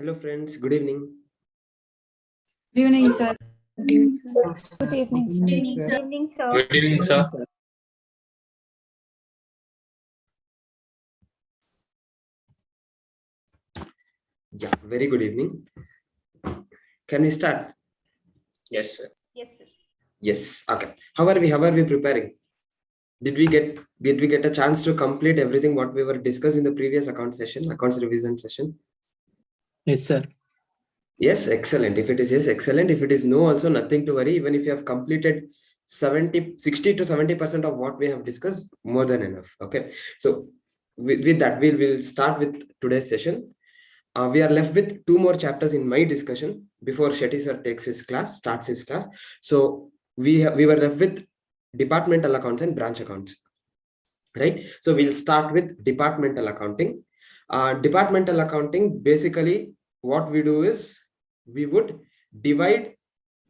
Hello friends, good evening. Good evening, sir. Good evening, sir. Good evening, sir. Good evening, sir. Good evening, sir. Yeah, very good evening. Can we start? Yes, sir. Yes, sir. Yes. Okay. How are we preparing? Did we get a chance to complete everything what we were discussing in the previous accounts revision session? Yes, sir. Yes, excellent. If it is yes, excellent. If it is no, also nothing to worry. Even if you have completed 60 to 70% of what we have discussed, more than enough. Okay. So with that, we'll start with today's session. We are left with two more chapters in my discussion before Shetty sir starts his class. So we were left with departmental accounts and branch accounts, right? So we'll start with departmental accounting. Departmental accounting, basically what we do is we would divide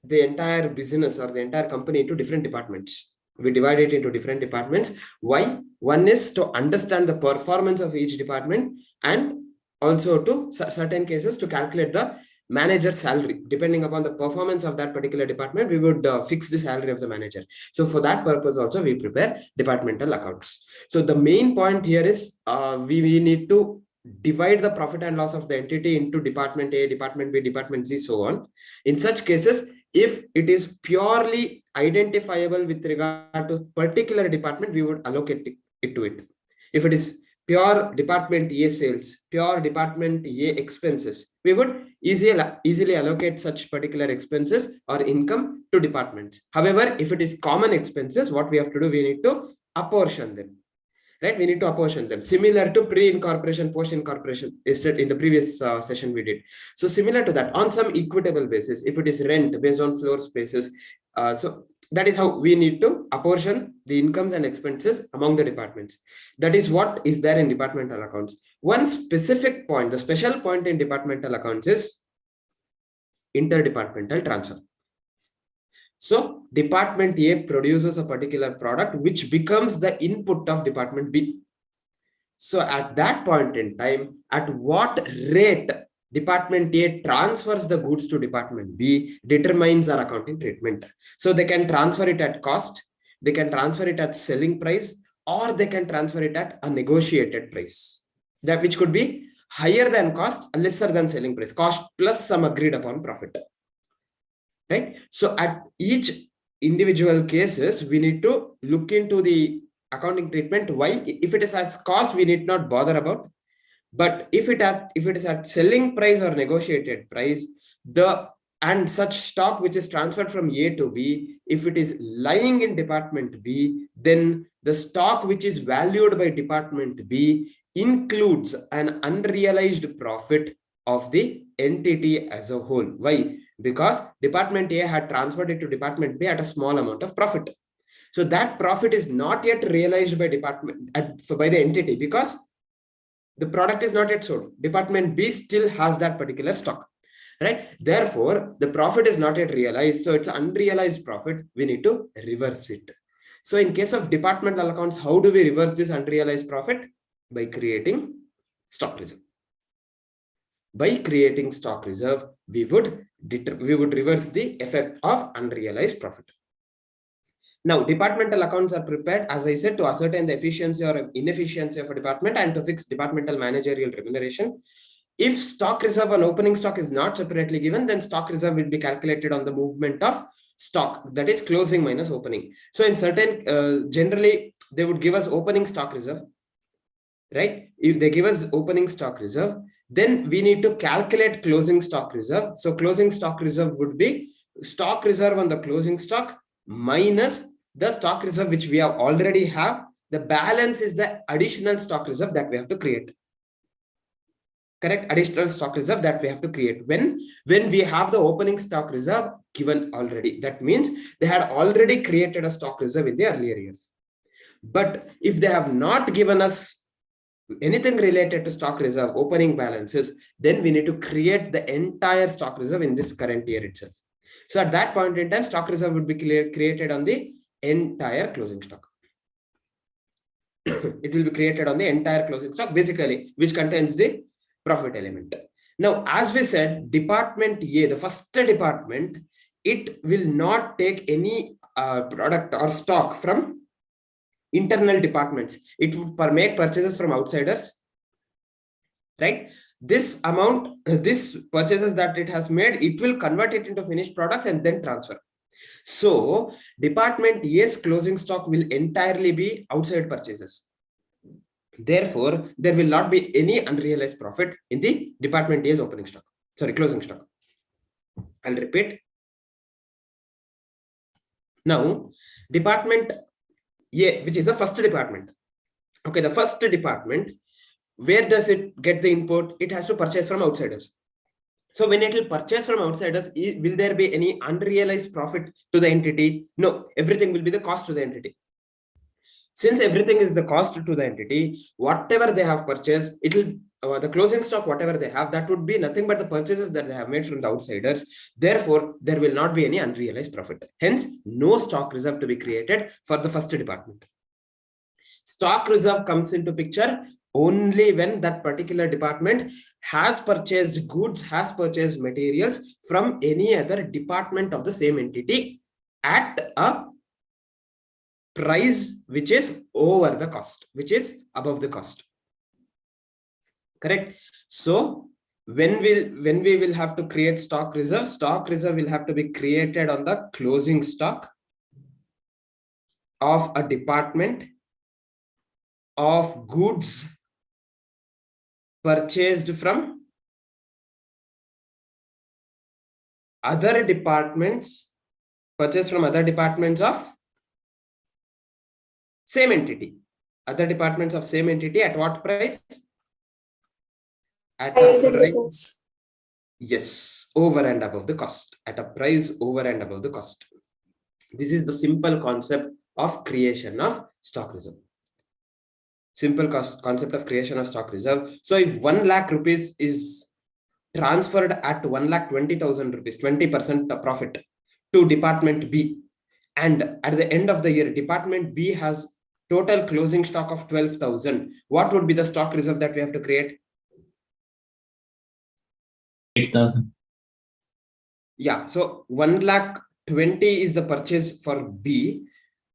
the entire business or the entire company into different departments. We divide it into different departments. Why? One is to understand the performance of each department, and also to certain cases to calculate the manager's salary. Depending upon the performance of that particular department, we would fix the salary of the manager. So for that purpose also we prepare departmental accounts. So the main point here is we need to divide the profit and loss of the entity into department A, department B, department C, so on. In such cases, if it is purely identifiable with regard to particular department, we would allocate it to it. If it is pure department A sales, pure department A expenses, we would easily allocate such particular expenses or income to departments. However, if it is common expenses, what we have to do, we need to apportion them. Right, we need to apportion them, similar to pre-incorporation, post-incorporation in the previous session we did. So similar to that, on some equitable basis, if it is rent based on floor spaces, so that is how we need to apportion the incomes and expenses among the departments. That is what is there in departmental accounts. One specific point, the special point in departmental accounts is interdepartmental transfer. So department A produces a particular product which becomes the input of department B. So at that point in time, at what rate department A transfers the goods to department B determines our accounting treatment. So they can transfer it at cost, they can transfer it at selling price, or they can transfer it at a negotiated price, that which could be higher than cost, lesser than selling price, cost plus some agreed upon profit. Right? So at each individual cases, we need to look into the accounting treatment. Why? If it is as cost, we need not bother about. But if it is at selling price or negotiated price, and such stock which is transferred from A to B, if it is lying in department B, then the stock which is valued by department B includes an unrealized profit of the entity as a whole. Why? Because department A had transferred it to department B at a small amount of profit. So that profit is not yet realized by by the entity, because the product is not yet sold. Department B still has that particular stock, right? Therefore, the profit is not yet realized. So it's unrealized profit. We need to reverse it. So in case of departmental accounts, how do we reverse this unrealized profit? By creating stock reserve. By creating stock reserve, we would reverse the effect of unrealized profit. Now, departmental accounts are prepared, as I said, to ascertain the efficiency or inefficiency of a department and to fix departmental managerial remuneration. If stock reserve on opening stock is not separately given, then stock reserve will be calculated on the movement of stock, that is closing minus opening. So in certain, generally, they would give us opening stock reserve, right? If they give us opening stock reserve, then we need to calculate closing stock reserve. So closing stock reserve would be stock reserve on the closing stock minus the stock reserve which we already have. The balance is the additional stock reserve that we have to create. Correct? Additional stock reserve that we have to create when we have the opening stock reserve given already. That means they had already created a stock reserve in the earlier years. But if they have not given us anything related to stock reserve, opening balances, then we need to create the entire stock reserve in this current year itself. So at that point in time, stock reserve would be created on the entire closing stock. It will be created on the entire closing stock, basically, which contains the profit element. Now, as we said, Department A, the first department, it will not take any product or stock from internal departments. It would make purchases from outsiders, right? This amount, this purchases that it has made, it will convert it into finished products and then transfer. So Department A's closing stock will entirely be outside purchases. Therefore, there will not be any unrealized profit in the Department A's opening stock. Sorry, closing stock. I'll repeat. Now, Department A, which is the first department. Okay, the first department, where does it get the input? It has to purchase from outsiders. So when it will purchase from outsiders, will there be any unrealized profit to the entity? No, everything will be the cost to the entity. Since everything is the cost to the entity, whatever they have purchased, it will the closing stock, whatever they have, that would be nothing but the purchases that they have made from the outsiders. Therefore, there will not be any unrealized profit. Hence, no stock reserve to be created for the first department. Stock reserve comes into picture only when that particular department has purchased goods, has purchased materials from any other department of the same entity at a price which is over the cost, which is above the cost. Correct? So when we will have to create stock reserve will have to be created on the closing stock of a department of goods purchased from other departments, of same entity. Other departments of same entity at what price? At a price, yes, over and above the cost. At a price over and above the cost. This is the simple concept of creation of stock reserve. Simple concept of creation of stock reserve. So if 1 lakh rupees is transferred at 1,20,000 rupees, 20% profit to Department B, and at the end of the year, Department B has total closing stock of 12,000. What would be the stock reserve that we have to create? 8,000. Yeah, so 1,20,000 is the purchase for B,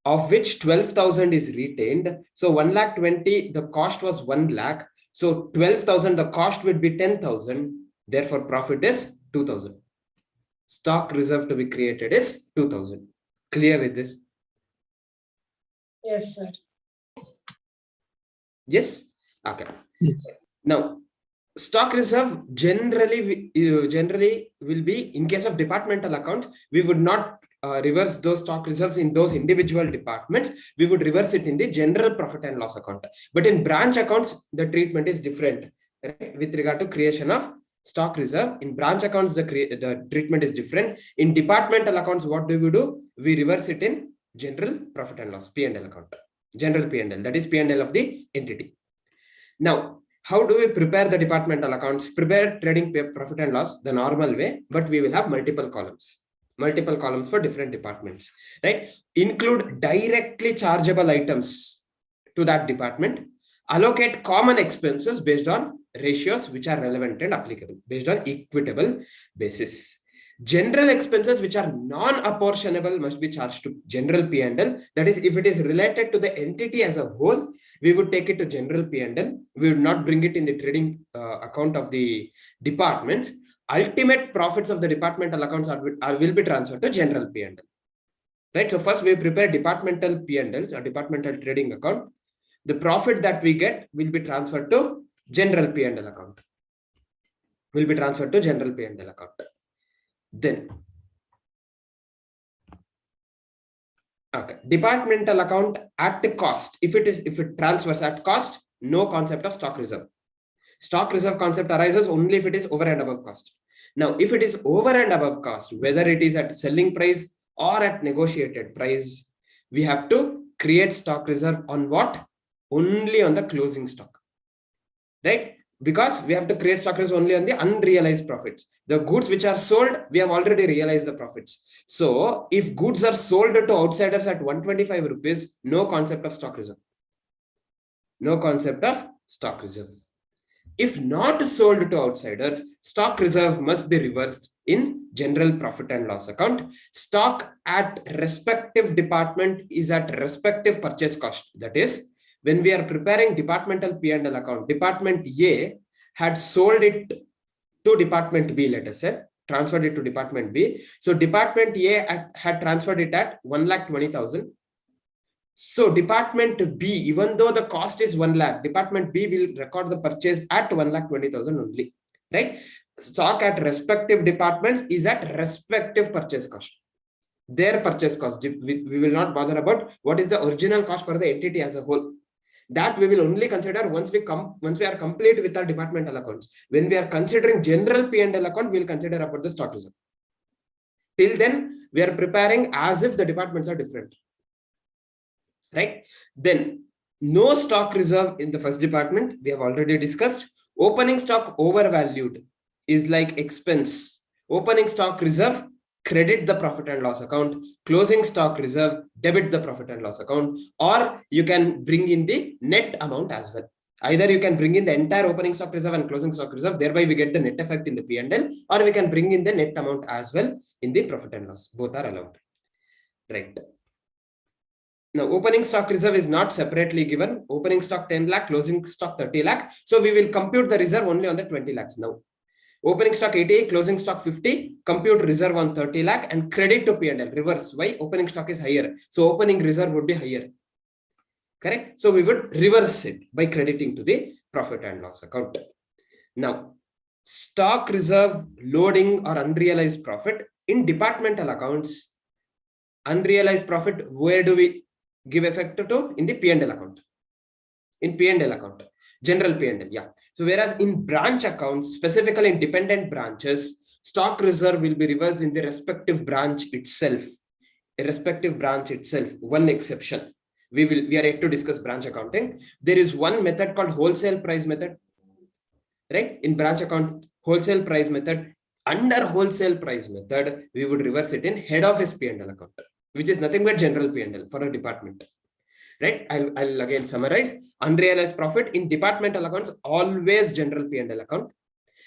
of which 12,000 is retained. So 1,20,000, the cost was 1 lakh. So 12,000, the cost would be 10,000. Therefore, profit is 2,000. Stock reserve to be created is 2,000. Clear with this? Yes, sir. Yes. Okay. Yes. Now, stock reserve generally will be, in case of departmental accounts, we would not reverse those stock reserves in those individual departments. We would reverse it in the general profit and loss account. But in branch accounts, the treatment is different, right? With regard to creation of stock reserve, in branch accounts, the treatment is different. In departmental accounts, what do? We reverse it in general profit and loss, P&L account. General P&L, that is P&L of the entity. Now, how do we prepare the departmental accounts? Prepare trading profit and loss the normal way, but we will have multiple columns for different departments, right? Include directly chargeable items to that department. Allocate common expenses based on ratios which are relevant and applicable, based on equitable basis. General expenses which are non-apportionable must be charged to general P&L. That is, if it is related to the entity as a whole, we would take it to general P&L. We would not bring it in the trading account of the departments. Ultimate profits of the departmental accounts will be transferred to general P&L. Right? So first we prepare departmental P&Ls, or departmental trading account. The profit that we get will be transferred to general P&L account. Then, okay, departmental account at the cost. If it transfers at cost, no concept of stock reserve. Stock reserve concept arises only if it is over and above cost. Now, if it is over and above cost, whether it is at selling price or at negotiated price, we have to create stock reserve on what? Only on the closing stock, right? Because we have to create stock reserve only on the unrealized profits. The goods which are sold, we have already realized the profits. So if goods are sold to outsiders at 125 rupees, no concept of stock reserve. If not sold to outsiders, stock reserve must be reversed in general profit and loss account. Stock at respective department is at respective purchase cost. That is, when we are preparing departmental P&L account, Department A had sold it to Department B, let us say, transferred it to Department B. So Department A had transferred it at 1,20,000. So Department B, even though the cost is 1 lakh, Department B will record the purchase at 1,20,000 only, right? Stock at respective departments is at respective purchase cost. Their purchase cost, we will not bother about what is the original cost for the entity as a whole. That we will only consider once we are complete with our departmental accounts. When we are considering general P&L account, we will consider about the stock reserve. Till then, we are preparing as if the departments are different. Right? Then no stock reserve in the first department. We have already discussed. Opening stock overvalued is like expense. Opening stock reserve, credit the profit and loss account. Closing stock reserve, debit the profit and loss account. Or you can bring in the net amount as well. Either you can bring in the entire opening stock reserve and closing stock reserve, thereby we get the net effect in the P&L, or we can bring in the net amount as well in the profit and loss. Both are allowed. Right. Now, opening stock reserve is not separately given. Opening stock 10 lakh, closing stock 30 lakh. So we will compute the reserve only on the 20 lakhs now. Opening stock 80, closing stock 50, compute reserve on 30 lakh and credit to P&L. Reverse. Why? Opening stock is higher. So opening reserve would be higher. Correct? So we would reverse it by crediting to the profit and loss account. Now, stock reserve loading or unrealized profit in departmental accounts. Unrealized profit, where do we give effect to? In the P&L account. In P&L account, general P&L, yeah. So whereas in branch accounts, specifically in dependent branches, stock reserve will be reversed in the respective branch itself. A respective branch itself. One exception. We are yet to discuss branch accounting. There is one method called wholesale price method. Right? In branch account, wholesale price method. Under wholesale price method, we would reverse it in head office P&L account, which is nothing but general P&L for a department. Right? I'll again summarize. Unrealized profit in departmental accounts, always general P&L account.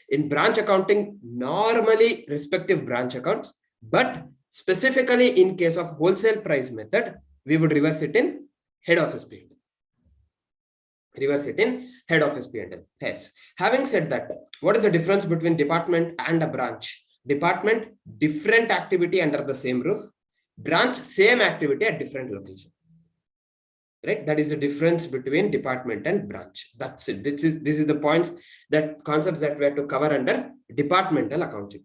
In branch accounting, normally respective branch accounts, but specifically in case of wholesale price method, we would reverse it in head office P&L. Reverse it in head office P&L. Yes. Having said that, what is the difference between department and a branch? Department, different activity under the same roof. Branch, same activity at different location. Right? That is the difference between department and branch. That's it. This is the points, that concepts that we have to cover under departmental accounting.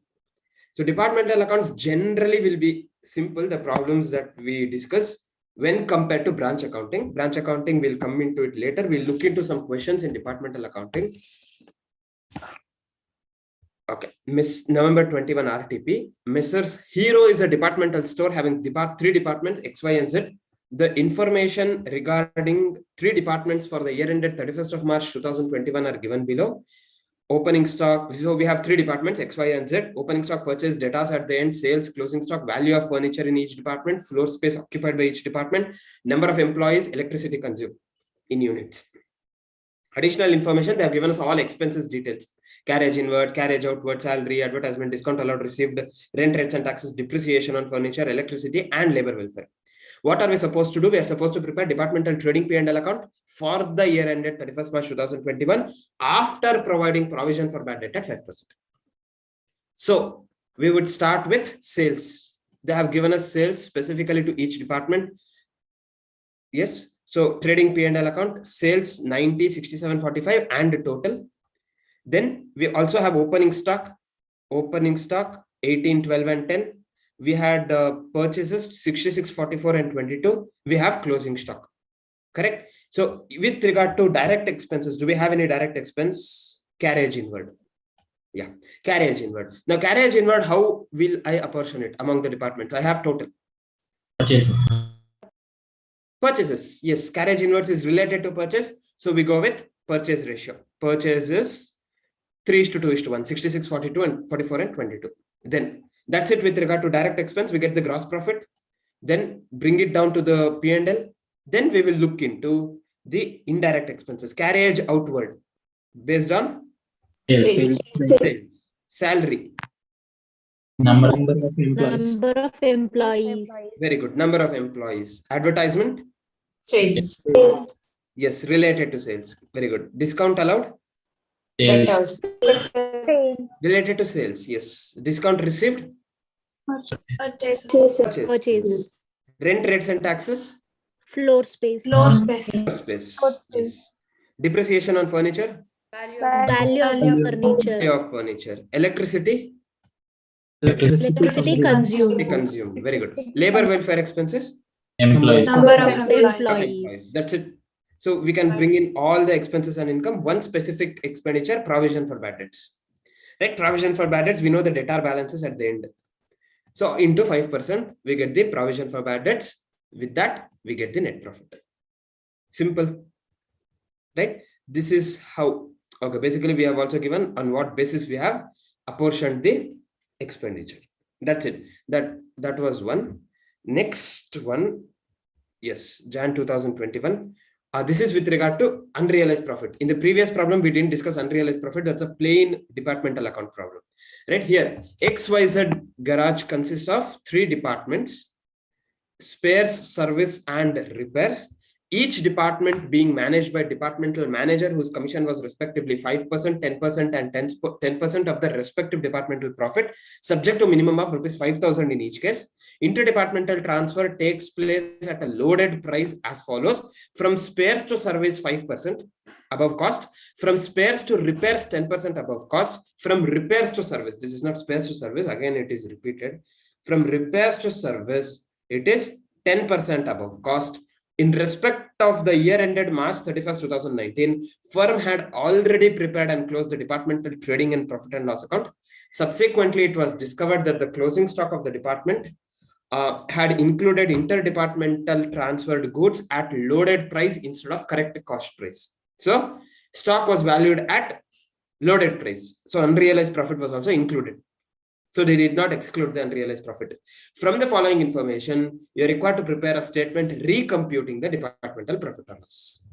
So departmental accounts generally will be simple, the problems that we discuss when compared to branch accounting. Branch accounting will come into it later. We'll look into some questions in departmental accounting. Okay, Miss November 21 RTP. Messrs. Hero is a departmental store having three departments, X, Y, and Z. The information regarding three departments for the year ended 31st of March 2021 are given below. Opening stock, so we have three departments, X, Y, and Z. Opening stock, purchase, debtors at the end, sales, closing stock, value of furniture in each department, floor space occupied by each department, number of employees, electricity consumed in units. Additional information, they have given us all expenses details. Carriage inward, carriage outward, salary, advertisement, discount allowed, received, rent rates and taxes, depreciation on furniture, electricity, and labor welfare. What are we supposed to do? We are supposed to prepare departmental trading P&L account for the year ended 31st March 2021 after providing provision for bad debt at 5%. So we would start with sales. They have given us sales specifically to each department. Yes. So trading P&L account, sales 90, 67, 45 and total. Then we also have opening stock 18, 12 and 10. We had purchases 66, 44 and 22. We have closing stock. Correct. So with regard to direct expenses, do we have any direct expense? Carriage inward. Yeah, carriage inward. Now carriage inward, how will I apportion it among the departments? I have total. Purchases. Purchases. Yes, carriage inwards is related to purchase. So we go with purchase ratio. Purchases 3:2:1, 66, 42 and 44 and 22. Then that's it with regard to direct expense. We get the gross profit, then bring it down to the P&L. Then we will look into the indirect expenses, carriage outward based on Sales. Sales. Salary. Number of employees. Number of employees. Very good. Number of employees. Advertisement. Sales. Yes, related to sales. Very good. Discount allowed. Sales. Related to sales. Yes. Discount received. Purchase. Purchase. Rent, rates and taxes. Floor space. Floor space. Space. Yes. Depreciation on furniture. Value of Value. furniture. Value of furniture. Electricity. Electricity consumed. Consumed. Very good. Labor welfare expenses. Employees. Number of Employees. employees. That's it. So we can bring in all the expenses and income, one specific expenditure, provision for bad debts. Right? Provision for bad debts, we know the debtor balances at the end. So into 5%, we get the provision for bad debts. With that, we get the net profit. Simple. Right? This is how, okay, basically we have also given on what basis we have apportioned the expenditure. That's it. That was one. Next one, yes, Jan 2021. This is with regard to unrealized profit. In the previous problem, we didn't discuss unrealized profit. That's a plain departmental account problem. Right here, XYZ garage consists of 3 departments: spares, service, and repairs. Each department being managed by departmental manager, whose commission was respectively 5%, 10%, and 10% of the respective departmental profit, subject to minimum of rupees 5,000 in each case. Interdepartmental transfer takes place at a loaded price as follows: from spares to service 5% above cost, from spares to repairs 10% above cost, from repairs to service, this is not spares to service, again it is repeated, from repairs to service it is 10% above cost. In respect of the year ended March 31st, 2019, firm had already prepared and closed the departmental trading and profit and loss account. Subsequently, it was discovered that the closing stock of the department had included interdepartmental transferred goods at loaded price instead of correct cost price. So stock was valued at loaded price. So unrealized profit was also included. So they did not exclude the unrealized profit. From the following information, you are required to prepare a statement recomputing the departmental profit or loss.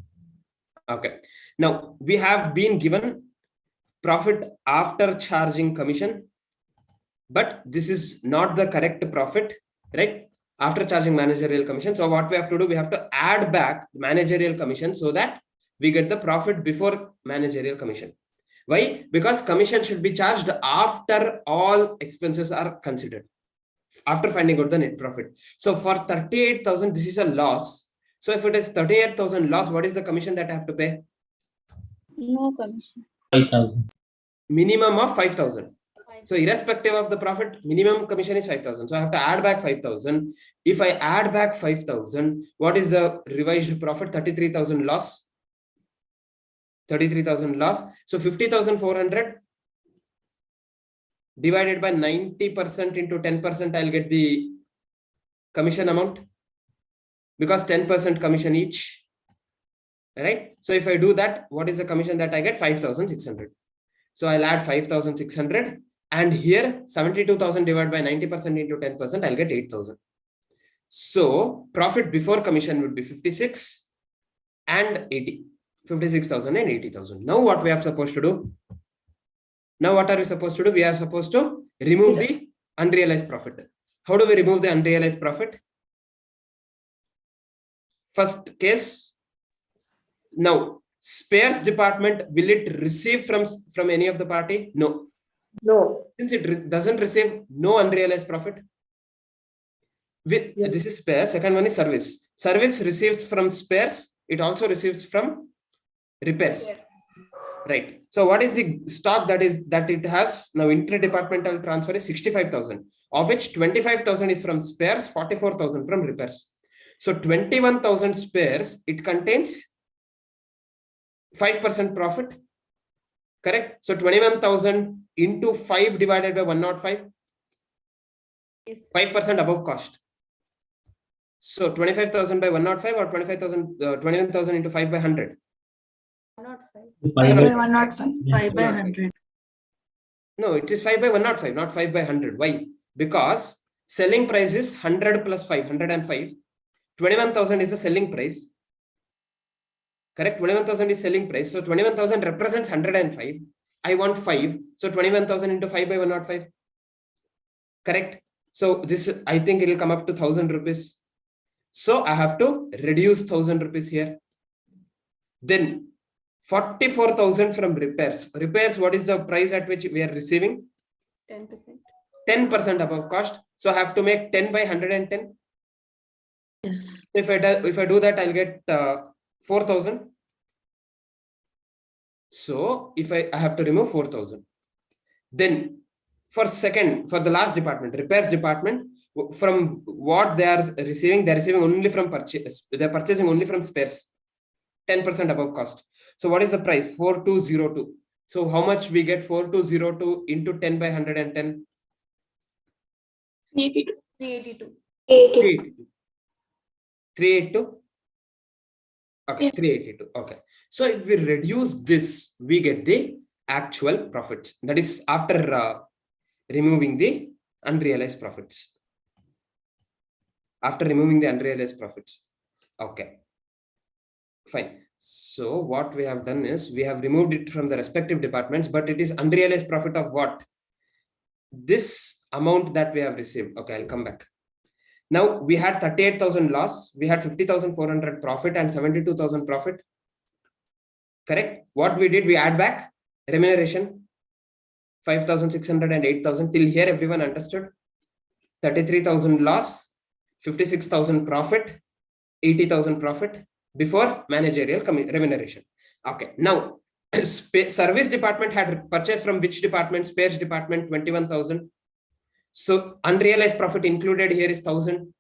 Okay. Now we have been given profit after charging commission, but this is not the correct profit, right? After charging managerial commission. So what we have to do, we have to add back managerial commission so that we get the profit before managerial commission. Why? Because commission should be charged after all expenses are considered, after finding out the net profit. So for 38,000, this is a loss. So if it is 38,000 loss, what is the commission that I have to pay? No commission. 5,000. Minimum of 5,000. So irrespective of the profit, minimum commission is 5,000. So I have to add back 5,000. If I add back 5,000, what is the revised profit? 33,000 loss. 33,000 loss. So 50,400 divided by 90% into 10%, I'll get the commission amount, because 10% commission each, right? So if I do that, what is the commission that I get? 5,600. So I'll add 5,600, and here 72,000 divided by 90% into 10%, I'll get 8,000. So profit before commission would be 56 and 80. 56,000 and 80,000. Now what we are supposed to do? Now what are we supposed to do? We are supposed to remove the unrealized profit. How do we remove the unrealized profit? First case. Now spares department, will it receive from any of the party? No. No. Since it doesn't receive, no unrealized profit. This is spares. Second one is service. Service receives from spares. It also receives from repairs, right? So what is the stock that it has? Now interdepartmental transfer is 65,000, of which 25,000 is from spares, 44,000 from repairs. So 21,000 spares, it contains 5% profit, correct? So 21,000 into 5 divided by 105, 5% above cost. So 25,000 by 105 or 21,000 into 5 by 100. 5 by 105. 5 by 100. No, it is 5 by 105, not 5 by 100. Why? Because selling price is 100 plus 5, 105. 21,000 is the selling price. Correct? 21,000 is selling price. So 21,000 represents 105. I want 5. So 21,000 into 5 by 105. Correct. So this, I think it will come up to 1,000 rupees. So I have to reduce 1,000 rupees here. Then 44,000 from repairs. Repairs, what is the price at which we are receiving? 10%. 10% above cost. So I have to make 10 by 110. Yes. If I do that, I'll get 4,000. So if I have to remove 4,000. Then for the last department, repairs department, from what they're receiving only from purchase. They're purchasing only from spares, 10% above cost. So what is the price? 4202. So how much we get? 4202 into 10 by 110? 382. 382. Okay, Yes. 382. Okay. So if we reduce this, we get the actual profits. That is after removing the unrealized profits. After removing the unrealized profits. Okay. Fine. So what we have done is we have removed it from the respective departments, but it is unrealized profit of what? This amount that we have received. Okay, I'll come back. Now we had 38,000 loss, we had 50,400 profit and 72,000 profit. Correct? What we did, we add back remuneration 5,600 and 8,000. Till here, everyone understood? 33,000 loss, 56,000 profit, 80,000 profit before managerial remuneration. Okay, now service department had purchased from which department? Spares department, 21,000. So unrealized profit included here is 1,000.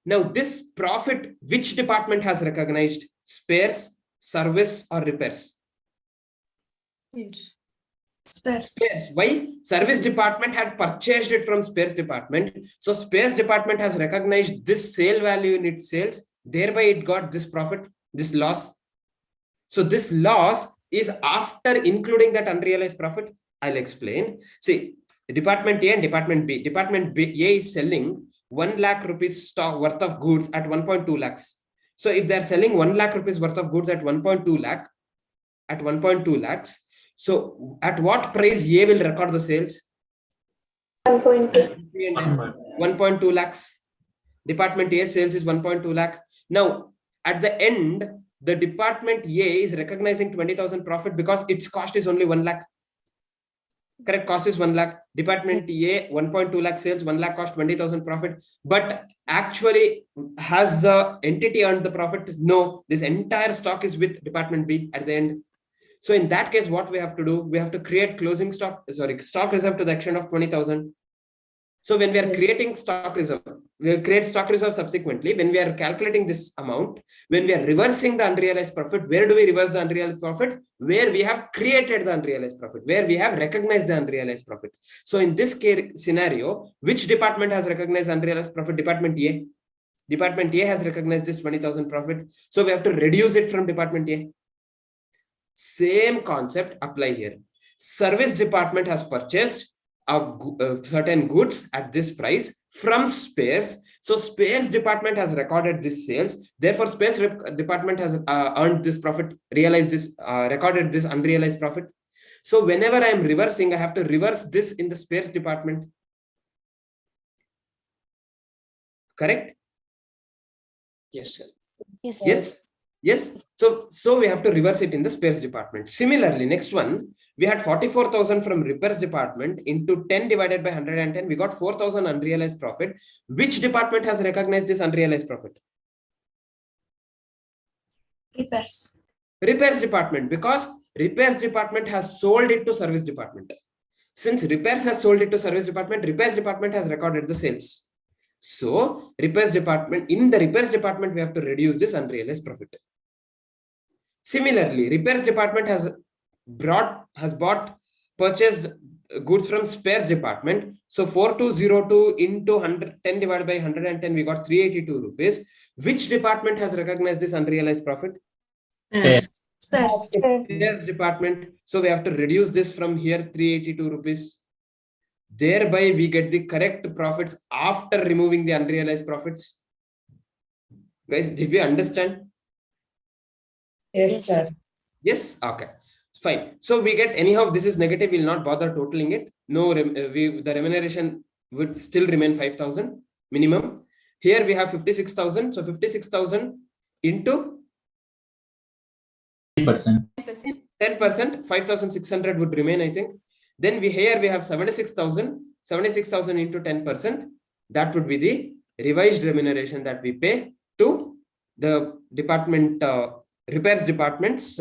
Now this profit, which department has recognized? Spares, service, or repairs? Spares. Spares. Why? Service department had purchased it from spares department. So spares department has recognized this sale value in its sales. Thereby it got this profit, this loss. So this loss is after including that unrealized profit. I'll explain. See, Department A and Department B. Department A is selling 1 lakh rupees stock worth of goods at 1.2 lakhs. So if they're selling 1 lakh rupees worth of goods at 1.2 lakhs, so at what price A will record the sales? 1.2. 1.2 lakhs. Department A sales is 1.2 lakh. Now, at the end, the Department A is recognizing 20,000 profit because its cost is only 1 lakh. Correct, cost is 1 lakh. Department A, 1.2 lakh sales, 1 lakh cost, 20,000 profit. But actually, has the entity earned the profit? No, this entire stock is with Department B at the end. So in that case, what we have to do? We have to create stock reserve to the extent of 20,000. So when we are creating stock reserve, we will create stock reserve subsequently. When we are calculating this amount, when we are reversing the unrealized profit, where do we reverse the unrealized profit? Where we have created the unrealized profit, where we have recognized the unrealized profit. So in this case scenario, which department has recognized unrealized profit? Department A. Department A has recognized this 20,000 profit. So we have to reduce it from Department A. Same concept apply here. Service department has purchased certain goods at this price from spares. So spares department has recorded this sales. Therefore, spares department has earned this profit, realized this, recorded this unrealized profit. So whenever I am reversing, I have to reverse this in the spares department. Correct? Yes, sir. Yes. Yes. Yes. So we have to reverse it in the spares department. Similarly, next one, we had 44,000 from repairs department into 10 divided by 110. We got 4,000 unrealized profit. Which department has recognized this unrealized profit? Repairs. Repairs department, because repairs department has sold it to service department. Since repairs has sold it to service department, repairs department has recorded the sales. So repairs department, in the repairs department, we have to reduce this unrealized profit. Similarly, repairs department has purchased goods from spares department. So 4202 into 10 divided by 110, we got 382 rupees. Which department has recognized this unrealized profit? Yes. Spares. Spares department. So we have to reduce this from here, 382 rupees. Thereby we get the correct profits after removing the unrealized profits. Guys, did we understand? Yes, sir. Yes. Okay. Fine. So we get anyhow, this is negative. We'll not bother totaling it. No, the remuneration would still remain 5,000 minimum. Here we have 56,000. So 56,000 into 10%. 10%, 5,600 would remain, I think. Then here we have 76,000. 76,000 into 10%. That would be the revised remuneration that we pay to the department, repairs department's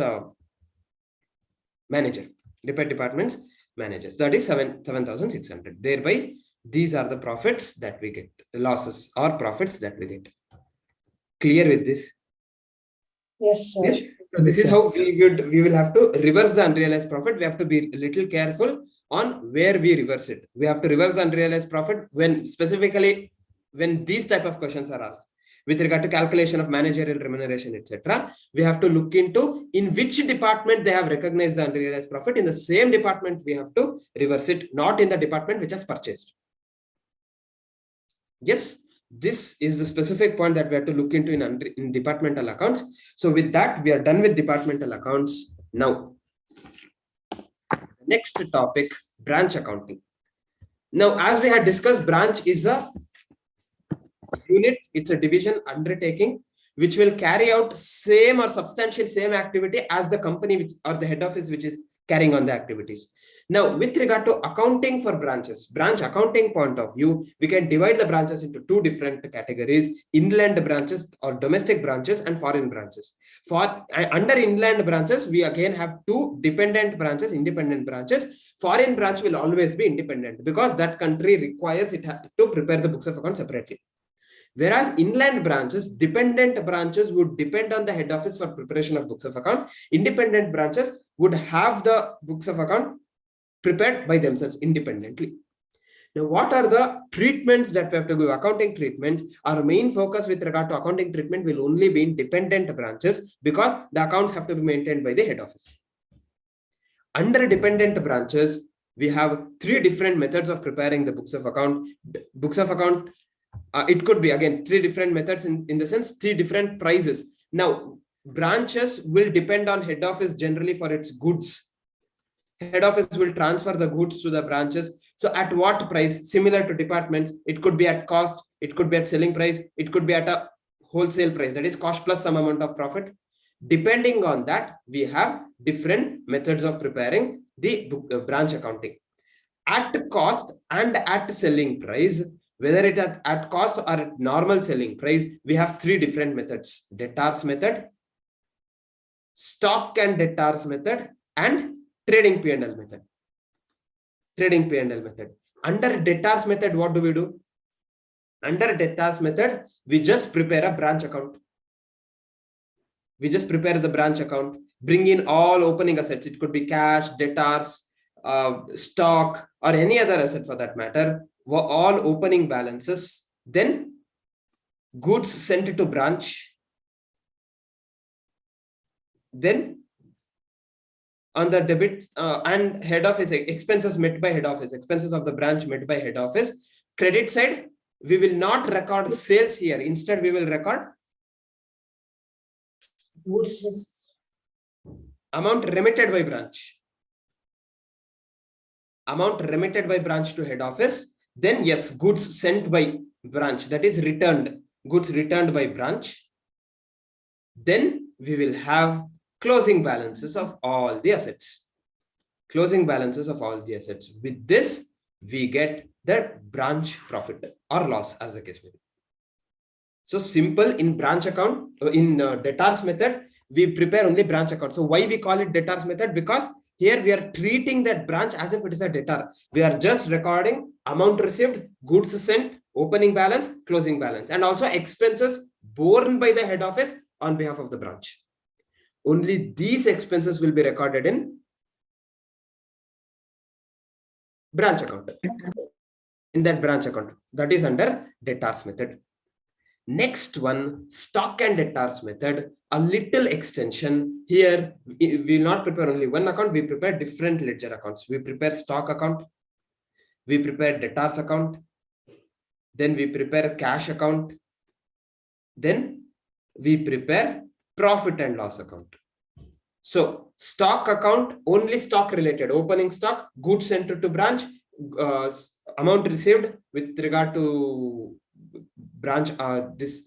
manager, repair department's managers. That is 7,600. Thereby, these are the profits that we get, losses or profits that we get. Clear with this? Yes, sir. Yes. So this is how we will have to reverse the unrealized profit. We have to be a little careful on where we reverse it. We have to reverse the unrealized profit when specifically when these type of questions are asked with regard to calculation of managerial remuneration, etc. We have to look into in which department they have recognized the unrealized profit. In the same department, we have to reverse it, not in the department which has purchased. Yes. This is the specific point that we have to look into in departmental accounts. So with that, we are done with departmental accounts. Now, next topic, branch accounting. Now, as we had discussed, branch is a unit, it's a division undertaking which will carry out same or substantial same activity as the company which or the head office which is carrying on the activities. Now, with regard to accounting for branches, branch accounting point of view, we can divide the branches into two different categories: inland branches or domestic branches and foreign branches. For under inland branches, we again have two dependent branches, independent branches. Foreign branch will always be independent because that country requires it to prepare the books of account separately. Whereas inland branches, dependent branches would depend on the head office for preparation of books of account. Independent branches would have the books of account prepared by themselves independently. Now, what are the treatments that we have to give? Accounting treatment. Our main focus with regard to accounting treatment will only be in dependent branches because the accounts have to be maintained by the head office. Under dependent branches, we have three different methods of preparing the books of account. Books of account, it could be again three different methods in the sense three different prices. Now, branches will depend on head office generally for its goods. Head office will transfer the goods to the branches. So at what price? Similar to departments, it could be at cost, it could be at selling price, it could be at a wholesale price, that is cost plus some amount of profit. Depending on that, we have different methods of preparing the branch accounting. At cost and at selling price, whether it at cost or at normal selling price, we have three different methods: debtors method, stock and debtors method, and trading P&L method. Trading P&L method. Under debtors method, what do we do? Under debtors method, we just prepare a branch account. We just prepare the branch account, bring in all opening assets. It could be cash, debtors, stock, or any other asset for that matter. All opening balances. Then goods sent to branch. Then on the debit and head office, expenses met by head office, expenses of the branch met by head office. Credit side, we will not record sales here. Instead, we will record Goods. amount remitted by branch. Amount remitted by branch to head office. Then yes, goods sent by branch, that is returned, goods returned by branch. Then we will have closing balances of all the assets. Closing balances of all the assets. With this, we get the branch profit or loss as the case may be. So simple in branch account, in debtors method, we prepare only branch account. So why we call it debtors method? Because here we are treating that branch as if it is a debtor. We are just recording amount received, goods sent, opening balance, closing balance, and also expenses borne by the head office on behalf of the branch. Only these expenses will be recorded in branch account. In that branch account, that is under debtors method. Next one, stock and debtors method, a little extension. Here, we will not prepare only one account, we prepare different ledger accounts. We prepare stock account, we prepare debtors account, then we prepare cash account, then we prepare profit and loss account. So stock account, only stock related, opening stock, goods sent to branch, amount received with regard to branch, this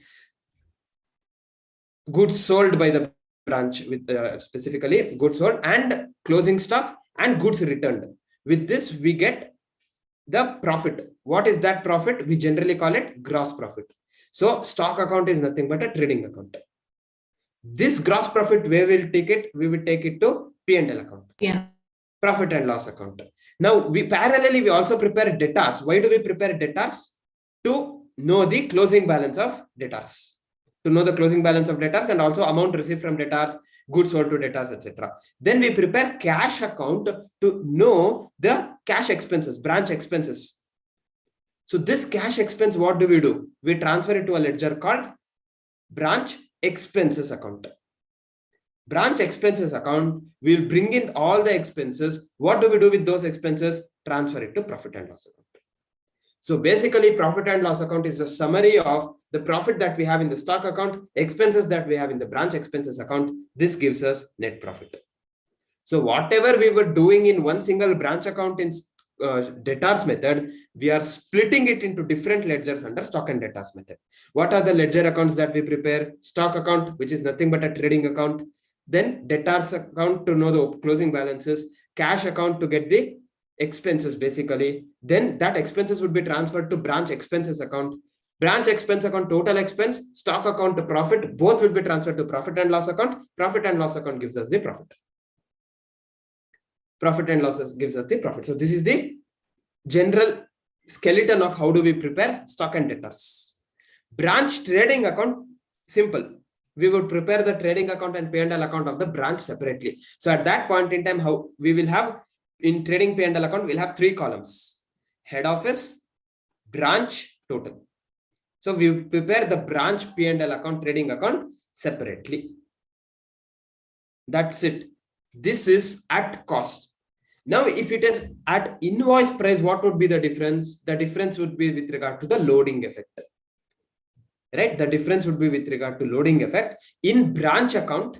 goods sold by the branch with specifically goods sold, and closing stock and goods returned. With this, we get the profit. What is that profit? We generally call it gross profit. So stock account is nothing but a trading account. This gross profit, where we'll take it? We will take it to P&L account. Yeah. Profit and loss account. Now, we also prepare debtors. Why do we prepare debtors? To know the closing balance of debtors. To know the closing balance of debtors and also amount received from debtors, goods sold to debtors, etc. Then we prepare cash account to know the cash expenses, branch expenses. So this cash expense, what do? We transfer it to a ledger called branch expenses account. Branch expenses account will bring in all the expenses. What do we do with those expenses? Transfer it to profit and loss account. So basically, profit and loss account is a summary of the profit that we have in the stock account, expenses that we have in the branch expenses account. This gives us net profit. So whatever we were doing in one single branch account in debtors method, we are splitting it into different ledgers under stock and debtors method. What are the ledger accounts that we prepare? Stock account, which is nothing but a trading account. Then debtors account to know the closing balances, cash account to get the expenses basically. Then that expenses would be transferred to branch expenses account. Branch expense account, total expense, stock account to profit, both will be transferred to profit and loss account. Profit and loss account gives us the profit. Profit and losses gives us the profit. So this is the general skeleton of how do we prepare stock and debtors. Branch trading account, simple. We would prepare the trading account and P&L account of the branch separately. So at that point in time, how we will have in trading P&L account, we'll have 3 columns: head office, branch, total. So we prepare the branch P&L account, trading account separately. That's it. This is at cost. Now, if it is at invoice price, what would be the difference? The difference would be with regard to the loading effect. Right? The difference would be with regard to loading effect. In branch account,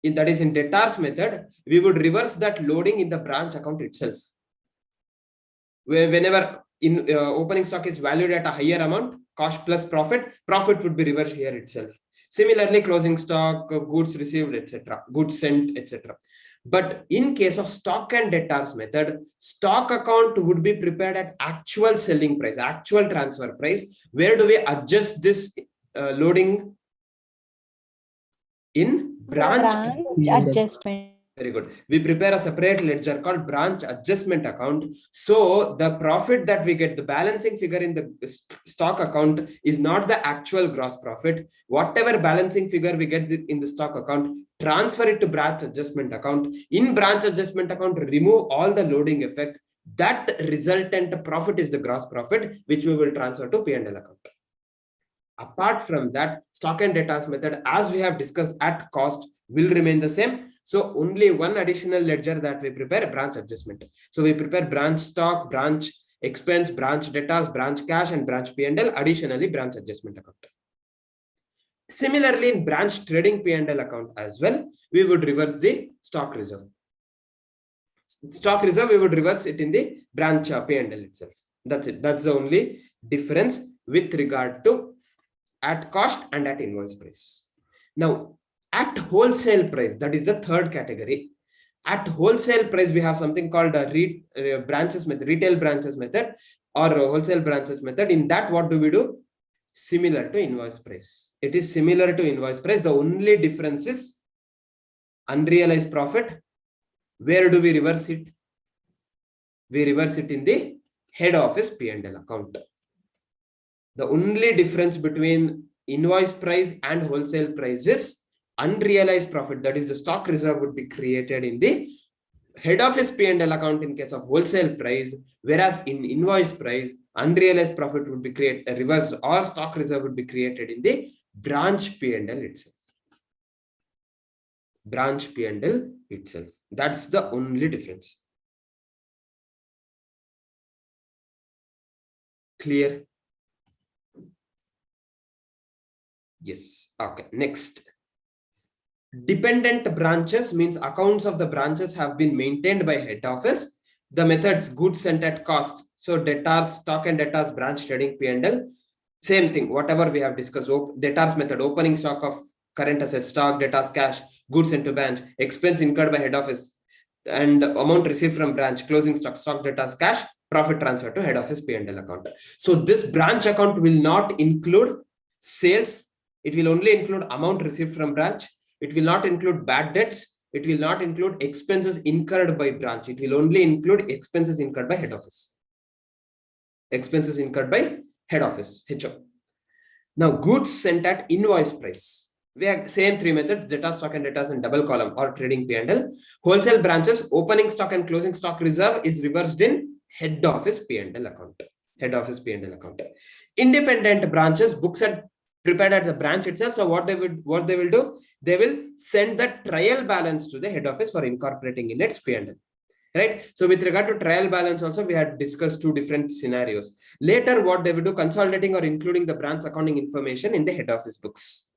that is in debtors method, we would reverse that loading in the branch account itself. Whenever in opening stock is valued at a higher amount, cost plus profit, profit would be reversed here itself. Similarly, closing stock, goods received, etc., goods sent, etc. But in case of stock and debtors method, stock account would be prepared at actual selling price, actual transfer price. Where do we adjust this loading? In branch adjustment. Very good. We prepare a separate ledger called branch adjustment account. So the profit that we get, the balancing figure in the stock account is not the actual gross profit. Whatever balancing figure we get in the stock account, transfer it to branch adjustment account. In branch adjustment account, remove all the loading effect. That resultant profit is the gross profit, which we will transfer to P&L account. Apart from that, stock and debtors method, as we have discussed at cost, will remain the same. So only one additional ledger that we prepare, branch adjustment. So we prepare branch stock, branch expense, branch debtors, branch cash, and branch P&L. Additionally, branch adjustment account. Similarly, in branch trading P&L account as well, we would reverse the stock reserve. Stock reserve, we would reverse it in the branch P&L itself. That's it. That's the only difference with regard to at cost and at invoice price. Now, at wholesale price, that is the third category. At wholesale price, we have something called a branches method, retail branches method, or wholesale branches method. In that, what do we do? Similar to invoice price. It is similar to invoice price. The only difference is unrealized profit. Where do we reverse it? We reverse it in the head office P&L account. The only difference between invoice price and wholesale price is unrealized profit. That is, the stock reserve would be created in the head office P&L account in case of wholesale price, whereas in invoice price, unrealized profit would be created, reversed, or stock reserve would be created in the branch P&L itself. Branch P&L itself. That's the only difference. Clear? Yes. Okay. Next. Dependent branches means accounts of the branches have been maintained by head office. The methods goods sent at cost. So debtors, stock and debtors, branch trading P&L. Same thing, whatever we have discussed. Debtors method, opening stock of current assets, stock, debtors, cash, goods sent to branch, expense incurred by head office, and amount received from branch, closing stock, stock, debtors, cash, profit transfer to head office P&L account. So this branch account will not include sales. It will only include amount received from branch. It will not include bad debts. It will not include expenses incurred by branch. It will only include expenses incurred by head office. Expenses incurred by head office, HO. Now, goods sent at invoice price. We have same three methods, data, stock and debtors in double column or trading P&L. Wholesale branches, opening stock and closing stock reserve is reversed in head office P&L account. Head office P&L account. Independent branches, books are prepared at the branch itself. So what they will do, they will send the trial balance to the head office for incorporating in its P&L. Right. So with regard to trial balance also, we had discussed two different scenarios. Later, what they will do, consolidating or including the branch accounting information in the head office books.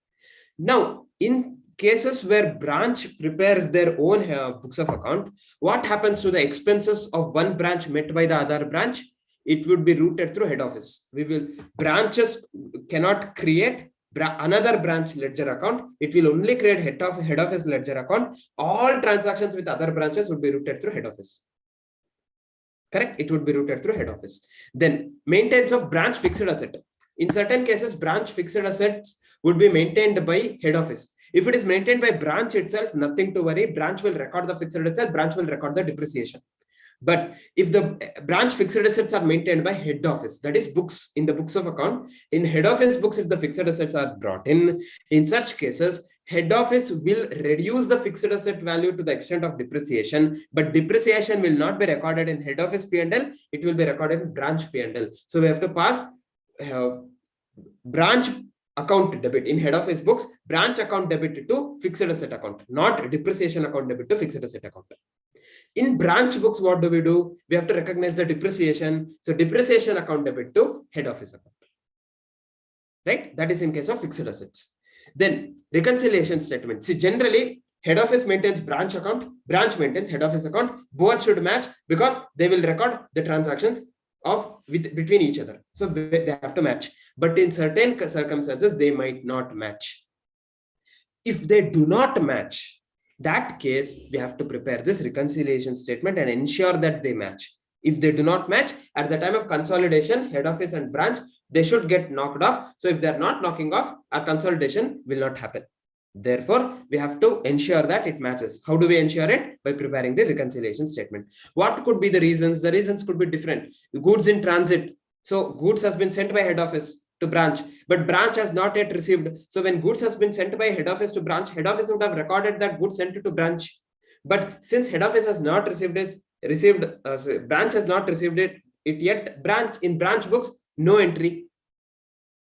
Now, in cases where branch prepares their own books of account, what happens to the expenses of one branch met by the other branch? It would be routed through head office. Branches cannot create another branch ledger account. It will only create head office ledger account. All transactions with other branches would be routed through head office. Correct? It would be routed through head office. Then maintenance of branch fixed asset. In certain cases, branch fixed assets would be maintained by head office. If it is maintained by branch itself, nothing to worry. Branch will record the fixed assets. Branch will record the depreciation. But if the branch fixed assets are maintained by head office, that is books in the books of account, in head office books, if the fixed assets are brought in such cases, head office will reduce the fixed asset value to the extent of depreciation, but depreciation will not be recorded in head office P&L. It will be recorded in branch P&L. So we have to pass branch account debit in head office books, branch account debit to fixed asset account, not depreciation account debit to fixed asset account. In branch books, what do? We have to recognize the depreciation. So depreciation account debit to head office account. Right? That is in case of fixed assets. Then reconciliation statement. See, generally, head office maintains branch account, branch maintains head office account. Both should match because they will record the transactions between each other. So they have to match. But in certain circumstances, they might not match. If they do not match, that case, we have to prepare this reconciliation statement and ensure that they match. If they do not match, at the time of consolidation, head office and branch, they should get knocked off. So if they're not knocking off, our consolidation will not happen. Therefore, we have to ensure that it matches. How do we ensure it? By preparing the reconciliation statement. What could be the reasons? The reasons could be different. Goods in transit. So goods has been sent by head office to branch, but branch has not yet received. So when goods has been sent by head office to branch, head office would have recorded that goods sent to branch. But since head office has not received branch has not received it yet, branch books, no entry,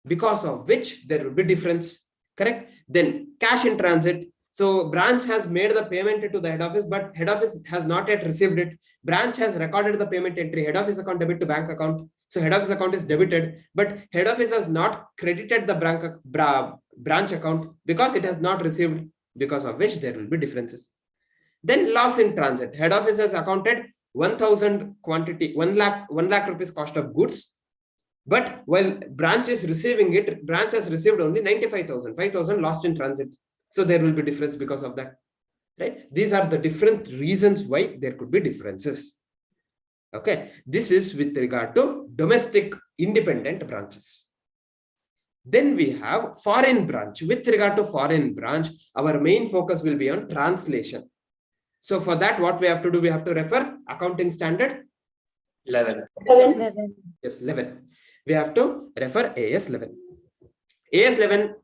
because of which there will be difference. Correct? Then cash in transit. So branch has made the payment to the head office, but head office has not yet received it. Branch has recorded the payment entry, head office account debit to bank account. So head office account is debited, but head office has not credited the branch account because it has not received, because of which there will be differences. Then loss in transit. Head office has accounted 1,000 quantity, 1 lakh rupees cost of goods. But while branch is receiving it, branch has received only 95,000, 5,000 lost in transit. So there will be difference because of that. Right? These are the different reasons why there could be differences. Okay, this is with regard to domestic independent branches. Then we have foreign branch. With regard to foreign branch, our main focus will be on translation. So for that, what we have to do, we have to refer accounting standard 11. Yes, 11. We have to refer AS 11. AS 11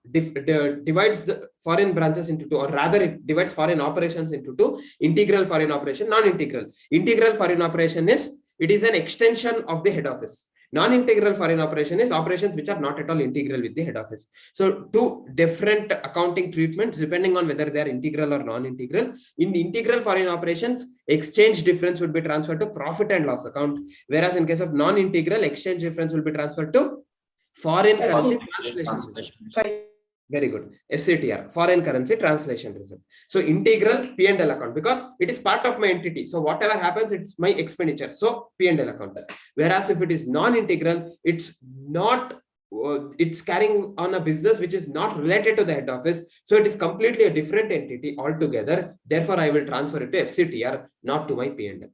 divides the foreign branches into two, or rather it divides foreign operations into two: integral foreign operation, non-integral. Integral foreign operation is an extension of the head office. Non-integral foreign operation is operations which are not at all integral with the head office. So two different accounting treatments depending on whether they are integral or non-integral. In integral foreign operations, exchange difference would be transferred to profit and loss account, whereas in case of non-integral, exchange difference will be transferred to foreign currency translation. Very good. FCTR, foreign currency translation reserve. So integral P&L account, because it is part of my entity. So whatever happens, it's my expenditure. So P&L account. Whereas if it is non-integral, it's not, it's carrying on a business which is not related to the head office. So it is completely a different entity altogether. Therefore, I will transfer it to FCTR, not to my P&L.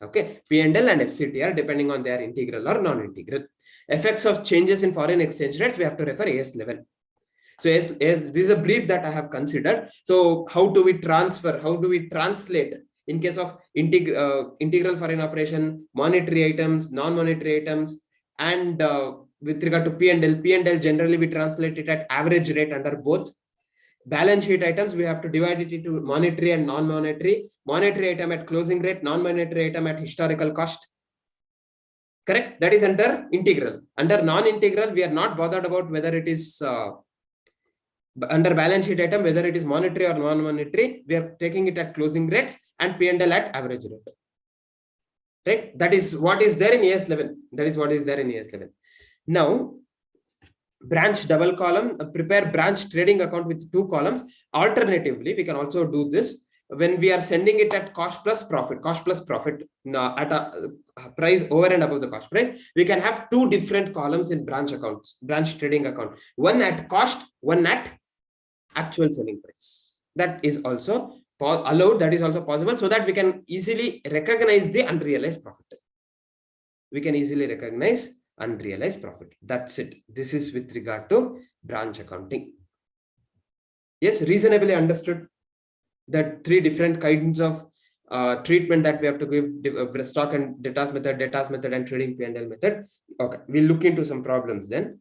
Okay, P&L and FCTR depending on their integral or non-integral. Effects of changes in foreign exchange rates, we have to refer AS11. So this is a brief that I have considered. So how do we transfer? How do we translate in case of integral foreign operation, monetary items, non-monetary items, and with regard to P&L generally we translate it at average rate under both. Balance sheet items, we have to divide it into monetary and non-monetary. Monetary item at closing rate, non-monetary item at historical cost. Correct? That is under integral. Under non-integral, we are not bothered about whether it is under balance sheet item, whether it is monetary or non-monetary. We are taking it at closing rates and P&L at average rate. Right? That is what is there in AS11. That is what is there in AS11. Now, branch double column, prepare branch trading account with 2 columns. Alternatively, we can also do this when we are sending it at cost plus profit at a price over and above the cost price. We can have 2 different columns in branch accounts, branch trading account, one at cost, one at actual selling price. That is also allowed. That is also possible, so that we can easily recognize the unrealized profit. We can easily recognize unrealized profit. That's it. This is with regard to branch accounting. Yes, reasonably understood that 3 different kinds of treatment that we have to give: stock and debtors method, and trading P&L method. Okay, we'll look into some problems then.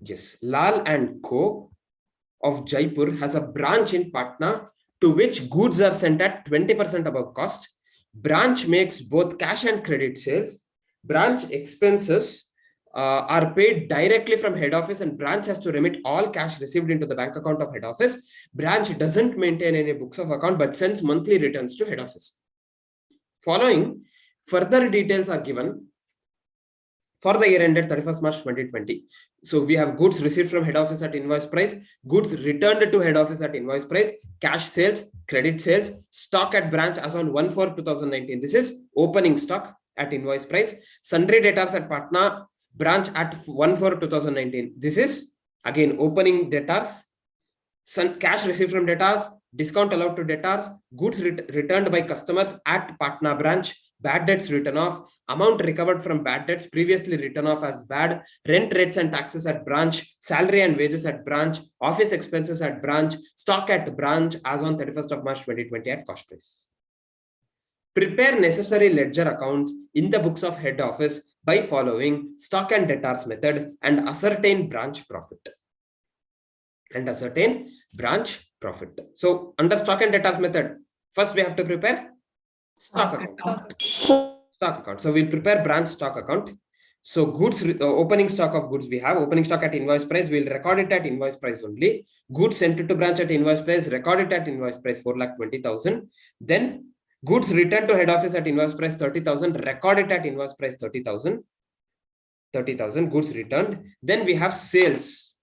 Yes, Lal and Co. of Jaipur has a branch in Patna to which goods are sent at 20% above cost. Branch makes both cash and credit sales. Branch expenses are paid directly from head office, and branch has to remit all cash received into the bank account of head office. Branch doesn't maintain any books of account but sends monthly returns to head office. Following further details are given for the year ended 31st March 2020. So we have goods received from head office at invoice price, goods returned to head office at invoice price, cash sales, credit sales, stock at branch as on 1/4/2019. This is opening stock at invoice price. Sundry debtors at Patna branch at 1/4/2019. This is again opening debtors. Cash received from debtors, discount allowed to debtors, goods returned by customers at Patna branch, bad debts written off, amount recovered from bad debts previously written off as bad, rent rates and taxes at branch, salary and wages at branch, office expenses at branch, stock at branch as on 31st of March 2020 at cost price. Prepare necessary ledger accounts in the books of head office by following stock and debtors method and ascertain branch profit. So under stock and debtors method, first we have to prepare stock account. So we'll prepare branch stock account. So goods, opening stock of goods, we have opening stock at invoice price. We'll record it at invoice price only. Goods sent to branch at invoice price, record it at invoice price 4,20,000. Then goods returned to head office at invoice price 30,000, record it at invoice price 30,000. Goods returned. Then we have sales.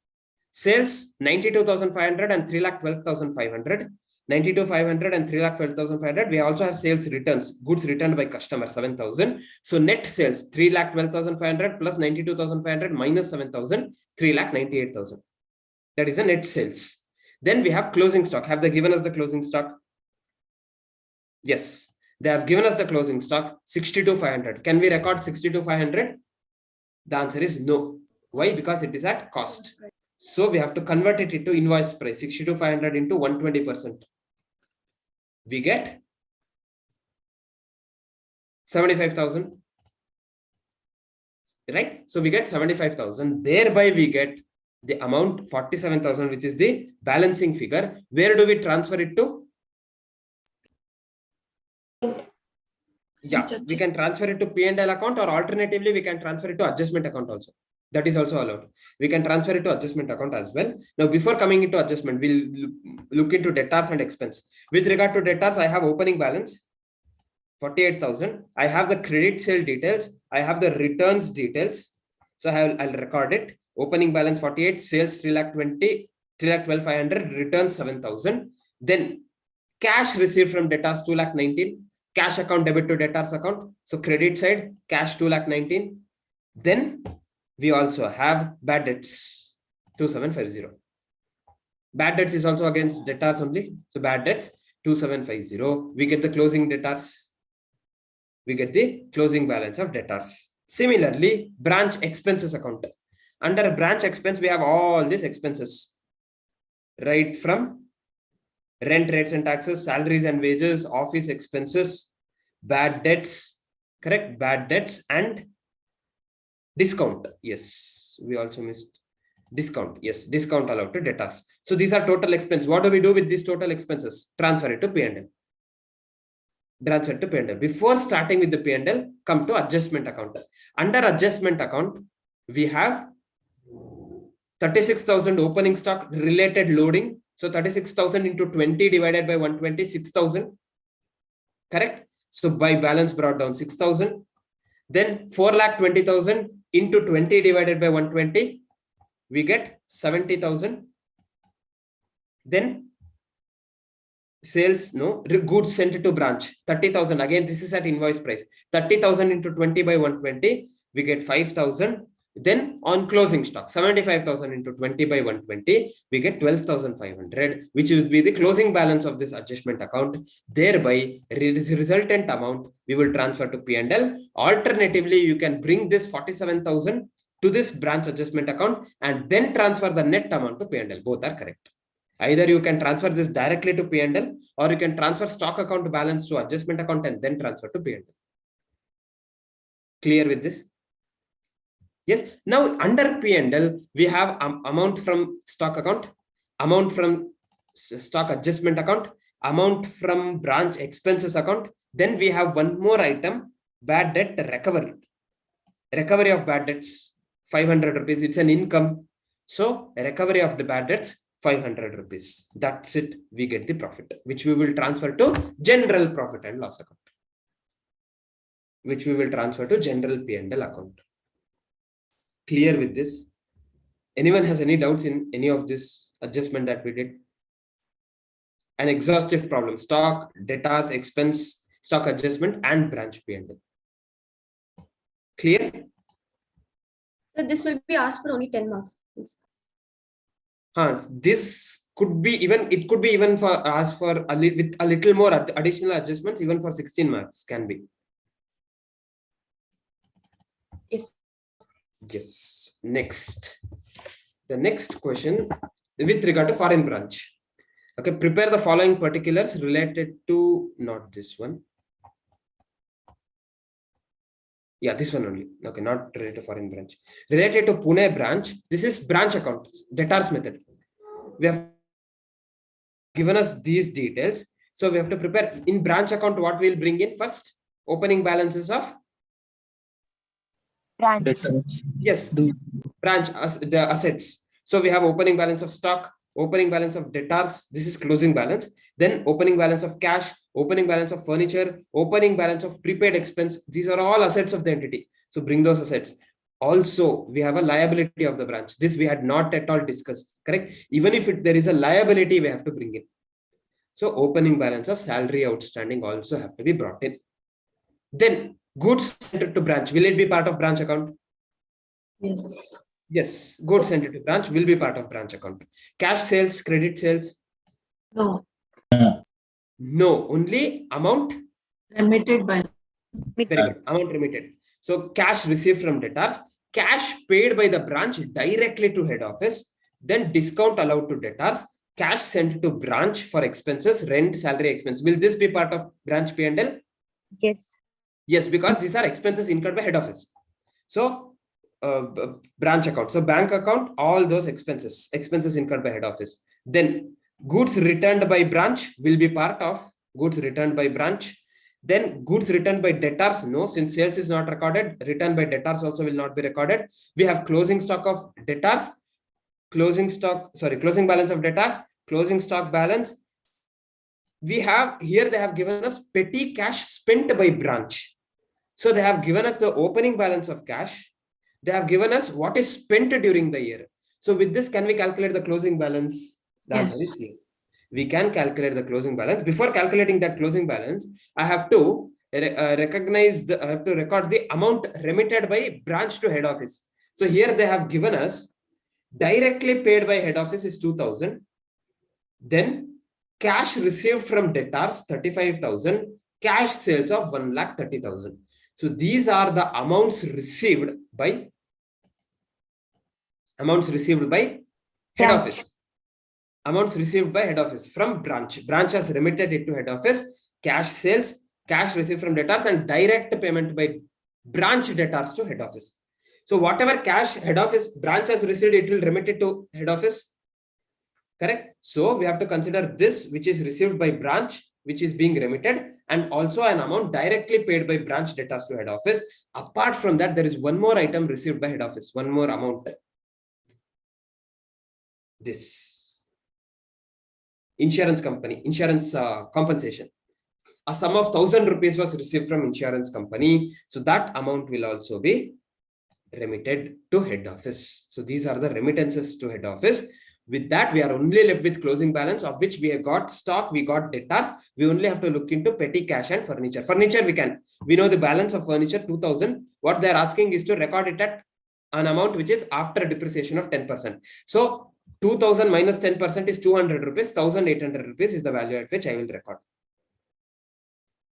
Sales 92,500 and 3,12,500. 92,500 and 3,12,500. We also have sales returns, goods returned by customer 7,000. So net sales 3,12,500 plus 92,500 minus 7,000, 3,98,000. That is a net sales. Then we have closing stock. Have they given us the closing stock? Yes, they have given us the closing stock 62,500. Can we record 62,500? The answer is no. Why? Because it is at cost. So we have to convert it into invoice price. 62,500 into 120%. We get 75,000. Right? So we get 75,000. Thereby we get the amount 47,000, which is the balancing figure. Where do we transfer it to? Yeah, we can transfer it to P&L account, or alternatively we can transfer it to adjustment account also. That is also allowed. We can transfer it to adjustment account as well. Now, before coming into adjustment, we'll look into debtors and expense. With regard to debtors, I have opening balance. 48,000. I have the credit sale details. I have the returns details. So I'll record it. Opening balance 48, sales 3,20,000, 3,12,500, returns 7,000. Then cash received from debtors 2,19,000, cash account debit to debtors account. So credit side, cash 2,19,000. Then we also have bad debts 2,750. Bad debts is also against debtors only. So bad debts 2,750. We get the closing debtors. We get the closing balance of debtors. Similarly, branch expenses account. Under branch expense, we have all these expenses, right? From rent, rates and taxes, salaries and wages, office expenses, bad debts, correct? Bad debts and discount. Yes, we also missed discount. Yes, discount allowed to debtors. So these are total expense. What do we do with these total expenses? Transfer it to P&L. Transfer it to P&L. Before starting with the P&L, come to adjustment account. Under adjustment account, we have 36,000 opening stock related loading. So 36,000 into 20 divided by 120, 6,000. Correct? So by balance brought down 6,000. Then 4,20,000 into 20 divided by 120, we get 70,000. Then sales, no, goods sent to branch 30,000. Again, this is at invoice price. 30,000 into 20 by 120, we get 5,000. Then on closing stock, 75,000 into 20 by 120, we get 12,500, which will be the closing balance of this adjustment account. Thereby, resultant amount we will transfer to P&L. Alternatively, you can bring this 47,000 to this branch adjustment account and then transfer the net amount to P&L. Both are correct. Either you can transfer this directly to P&L or you can transfer stock account balance to adjustment account and then transfer to P&L. Clear with this? Yes. Now under P&L, we have amount from stock account, amount from stock adjustment account, amount from branch expenses account. Then we have one more item, bad debt recovery. Recovery of bad debts, 500 rupees. It's an income. So recovery of the bad debts, 500 rupees. That's it. We get the profit, which we will transfer to general profit and loss account, which we will transfer to general P&L account. Clear with this? Anyone has any doubts in any of this adjustment that we did? An exhaustive problem: stock, debtors, expense, stock adjustment, and branch P&L. Clear? So this will be asked for only 10 marks. This could be even, it could be even for asked for with a little more additional adjustments, even for 16 marks can be. Yes. Yes. Next. The next question with regard to foreign branch. Okay, prepare the following particulars related to, not this one. Yeah, this one only. Okay, not related to foreign branch. Related to Pune branch, this is branch account, debtors method. We have given us these details. So we have to prepare in branch account what we'll bring in first. Opening balances of branch. Yes, branch the assets. So we have opening balance of stock, opening balance of debtors. This is closing balance. Then opening balance of cash, opening balance of furniture, opening balance of prepaid expense. These are all assets of the entity. So bring those assets. Also, we have a liability of the branch. This we had not at all discussed, correct? Even if there is a liability, we have to bring in. So opening balance of salary outstanding also have to be brought in. Then goods sent to branch. Will it be part of branch account? Yes. Yes, goods sent to branch will be part of branch account. Cash sales, credit sales? No. No, only amount Remitted by. very good. Amount remitted. So cash received from debtors, cash paid by the branch directly to head office, then discount allowed to debtors, cash sent to branch for expenses, rent, salary expense. Will this be part of branch P&L? Yes. Yes, because these are expenses incurred by head office. So branch account. So bank account, all those expenses incurred by head office. Then goods returned by branch will be part of goods returned by branch. Then goods returned by debtors, no, since sales is not recorded, returned by debtors also will not be recorded. We have closing stock of debtors, closing balance of debtors, closing stock balance, we have here, they have given us petty cash spent by branch. So they have given us the opening balance of cash. They have given us what is spent during the year. So with this, can we calculate the closing balance? The answer is yes. We can calculate the closing balance. Before calculating that closing balance, I have to recognize I have to record the amount remitted by branch to head office. So here they have given us directly paid by head office is 2,000. Then cash received from debtors 35,000, cash sales of 1,30,000. So these are the amounts received by head office. Amounts received by head office from branch. Branch has remitted it to head office. Cash sales, cash received from debtors, and direct payment by branch debtors to head office. So whatever cash head office branch has received, it will remit it to head office. Correct. So we have to consider this, which is received by branch, which is being remitted, and also an amount directly paid by branch debtors to head office. Apart from that, there is one more item received by head office, one more amount. This insurance company, insurance compensation. A sum of 1,000 rupees was received from insurance company. So that amount will also be remitted to head office. So these are the remittances to head office. With that, we are only left with closing balance, of which we have got stock, we got debtors. We only have to look into petty cash and furniture. Furniture, we know the balance of furniture 2,000. What they are asking is to record it at an amount which is after depreciation of 10%. So 2,000 minus 10% is 200 rupees. 1,800 rupees is the value at which I will record.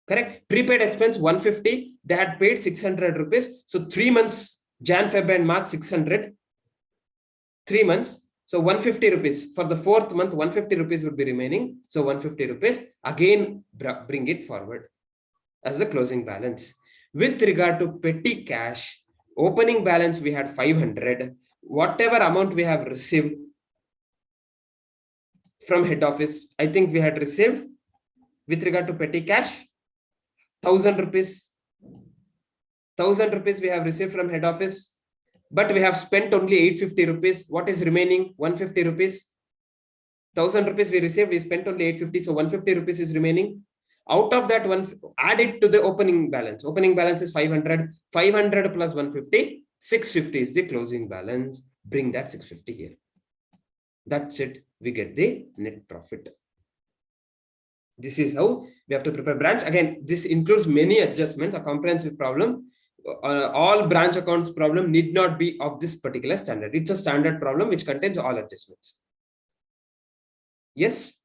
Correct. Prepaid expense 150. They had paid 600 rupees. So 3 months, Jan, Feb and March 600. 3 months. So 150 rupees for the 4th month, 150 rupees would be remaining. So 150 rupees again, bring it forward as the closing balance. With regard to petty cash, opening balance, we had 500. Whatever amount we have received from head office, I think we had received with regard to petty cash, 1,000 rupees. 1,000 rupees we have received from head office. But we have spent only 850 rupees. What is remaining? 150 rupees. 1,000 rupees we received, we spent only 850. So 150 rupees is remaining. Out of that, add it to the opening balance. Opening balance is 500. 500 plus 150, 650 is the closing balance. Bring that 650 here. That's it. We get the net profit. This is how we have to prepare branch. Again, this includes many adjustments, a comprehensive problem. All branch accounts problem need not be of this particular standard. It's a standard problem which contains all adjustments. Yes.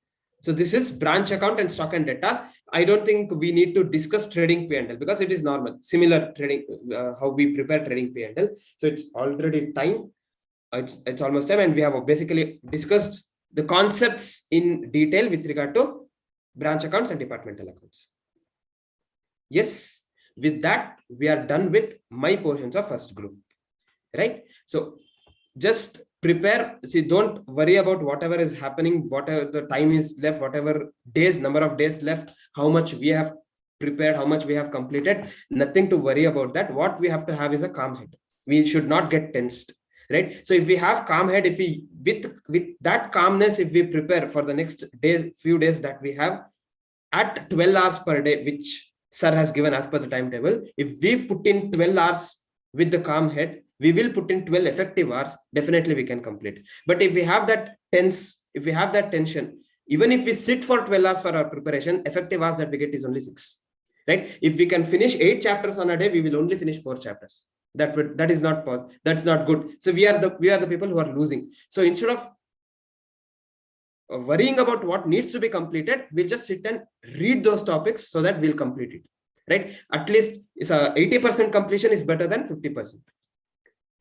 So this is branch account and stock and debtors. I don't think we need to discuss trading P&L because it is normal, similar trading, how we prepare trading P&L. So it's already time. It's almost time, and we have basically discussed the concepts in detail with regard to branch accounts and departmental accounts. Yes. With that, we are done with my portions of first group, right? So just prepare. See, don't worry about whatever is happening, whatever the time is left, whatever days, number of days left, how much we have prepared, how much we have completed. Nothing to worry about that. What we have to have is a calm head. We should not get tensed, right? So if we have calm head, if we with that calmness, if we prepare for the next days, few days that we have at 12 hours per day, which sir has given as per the timetable, if we put in 12 hours with the calm head, we will put in 12 effective hours, definitely we can complete. But if we have that tension, even if we sit for 12 hours for our preparation, effective hours that we get is only 6, right? If we can finish 8 chapters on a day, we will only finish 4 chapters. That's not good. So we are the people who are losing. So instead of worrying about what needs to be completed, we'll just sit and read those topics so that we'll complete it, right? At least it's 80% completion is better than 50%,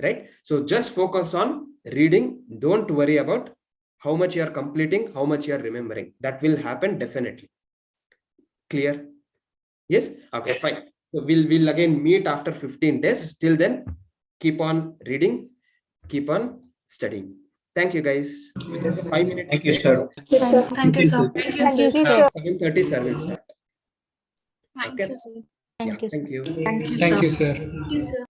right? So just focus on reading. Don't worry about how much you are completing, how much you are remembering. That will happen definitely. Clear? Yes. Okay, yes. Fine. So we'll again meet after 15 days. Till then, keep on reading, keep on studying. Thank you, guys. There's a 5 minutes. Thank you, sir. Yes, sir. Thank you, sir. Thank you, sir. 7:37 start. Thank Okay. you, sir. Yeah, Thank you, sir. thank you. Thank you, sir. Thank you, sir.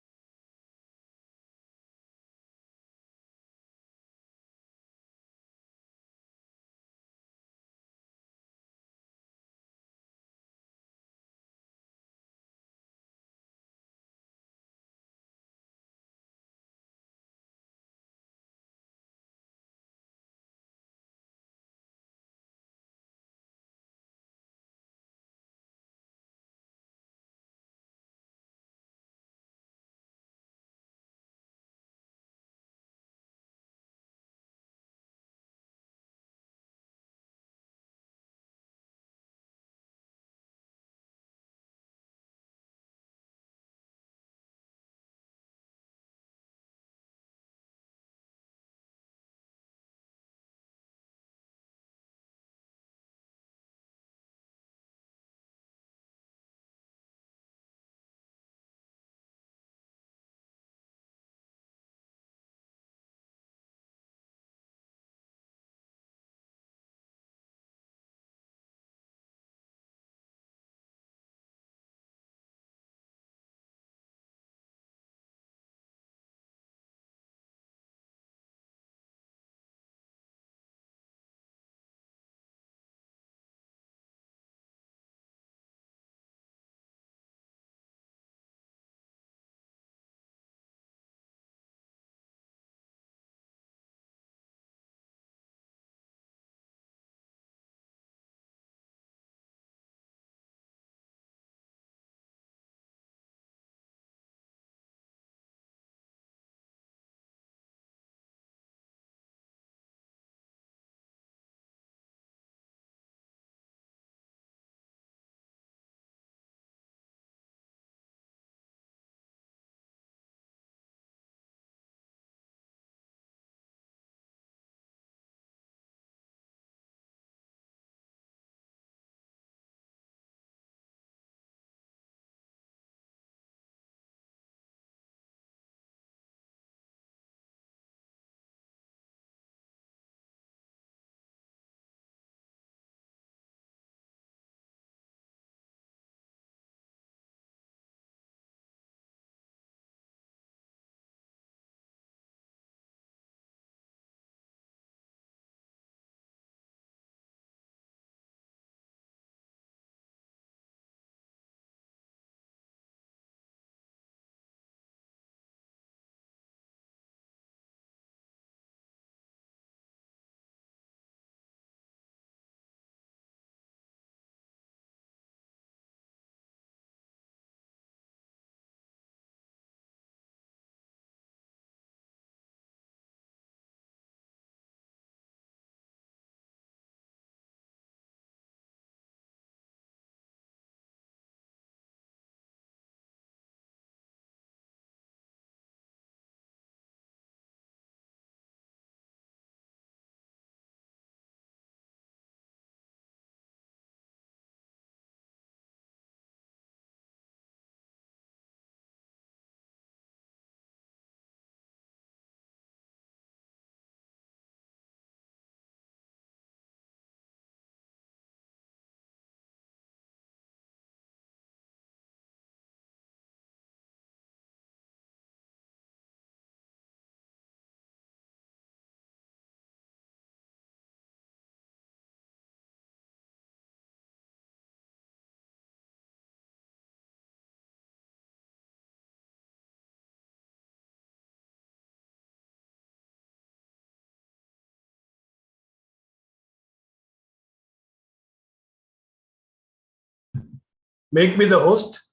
Make me the host,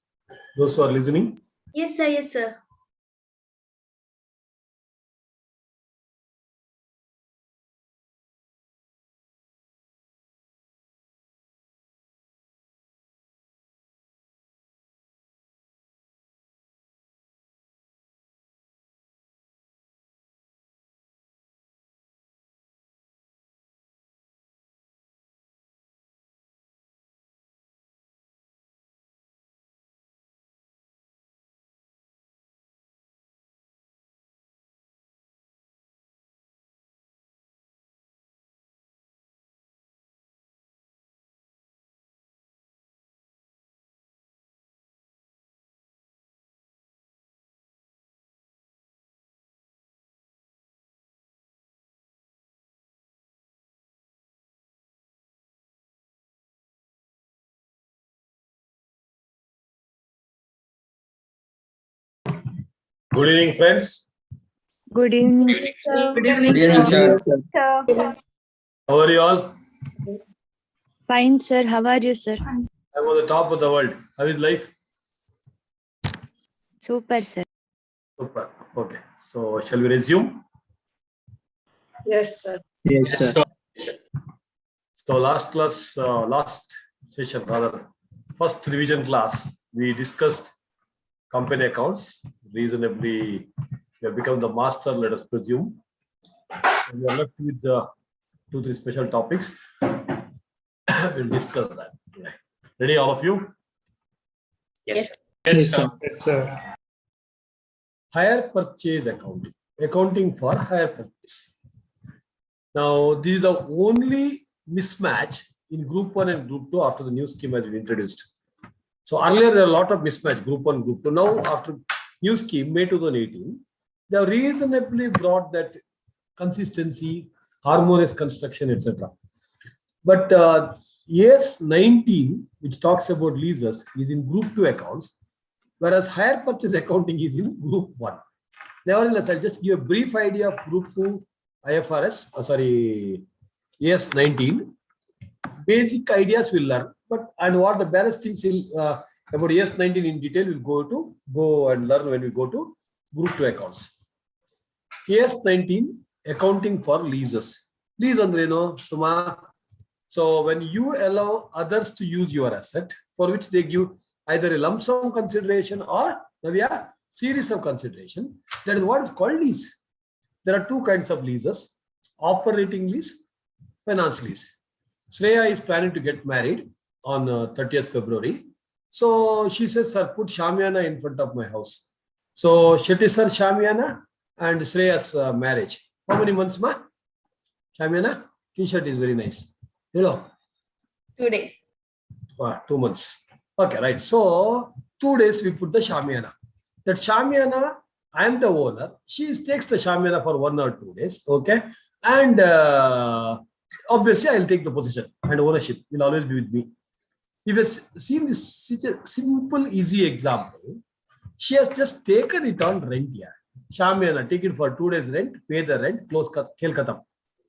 those who are listening. Yes, sir. Yes, sir. Good evening, friends. Good evening. Good Good evening, sir. How are you all? Fine, sir. How are you, sir? I'm on the top of the world. How is life? Super, sir. Super. Okay. So, shall we resume? Yes, sir. Yes, sir. So, last session, rather, first revision class, we discussed company accounts. Reasonably, we have become the master, let us presume. And we are left with 2-3 special topics. We'll discuss that. Ready, all of you? Yes. Yes, sir. Yes, sir. Hire purchase accounting. Accounting for hire purchase. Now, this is the only mismatch in Group 1 and Group 2 after the new scheme has been introduced. So earlier there were a lot of mismatch, Group 1, Group 2. Now, after new scheme, May 2018, they have reasonably brought that consistency, harmonious construction, etc. But AS 19, which talks about leases, is in Group 2 accounts, whereas hire purchase accounting is in Group 1. Nevertheless, I'll just give a brief idea of Group 2 IFRS, AS 19. Basic ideas we'll learn, and what the balance things about AS 19 in detail we'll go and learn when we go to Group 2 accounts. AS 19, accounting for leases. Lease andreno, Suma. So when you allow others to use your asset, for which they give either a lump sum consideration or a series of consideration, that is what is called lease. There are two kinds of leases: operating lease, finance lease. Shreya is planning to get married on 30th February. So she says, sir, put Shamiana in front of my house. So Shetty sir, Shamiana and Shreya's marriage. How many months, ma? Shamiana? T-shirt is very nice. Hello. 2 days. 2 months. Okay, right. So 2 days we put the Shamiana. That Shamiana, I am the owner. She takes the Shamiana for 1 or 2 days. Okay. And obviously I'll take the position and ownership will always be with me. If you seen this simple, easy example, she has just taken it on rent here. Shamiana, take it for 2 days rent, pay the rent, close khel khatam.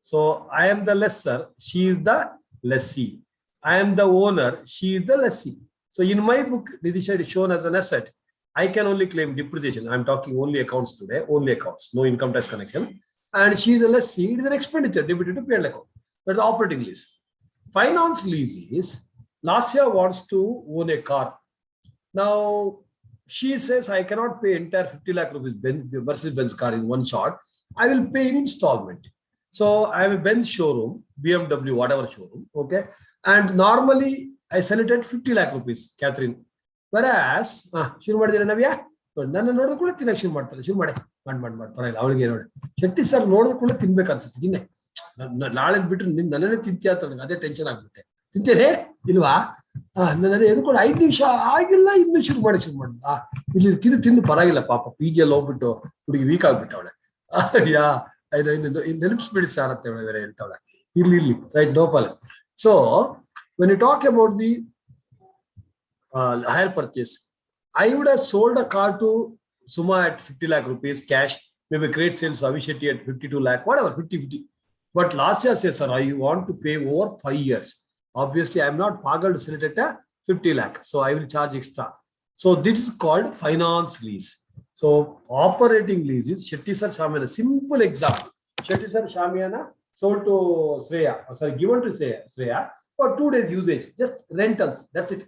So I am the lessor, she is the lessee. I am the owner, she is the lessee. So in my book, this is shown as an asset. I can only claim depreciation. I'm talking only accounts today, only accounts, no income tax connection. And she is a lessee, it is an expenditure debited to P&L account. That's the operating lease. Finance lease is, Lasya wants to own a car. Now, she says, I cannot pay entire 50 lakh rupees Mercedes-Benz car in one shot. I will pay in installment. So I have a Benz showroom, BMW, whatever showroom, okay? And normally I sell it at 50 lakh rupees, Catherine. Whereas, ಶುರು ಮಾಡಿದ್ರೆ ನವ್ಯ ನನ್ನ ನೋಡಿದ್ರು ಕೂಡ ತಿನ್ನಕ್ಕೆ ಶುರು ಮಾಡ್ತಾರೆ. ಶುರು ಮಾಡಿ ಪರವಾಗಿಲ್ಲ, ಅವಳಿಗೆ ನೋಡಿ ಶೆಟ್ಟಿ ಸರ್ ನೋಡಿದ್ರು ಕೂಡ ತಿನ್ಬೇಕು ಅನ್ಸುತ್ತೆ. ತಿನ್ನೆ ನಾಳೆ ಬಿಟ್ರೆ ನನ್ನನ್ನೇ ತಿಂತೀಯ ಅಂತ ನನಗೆ ಅದೇ ಟೆನ್ಷನ್ ಆಗ್ಬಿಟ್ಟೆ. ತಿಂತೇನೆ ಇಲ್ವಾ? ನನ್ನ ಎದ್ಕೊಂಡು 5 ನಿಮಿಷ ಆಗಿಲ್ಲ, ಇನ್ನು ಶುರು ಮಾಡಿ ಇಲ್ಲಿ ತಿಂದು ಪರವಾಗಿಲ್ಲ ಪಾಪ PG ಅಲ್ಲಿ ಹೋಗ್ಬಿಟ್ಟು ಹುಡುಗಿ ವೀಕ್ ಆಗ್ಬಿಟ್ಟವಳೆ. ಯಾ ನೆನಪಿಸ್ಬಿಡಿ ಸರ್ ಅಂತ ಬೇರೆ ಹೇಳ್ತಾವಳೆ. ಇರ್ಲಿ right, no problem. So when you talk about the hire purchase, I would have sold a car to Suma at 50 lakh rupees cash, maybe great sales Avishetty at 52 lakh, whatever, 50. But last year says, sir, I want to pay over 5 years. Obviously, I am not pagal to sell it at 50 lakh. So I will charge extra. So this is called finance lease. So operating lease is Shetty Sir Shamiana. Simple example. Shetty Sir Shamiana sold to Shreya, given to Shreya for 2 days usage, just rentals. That's it.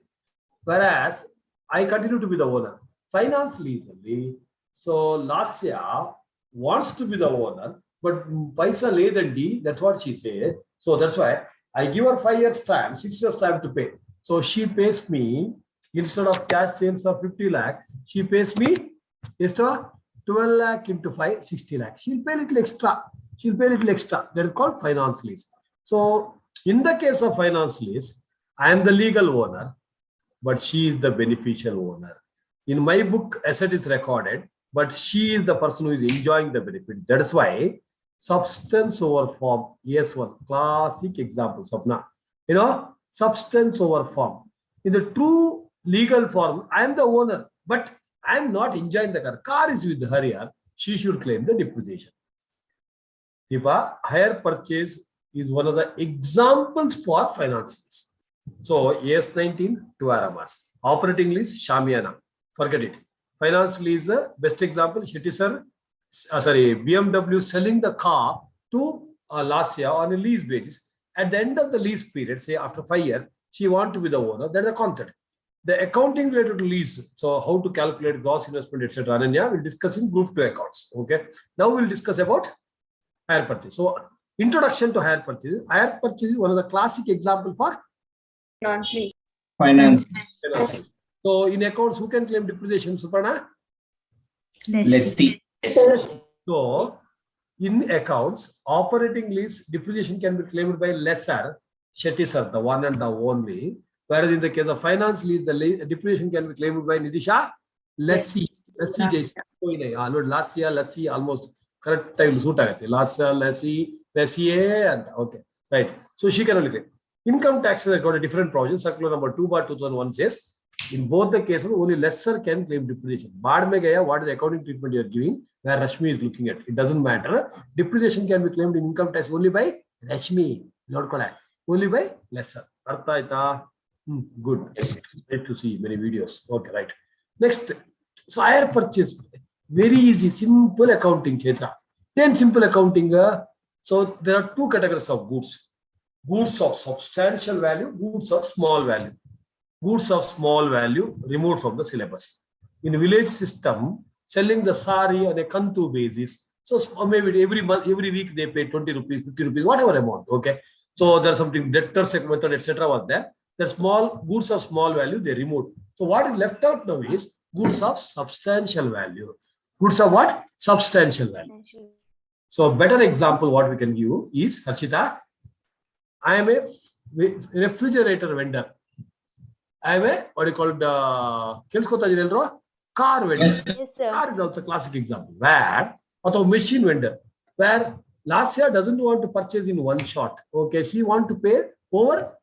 Whereas I continue to be the owner. Finance lease only. So Lasya wants to be the owner, but paisa lay than D, that's what she said. So that's why I give her 5 years time, 6 years time to pay. So she pays me, instead of cash sales of 50 lakh, she pays me instead of 12 lakh into 5, 60 lakh. She'll pay a little extra. That is called finance lease. So in the case of finance lease, I am the legal owner, but she is the beneficial owner. In my book, asset is recorded, but she is the person who is enjoying the benefit. That is why substance over form. Yes, one classic example, Sapna. Substance over form. In the true legal form, I am the owner, but I am not enjoying the car. Car is with her here. She should claim the depreciation. Tipa, hire purchase is one of the examples for finances. So AS19, 2 RMRs. Operating lease, Shamiana. Forget it. Finance lease, best example, Shetty Sir, BMW selling the car to Lasya on a lease basis. At the end of the lease period, say after 5 years, she wants to be the owner. That's the concept. The accounting related to lease, so how to calculate gross investment, etc. Ananya will discuss in group 2 accounts. Okay. Now we'll discuss about hire purchase. So introduction to hire purchase. Hire purchase is one of the classic example for Finance. finance. So in accounts, who can claim depreciation, Suparna? Let's see. So in accounts, operating lease depreciation can be claimed by lessor, Shetty Sir, the one and the only. Whereas in the case of finance lease, the depreciation can be claimed by Nidisha, lessee. Last year, lessee almost correct time. Last year, lessee, and okay, right. So she can only claim. Income taxes have got a different provision. Circular number 2/2001 says, in both the cases, only lessor can claim depreciation. Baad mein gaya, what is the accounting treatment you are giving, where Rashmi is looking at. It doesn't matter. Depreciation can be claimed in income tax only by Rashmi, not Kodak. Only by lessor. Good. Great to see many videos. Okay, right. Next, so hire purchase. Very easy, simple accounting, Chetra. Then simple accounting. So there are 2 categories of goods. Goods of substantial value, goods of small value. Goods of small value removed from the syllabus. In village system, selling the sari on a kantu basis. So maybe every month, every week they pay 20 rupees, 50 rupees, whatever amount. Okay. So there's something debtor method, etc. was there. The small goods of small value they removed. So what is left out now is goods of substantial value. Goods of what? Substantial value. So a better example what we can give is, Harshita, I am a refrigerator vendor. I am a, what do you call it, car vendor. Yes. Yes, sir. Car is also a classic example. Where, or machine vendor, where last year doesn't want to purchase in one shot. Okay, she want to pay over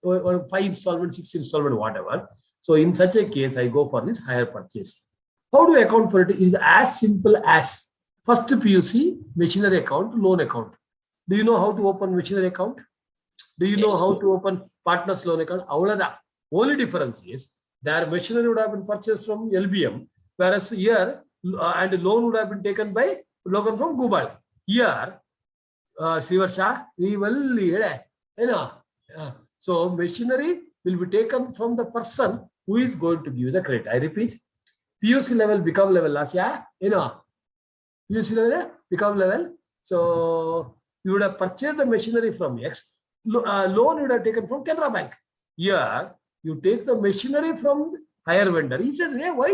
5 installment, 6 installment, whatever. So in such a case, I go for this hire purchase. How do I account for it? It is as simple as first PUC, machinery account, loan account. Do you know how to open machinery account? Do you know how to open partners loan account? Only difference is their machinery would have been purchased from LBM, whereas here and loan would have been taken by Logan from Gubal. Here, Sivarsha, we will, so machinery will be taken from the person who is going to give the credit. I repeat, PUC level become level last year, PUC level become level. So you would have purchased the machinery from X, loan you would have taken from Canara Bank. Here, you take the machinery from hire vendor. He says, hey, why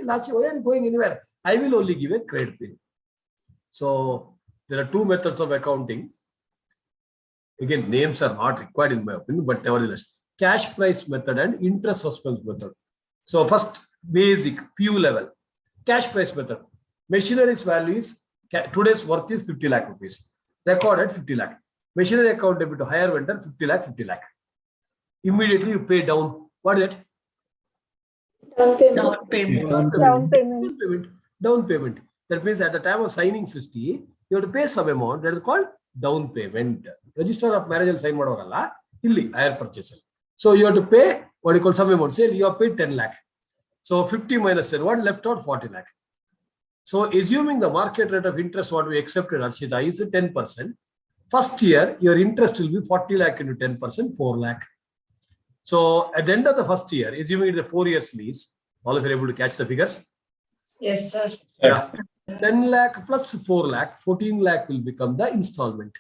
last year, why am I going anywhere? I will only give a credit pin. So there are 2 methods of accounting. Again, names are not required in my opinion, but nevertheless, cash price method and interest suspense method. So first, basic PU level, cash price method. Machinery's value is, today's worth is 50 lakh rupees. Recorded 50 lakh. Machinery account debit to hire vendor 50 lakh, 50 lakh. Immediately you pay down. What is it? Down payment. Down payment. That means at the time of signing 60, you have to pay some amount. That is called down payment. Register of marriage sign madavagalla illi hire purchase. So you have to pay what you call some amount. Say you have paid 10 lakh. So 50 minus 10, what left out? 40 lakh. So assuming the market rate of interest what we accepted, Arshita, is 10%. First year, your interest will be 40 lakh into 10%, 4 lakh. So at the end of the first year, assuming it's a 4 years lease, all of you are able to catch the figures? Yes, sir. Yeah. 10 lakh plus 4 lakh, 14 lakh will become the installment.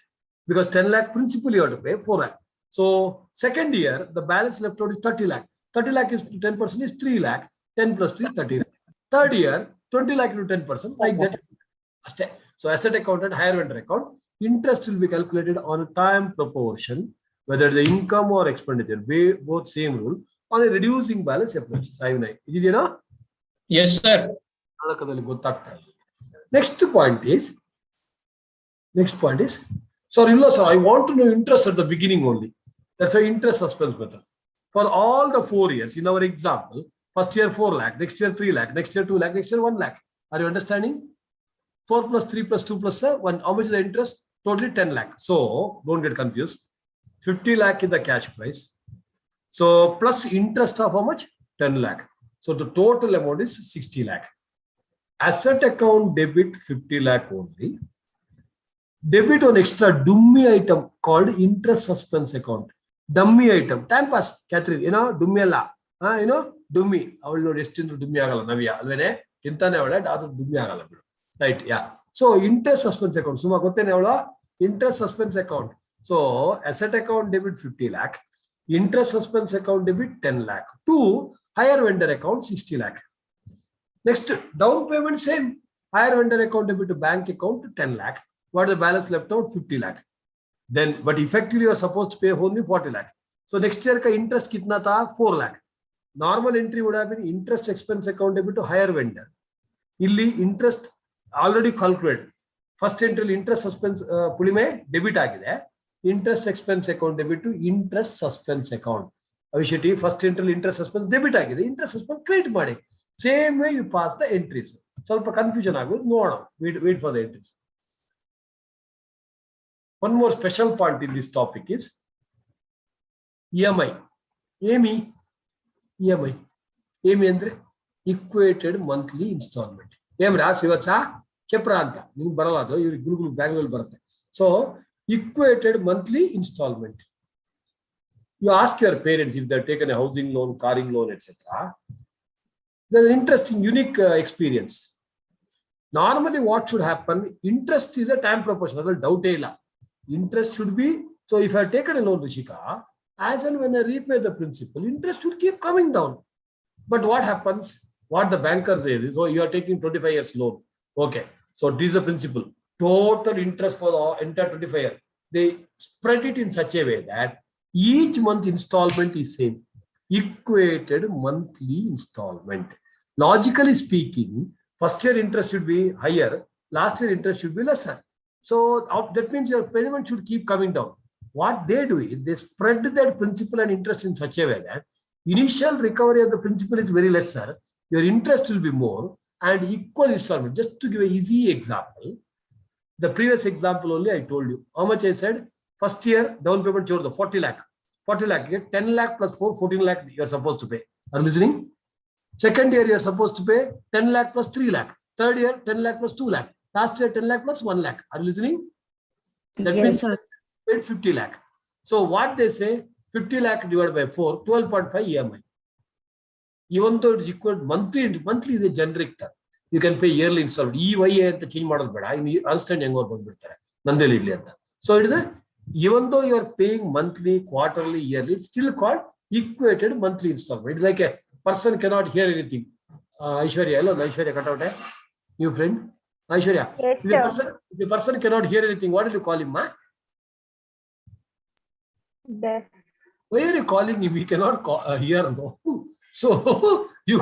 Because 10 lakh principal you have to pay, 4 lakh. So second year, the balance left out is 30 lakh. 30 lakh is 10% is 3 lakh. 10 plus 3, 30 lakh. Third year, 20 lakh into 10%, like that. So asset account and hire vendor account, interest will be calculated on a time proportion, whether the income or expenditure, both same rule, on a reducing balance approach. Is it enough? Yes, sir. Next point is, sorry, sir, I want to know interest at the beginning only. That's why interest suspense method. For all the 4 years, in our example, first year 4 lakh, next year 3 lakh, next year 2 lakh, next year 1 lakh. Are you understanding? 4 plus 3 plus 2 plus 1. How much is the interest? Totally 10 lakh. So don't get confused. 50 lakh is the cash price. So plus interest of how much? 10 lakh. So the total amount is 60 lakh. Asset account debit 50 lakh only. Debit on extra dummy item called interest suspense account. Dummy item. Time pass, Catherine. You know, dummy alla. You know, dummy. I will know destined dummy agala navya. Alvene kintane avada adu dummy agala. Right? Yeah. So interest suspense account. Suma gottene avada interest suspense account. So asset account debit 50 lakh. Interest suspense account debit 10 lakh. To hire vendor account 60 lakh. Next, down payment same. Hire vendor account debit to bank account 10 lakh. What is the balance left out? 50 lakh. Then, but effectively you are supposed to pay only 40 lakh. So next year ka interest kitna tha? 4 lakh. Normal entry would have been interest expense account debit to hire vendor. Illi interest already calculated. First entry interest suspense pulime debit agide. Interest expense account debit to interest suspense account. Avishati first entry interest suspense debit agide. Interest suspense credit made. Same way you pass the entries. ಸ್ವಲ್ಪ confusion agu. No. Wait for the entries. One more special point in this topic is EMI. EMI andre equated monthly installment. So equated monthly installment. You ask your parents if they've taken a housing loan, carring loan, etc. There's an interesting, unique experience. Normally, what should happen? Interest is a time proportional. Doubt. Interest should be, so if I have taken a loan, Rishika, as and when I repay the principal, interest should keep coming down. But what happens? What the banker says is, oh, you are taking 25 years loan. Okay. So this is the principal. Total interest for the entire 25 years. They spread it in such a way that each month installment is same. Equated monthly installment. Logically speaking, first year interest should be higher, last year interest should be lesser. So that means your payment should keep coming down. What they do is they spread that principal and interest in such a way that initial recovery of the principal is very lesser, your interest will be more, and equal installment. Just to give an easy example, the previous example only I told you. How much I said? First year down payment, 40 lakh. 40 lakh, 10 lakh plus 4, 14 lakh you are supposed to pay. Are you listening? Second year you are supposed to pay 10 lakh plus 3 lakh. Third year 10 lakh plus 2 lakh. Last year 10 lakh plus 1 lakh. Are you listening? That means paid 50 lakh. So what they say, 50 lakh divided by 4, 12.5 EMI. Even though it's equal monthly is a generic term. You can pay yearly installment. EYA ಅಂತ change ಮಾಡೋದು ಬೇಡ. Understand ಹೆಂಗೋ ಬಂದ್ಬಿಡ್ತಾರೆ. ನಂದೇಲಿ ಇರ್ಲಿ ಅಂತ. So it is a, even though you are paying monthly, quarterly, yearly, it's still called equated monthly installment. It's like a person cannot hear anything. Aishwarya, hello, Aishwarya, cut out, new friend. Aishwarya, Yes, if the person cannot hear anything, what do you call him, ma? Deaf. Why are you calling him? He cannot hear, no. So you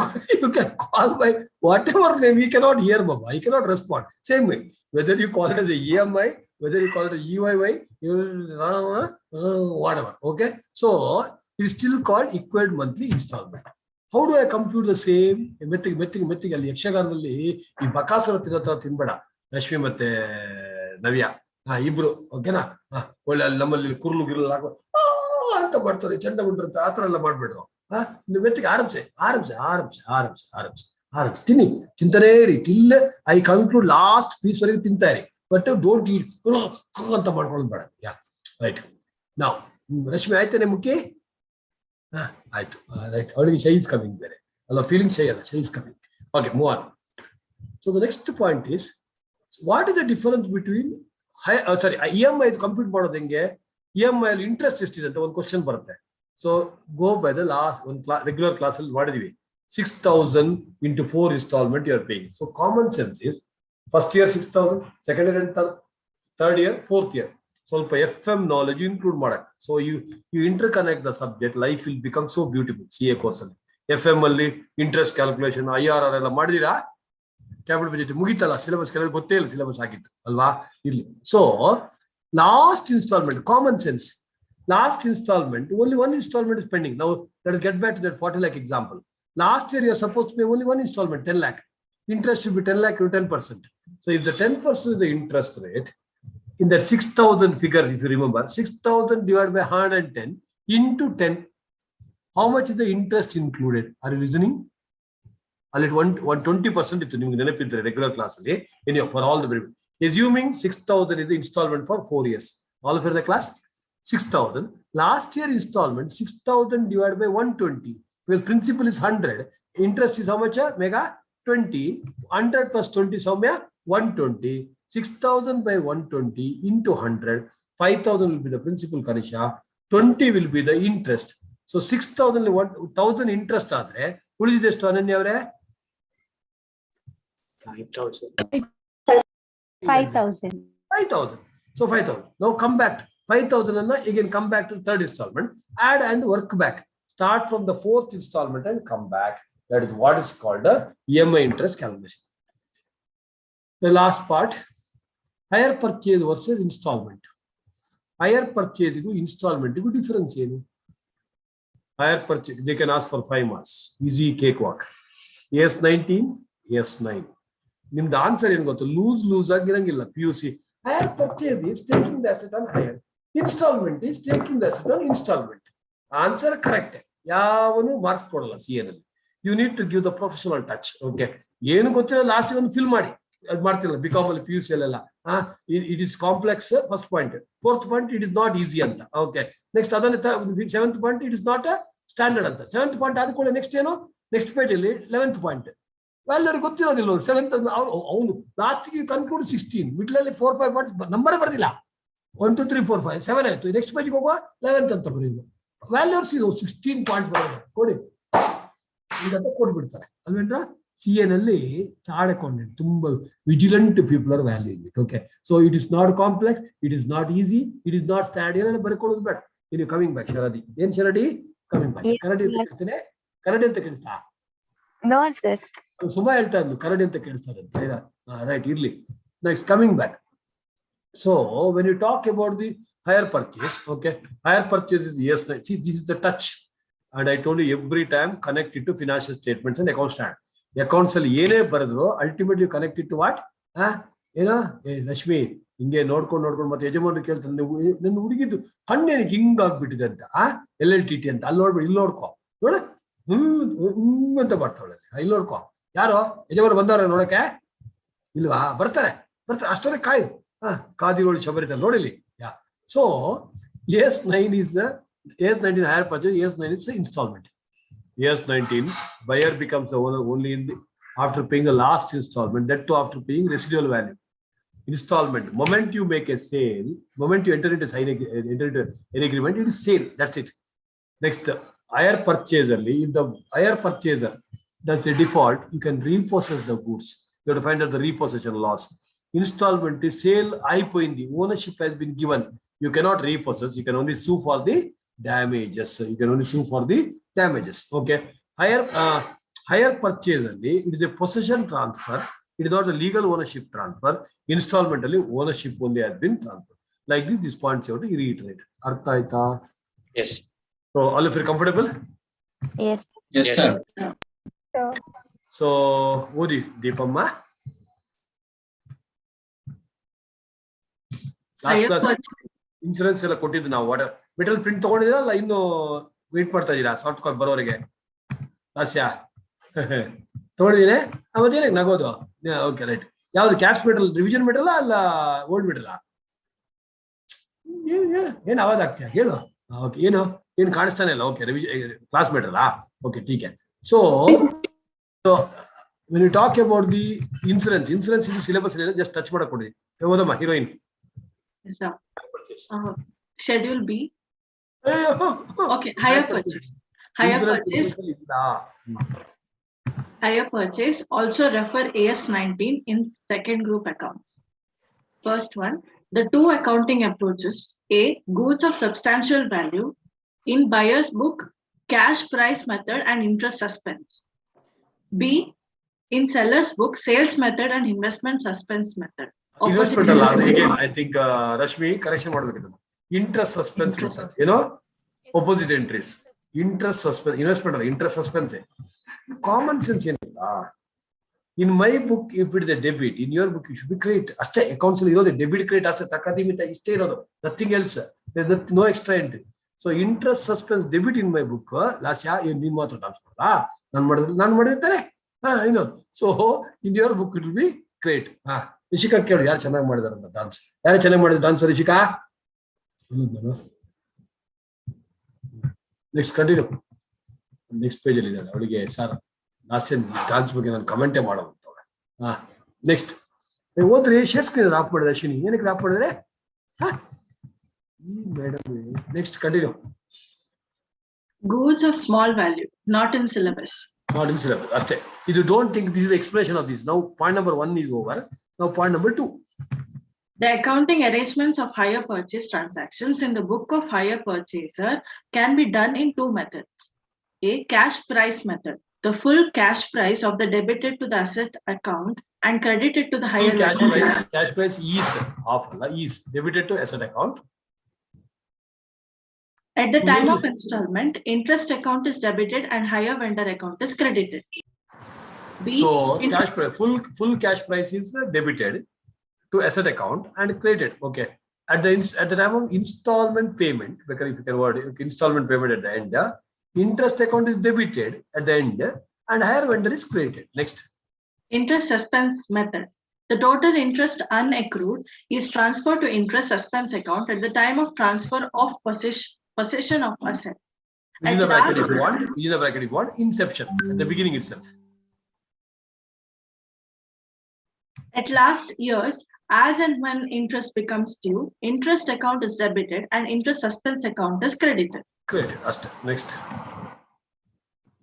can call by whatever name, he cannot hear, Baba. He cannot respond. Same way, whether you call it as a EMI, whether you call it a EYY, whatever. Okay. So it is still called equal monthly installment. How do I compute the same? ಮೆತ್ತಿಗೆ ಯಕ್ಷಗಾನದಲ್ಲಿ ಈ ಬಕಾಸುರ ತಿನ್ನತ್ರ ತಿನ್ಬೇಡ, ರಶ್ಮಿ ಮತ್ತೆ ನವ್ಯ ಇಬ್ರು, ಓಕೆನಾ? ಒಳ್ಳೆ ನಮ್ಮಲ್ಲಿ ಕುರ್ಲು ಗಿರ್ಲು ಹಾಕೋ ಅಂತ ಮಾಡ್ತಾರೆ, ಚಂಡ ಗುಂಡ್ರಂತ ಆತರ ಎಲ್ಲ ಮಾಡ್ಬೇಡ್ರು. ಮೆತ್ತಿಗೆ ಆರಂಭಿಸಿ ತಿನ್ನಿ ತಿಂತಾನೇ ಇರಿ till I conclude last piece ವರೆಗೆ ತಿಂತಾ ಇರಿ ಬಟ್ ಡೋಂಟ್ ಈಟ್ ಅಂತ ಮಾಡ್ಕೊಳ್ಳೋದು ಬೇಡ ಯಾ ರೈಟ್ ನಾವು ರಶ್ಮಿ ಆಯ್ತಾನೆ ಮುಖ್ಯ ಆಯ್ತು ರೈಟ್ ಅವಳಿಗೆ ಶೈ ಇಸ್ ಕಮಿಂಗ್ ಬೇರೆ ಅಲ್ಲ ಫೀಲಿಂಗ್ ಶೈ ಅಲ್ಲ shy is coming okay move on so the next point is what is the difference between EMI compute ಮಾಡೋದು ಹೆಂಗೆ EMI ಅಲ್ಲಿ ಇಂಟ್ರೆಸ್ಟ್ ಎಷ್ಟಿದೆ ಅಂತ ಒಂದು ಕ್ವಶನ್ ಬರುತ್ತೆ so go by the last ಒಂದು ರೆಗ್ಯುಲರ್ ಕ್ಲಾಸ್ ಅಲ್ಲಿ ಮಾಡಿದೀವಿ 6,000 into 4 installment you are paying. So common sense is first year 6,000, second year and third year, fourth year. So FM knowledge you include madak. So you interconnect the subject, life will become so beautiful. CA course ಅಲ್ಲಿ FM ಅಲ್ಲಿ interest calculation, IRR ಎಲ್ಲ ಮಾಡಿದಿರಾ capital budget ಮುಗಿತಲ್ಲ syllabus ಕೆಲವು ಗೊತ್ತೇ ಇಲ್ಲ syllabus ಆಗಿತ್ತು ಅಲ್ವಾ ಇಲ್ಲಿ so last instalment common sense last instalment only one installment is pending. Now let us get back to that 40 lakh example. Last year you are supposed to pay only one installment 10 lakh. Interest should be 10 lakh to 10%. So if the 10% is the interest rate in that 6,000 figure, if you remember 6,000 divided by 110 into 10, how much is the interest included? Are you listening? I'll let 120% to the regular class for all the assuming 6,000 is the installment for 4 years. All of the class 6,000. Last year installment 6,000 divided by 120. Well, principal is 100. Interest is how much? Mega 20. 100 plus 20 is how much? 120. 6,000 by 120 into 100. 5,000 will be the principal Kanisha. 20 will be the interest. So 6,000 1,000 interest adre. What is this? 5,000. 5,000. 5,000. So 5,000. Now come back. 5,000 and again come back to the third installment. Add and work back. Start from the fourth installment and come back. That is what is called the EMI interest calculation. The last part, hire purchase versus installment. Hire purchase is installment. Is difference. Hire purchase, they can ask for 5 marks. Easy cakewalk. Yes 19, yes 9. The answer is lose agirangilla PUC. Hire purchase is taking the asset on hire. Installment is taking the asset on installment. Answer correct. Yavanu marks kodalla CN alli. You need to give the professional touch. Okay. ಏನು ಗೊತ್ತಿಲ್ಲ last ಒಂದು fill ಮಾಡಿ ಅದು ಮಾಡ್ತಿಲ್ಲ BCom ಅಲ್ಲಿ PUC ಅಲ್ಲೆಲ್ಲ it is complex first point. Fourth point it is not easy ಅಂತ. Okay. Next ಅದನ್ನ seventh point it is not a standard ಅಂತ. Seventh point ಆದ ಕೂಡ ನೆಕ್ಸ್ಟ್ ಏನು ನೆಕ್ಸ್ಟ್ ಪೇಜ್ ಅಲ್ಲಿ 11th point. ಎಲ್ಲರಿಗೂ ಗೊತ್ತಿರೋದಿಲ್ಲ 7th ಅವನು ಲಾಸ್ಟ್ ಗೆ ಕನ್ಕ್ಲೂಡ್ 16 ಮಿಡ್ಲ್ ಅಲ್ಲಿ 4 5 ಪಾಯಿಂಟ್ಸ್ ನಂಬರ್ ಬರ್ದಿಲ್ಲ 1 2 3 4 5 7 ಆಯ್ತು ನೆಕ್ಸ್ಟ್ ಪೇಜ್ ಹೋಗುವ 11th ಅಂತ ಬರೀದು ವ್ಯಾಲ್ಯೂಸ್ ಇದು 16 ಪಾಯಿಂಟ್ಸ್ ಬರೋದು ಕೊಡಿ ಇದಂತ ಕೊಡ್ಬಿಡ್ತಾರೆ ಅಲ್ವೇನ್ರ CA ನಲ್ಲಿ ತಾಡಕೊಂಡೆ ತುಂಬಾ vigilant people are value it okay so it is not complex it is not easy it is not stand ಎಲ್ಲ ಬರ್ಕೊಳ್ಳೋದು ಬೇಡ ನೀವು ಕಮಿಂಗ್ ಬ್ಯಾಕ್ ಶರದಿ ಏನ್ ಶರಡಿ ಕಮಿಂಗ್ ಬ್ಯಾಕ್ ಕರಡಿ ಅಂತ ಕೇಳ್ತೇನೆ ಕರಡಿ ಅಂತ ಕೇಳಿಸ್ತಾ No, sir. ಸುಮಾ ಹೇಳ್ತಾ ಇದ್ಲು ಕರಡಿ ಅಂತ ಕೇಳಿಸ್ತಾರೆ ಅಂತ ರೈಟ್ ಇರ್ಲಿ next coming back so when you talk about the higher purchase, okay, higher purchase is yes. See, this is the touch, and I told you every time connect it to financial statements and account stand. Accounts ಅಲ್ಲಿ ಏನೇ ಬರೆದ್ರು ultimately connect it to what? ಏನೋ ಲಕ್ಷ್ಮಿ ಹಿಂಗೆ ನೋಡ್ಕೊಂಡು ಮತ್ತೆ ಯಜಮಾನ್ರು ಕೇಳ್ತಾರೆ ನನ್ನ ಹುಡುಗಿದ್ದು ಕಣ್ಣೇನಿಗೆ ಹಿಂಗಾಗ್ಬಿಟ್ಟಿದೆ ಅಂತ LLTT ಅಂತ ಅಲ್ಲಿ ನೋಡ್ಬಿಟ್ಟು ಇಲ್ಲಿ ನೋಡ್ಕೊ ನೋಡ ಅಂತ ಬರ್ತಾವಳೆ ಇಲ್ಲಿ ನೋಡ್ಕೊ ಯಾರೋ ಯಜಮಾನ ಬಂದವ್ರೆ ನೋಡಕ್ಕೆ ಇಲ್ವಾ ಬರ್ತಾರೆ ಅಷ್ಟೊಂದು ಕಾಯು ಕಾದಿರೋಳು ಶಬರಿತಾರೆ ನೋಡಿಲಿ ಯಾ so S9 is the S19 higher purchase, S9 is the installment. S19 buyer becomes the owner only in the after paying the last installment, that too after paying residual value. Installment, moment you make a sale, moment you enter into an agreement, it is sale, that's it. Next, higher purchaser, if the higher purchaser does a default, you can repossess the goods. You have to find out the repossession loss. Installment is sale, the ownership has been given. You cannot repossess, you can only sue for the damages. Okay. Higher purchase, it is a possession transfer. It is not a legal ownership transfer. Installment, ownership only has been transferred. Like this points you have to reiterate. Artha aita? Yes. So all of you comfortable? Yes. Yes, sir. So, Odi, Deepamma. Last class, insurance ಎಲ್ಲ ಕೊಟ್ಟಿದ್ದು ನಾವು water metal print ತಗೊಂಡಿದ್ದೀರಾ ಅಲ್ಲ ಇನ್ನು wait ಮಾಡ್ತಾ ಇದ್ದೀರಾ soft ಕಾಲ್ ಬರೋರಿಗೆ ಹಾಸ್ಯ ತಗೊಂಡಿದ್ದೀನಿ ಅವತ್ತೇನೆ ನಗೋದು okay right ಯಾವ್ದು ಕ್ಯಾಪ್ಸ್ ಮೆಟಲ್ ರಿವಿಷನ್ ಮೆಟಲ್ ಅಲ್ಲ ಓಲ್ಡ್ ಮೆಟಲ್ ಏನ್ ಅವಾಜ್ ಆಗ್ತೀಯ ಹೇಳು ಓಕೆ ಏನು ಕಾಣಿಸ್ತಾನೆ ಇಲ್ಲ ಓಕೆ ಕ್ಲಾಸ್ ಮೆಟಲ್ ಓಕೆ ಟೀಕೆ so when you talk about the insurance is syllabus just touch ಮಾಡಕ್ ಕೊಡಿ ಓದಮ್ಮ heroine Schedule B. Okay, higher purchase. Higher purchase also refer AS19 in second group accounts. First one, the two accounting approaches. A, goods of substantial value in buyer's book, cash price method and interest suspense. B, in seller's book, sales method and investment suspense method. Investment again, I think Rashmi correction ಮಾಡಬೇಕು interest suspense method, opposite entries. Interest suspense, investment interest suspense. Common sense ಏನಿಲ್ಲ. In my book, if it is a debit, in your book, you should be credit. ಅಷ್ಟೇ accounts ಅಲ್ಲಿ ಇರೋದು debit credit ಅಷ್ಟೇ ತಕ್ಕದಿಮಿತ ಇಷ್ಟೇ ಇರೋದು. Nothing else. There is no extra entry. So interest suspense debit in my book. ಲಾಸ್ಯ ನೀನು ಮಾತ್ರ transfer ಮಾಡಾ? ನಾನು ಮಾಡಿರ್ತಾರೆ. So in your book it will be credit. Rishika ಕೇಳು ಯಾರು ಚೆನ್ನಾಗಿ ಮಾಡಿದಾರೆ ಅಂತ ಡಾನ್ಸ್. ಯಾರು ಚೆನ್ನಾಗಿ ಮಾಡಿದ್ರು dance Rishika? Next continue. Next page ಅಲ್ಲಿ ಇದ್ದಾಳೆ ಅವಳಿಗೆ ಸರ್ ಲಾಸ್ಟ್ ಡಾನ್ಸ್ ಬಗ್ಗೆ ನಾನು ಕಮೆಂಟೇ ಮಾಡೋದಂತವ್ರೆ. ನೆಕ್ಸ್ಟ್ ಓದ್ರಿ ಶೇರ್ ಸ್ಕ್ರೀನ್ ಆಫ್ ಮಾಡಿದ್ರೆ ಅಶ್ವಿನಿ ಏನಕ್ಕೆ ಆಫ್ ಮಾಡಿದ್ರೆ madam. Next continue. Goods of small value, not in syllabus. Not in syllabus. Aste. You don't think this is the explanation of this. Now point number 1 is over. Now point number 2. The accounting arrangements of hire purchase transactions in the book of hire purchaser can be done in two methods. A, cash price method. The full cash price of the debited to the asset account and credited to the hire cash price is debited to asset account. At the time of installment, interest account is debited and hire vendor account is credited. B, so cash price, full cash price is debited to asset account and credited. Okay. At the time of installment payment, because if you can word installment payment at the end, interest account is debited at the end and hire vendor is credited. Next. Interest suspense method. The total interest unaccrued is transferred to interest suspense account at the time of transfer of possession of asset. Within the bracket if you want, inception at the beginning itself. At last years, as and when interest becomes due, interest account is debited and interest suspense account is credited. Credited. Next.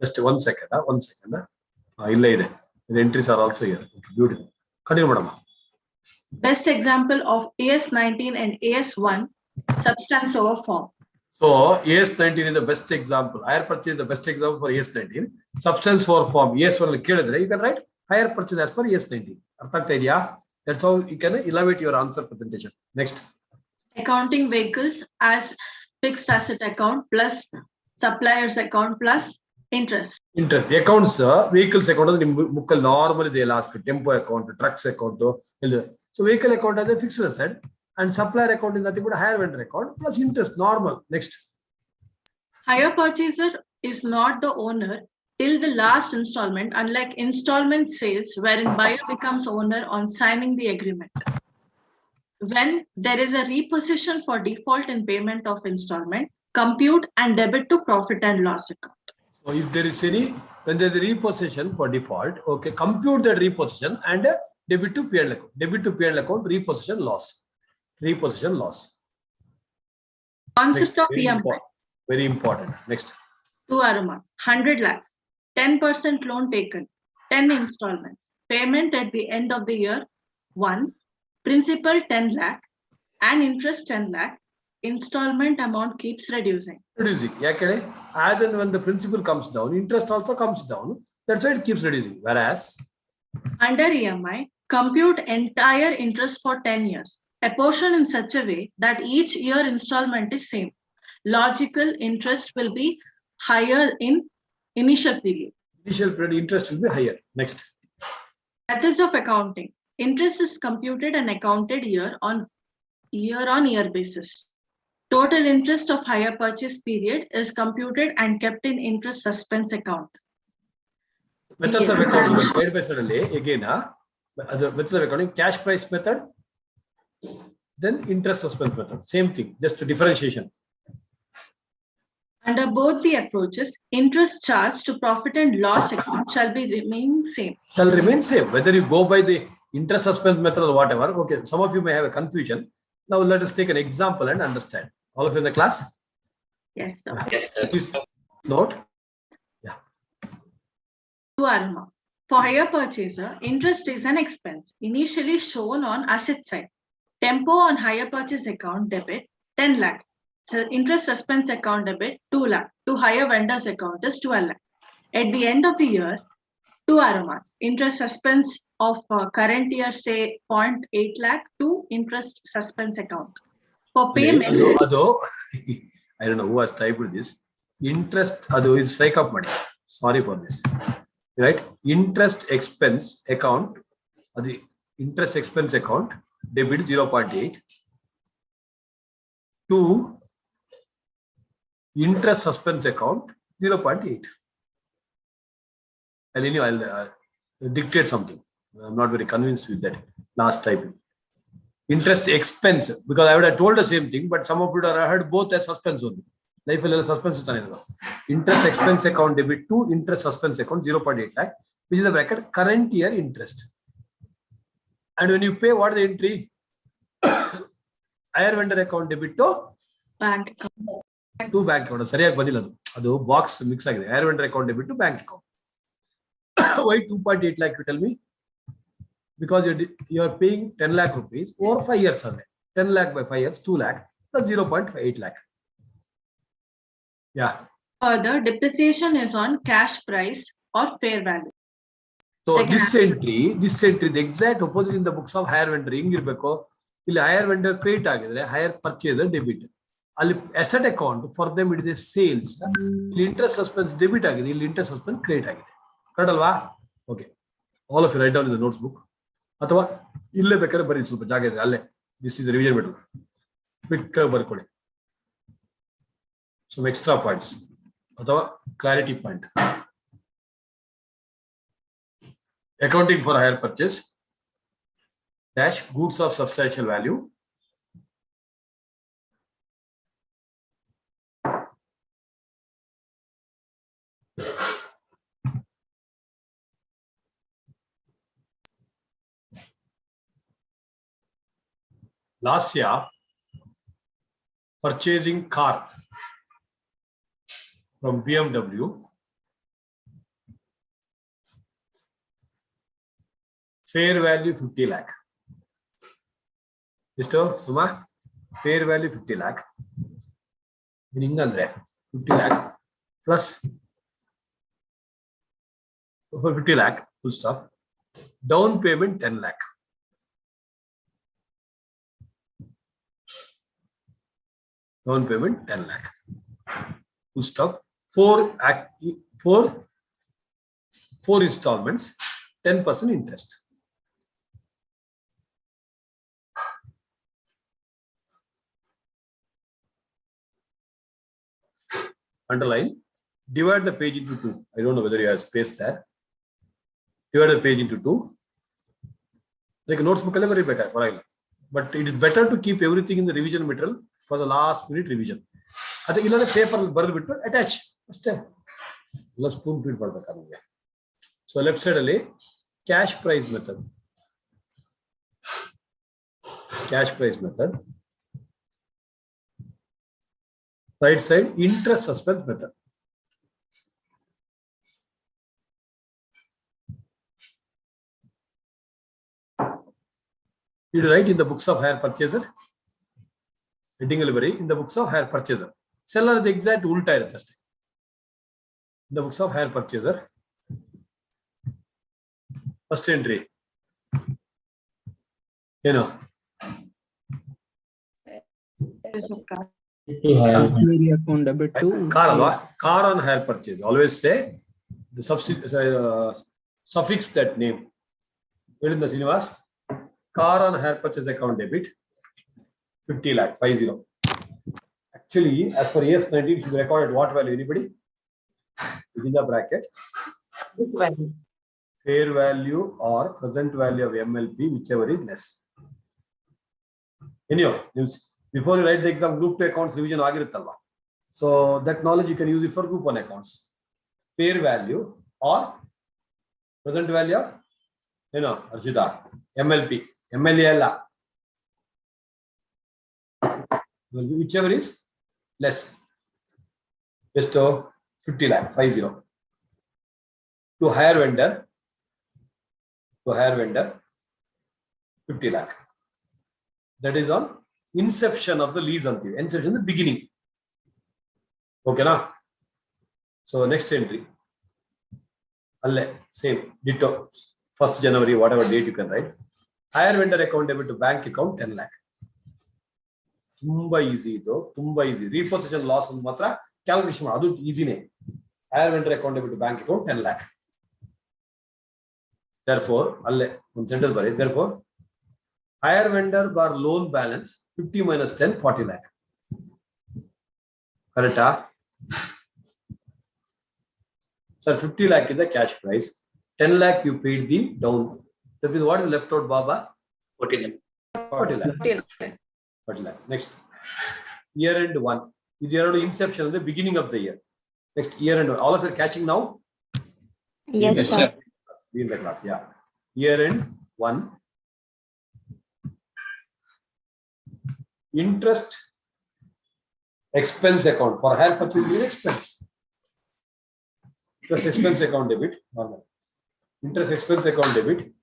Just 1 second. 1 second. The entries are also here. Okay, beautiful. Continue, madam. Best example of AS19 and AS1 substance over form. So AS19 is the best example. Hire purchase is the best example for AS19. Substance for form. AS1 you can write hire purchase as per AS19. That's how you can elevate your answer presentation. Next. Accounting vehicles as fixed asset account plus suppliers account plus interest. Interest. The accounts, vehicles account, normally they'll ask tempo account, trucks account. So vehicle account as a fixed asset and supplier account is nothing but a hire vendor account plus interest, normal. Next. Hire purchaser is not the owner till the last installment, unlike installment sales wherein buyer becomes owner on signing the agreement. When there is a repossession for default in payment of installment, compute and debit to profit and loss account. So if there is when there is a repossession for default, okay, compute that repossession and debit to P&L account. Debit to P&L account, repossession loss. Repossession loss. Concept Next, of EMI. Very important. Next. 2 arrow marks. 100 lakhs. 10% loan taken. 10 installments. Payment at the end of the year. 1. Principal 10 lakh and interest 10 lakh. Installment amount keeps reducing. As and when the principal comes down, interest also comes down. That's why it keeps reducing. Whereas under EMI, compute entire interest for 10 years. Apportion in such a way that each year installment is same. Logical interest will be higher in initial period. Initial period interest will be higher. Next. Methods of accounting. Interest is computed and accounted year on year basis. Total interest of hire purchase period is computed and kept in interest suspense account. Methods of Yes. accounting side by side again, methods of accounting, cash price method, then interest suspense method. Same thing, just differentiation. Under both the approaches, interest charged to profit and loss account shall remain same. Shall remain same, whether you go by the interest suspense method or whatever. Okay, some of you may have a confusion. Now let us take an example and understand. All of you in the class? Yes, sir. Yes, sir. Please note. To Arma. For hire purchaser, interest is an expense initially shown on asset side. Tempo on hire purchase account debit 10 lakh. So interest suspense account debit 2 lakh. To hire vendors account is 12 lakh. At the end of the year, 2 aromas. Interest suspense of current year say 0.8 lakh to interest suspense account. For payment, Although, I don't know who has typed this. Interest, although is strike up money. Sorry for this. Right? Interest expense account, the interest expense account debit 0.8 to interest suspense account 0.8. I'll dictate something. I'm not very convinced with that last typing. Interest expense, because I would have told the same thing, but some of you have heard both as suspense only. Life will suspense. Interest expense account debit to interest suspense account 0.8 lakh, which is the bracket current year interest. And when you pay, what is the entry? Hire vendor account debit to bank account. To bank account. Sariyaಗಿ ಬಂದಿಲ್ಲ ಅದು. ಅದು box mix ಆಗಿದೆ. Hire vendor account debit to bank account. Why 2.8 lakh? You tell me. Because you are paying 10 lakh rupees over 5 years. 10 lakh by 5 years, 2 lakh plus 0.8 lakh. Yeah. Further, depreciation is on cash price or fair value. So Second this entry, the exact opposite in the books of hire vendor. Ingirಬೇಕು ಇಲ್ಲಿ hire vendor credit ಆಗಿದ್ರೆ hire purchaser debit. ಅಲ್ಲಿ asset account for them it is sales. ಇಲ್ಲಿ interest suspense debit ಆಗಿದೆ, ಇಲ್ಲಿ interest suspense credit ಆಗಿದೆ. Correct ಅಲ್ವಾ? Okay. All of you write down in the notes book. ಅಥವಾ ಇಲ್ಲೇ ಬೇಕಾದ್ರೆ ಬರೀ ಸ್ವಲ್ಪ ಜಾಗ ಇದೆ ಅಲ್ಲೇ. This is the revision material. Quick ಬರ್ಕೊಳ್ಳಿ. Some extra points ಅಥವಾ clarity point. Accounting for hire purchase dash goods of substantial value last year purchasing car from BMW fair value 50 lakh. Mr. Suma, fair value 50 lakh. Meaning 50 lakh plus 50 lakh full stop. Down payment 10 lakh. Down payment 10 lakh. Full stop. Four installments, 10% interest. Underline, divide the page into 2. I don't know whether you have space there. Divide the page into 2. Like notes book, but it is better to keep everything in the revision material for the last minute revision. At the paper attach. Spoon feed. So left side cash price method. Cash price method. Right side interest suspense method. You write in the books of hire purchaser. Heading delivery in the books of hire purchaser. Seller the exact ulta irutte. In the books of hire purchaser. First entry. You know. Account debit to car on hire purchase. Always say the suffix that name. Where in the Srinivas? Car on hire purchase account debit 50 lakh 50. Actually, as per AS19, should be recorded what value? Anybody? Within the bracket. Fair value or present value of MLP, whichever is less. Anyhow, before you write the exam, group 2 accounts revision agiruttalla. So that knowledge you can use it for group 1 accounts. Fair value or present value of, Arjita, MLP, MLA, whichever is less. Just 50 lakh, 50. To hire vendor, 50 lakh. That is on inception of the lease until inception, the beginning. Okay, na? So next entry. Same, ditto. 1st January, whatever date you can write. Hire vendor account debit to bank account 10 lakh. Tumba easy though, tumba easy. Repossession loss on matra calculation adu easy ne. Hire vendor account debit to bank account 10 lakh. Therefore, therefore, hire vendor bar loan balance 50 minus 10, 40 lakh. Correct? So 50 lakh is the cash price. 10 lakh you paid the down. That is what is left out, Baba? 40 lakh. 40 lakh. 40 lakh. Next. Year end 1. Is year end inception, the beginning of the year. Next, year end 1. All of you are catching now? Yes, sir. Be in the class, yeah. Year end 1. Interest expense account for hire purchase expense. Interest expense account debit. Normal. Interest expense account debit.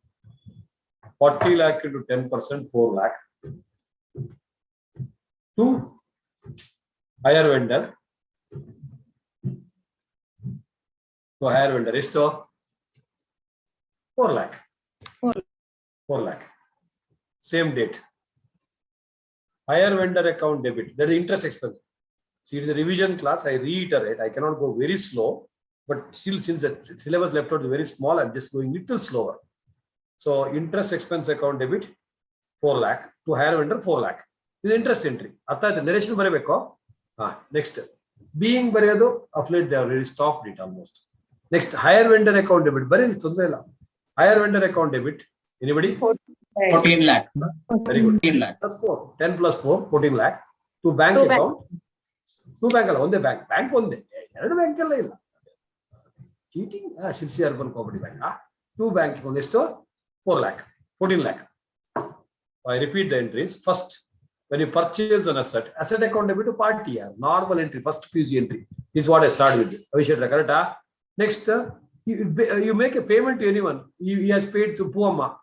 40 lakh into 10%, 4 lakh. To hire vendor. To hire vendor is to 4 lakh. 4 lakh. Same date. Hire vendor account debit. That is interest expense. See, in the revision class, I reiterate, I cannot go very slow, but still, since the syllabus left out is very small, I'm just going little slower. So, interest expense account debit 4 lakh to hire vendor 4 lakh. This is interest entry. After narration barebeko. Next, being baredo, affiliate they have already stopped it almost. Next, hire vendor account debit. Hire vendor account debit. Anybody? 14 lakh. Very good. 14 lakh. Plus 4. 10 plus 4, 14 lakh. To bank account. Two bank. One bank. Bank one day. Bank cheating. Silsi Urban Cooperative Bank. Two bank account is to 4 lakh. 14 lakh. I repeat the entries. First, when you purchase an asset account debit to party. Normal entry. First PUC entry. This is what I start with. Next, you make a payment to anyone. He has paid to Puama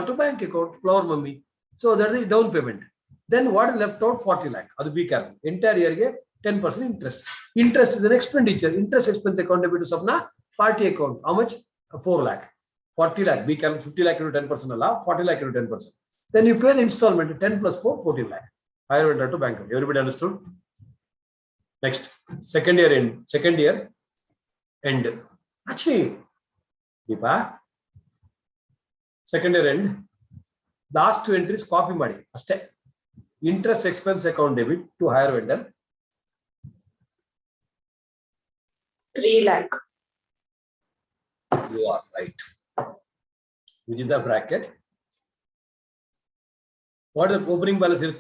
to bank account, flower mummy. So that is down payment. Then what is left out? 40 lakh. That is become entire year 10% interest. Interest is an expenditure. Interest expense account debit to Sapna party account. How much? 4 lakh. 40 lakh. Become 50 lakh into 10%. 40 lakh into 10%. Then you pay the installment 10 plus 4, 14 lakh. Hire vendor to bank account. Everybody understood? Next, second year end. Actually, Deepa, second year end, last two entries copy madi. Interest expense account debit to hire vendor. 3 lakh. You are right. Within the bracket. What is the opening balance here?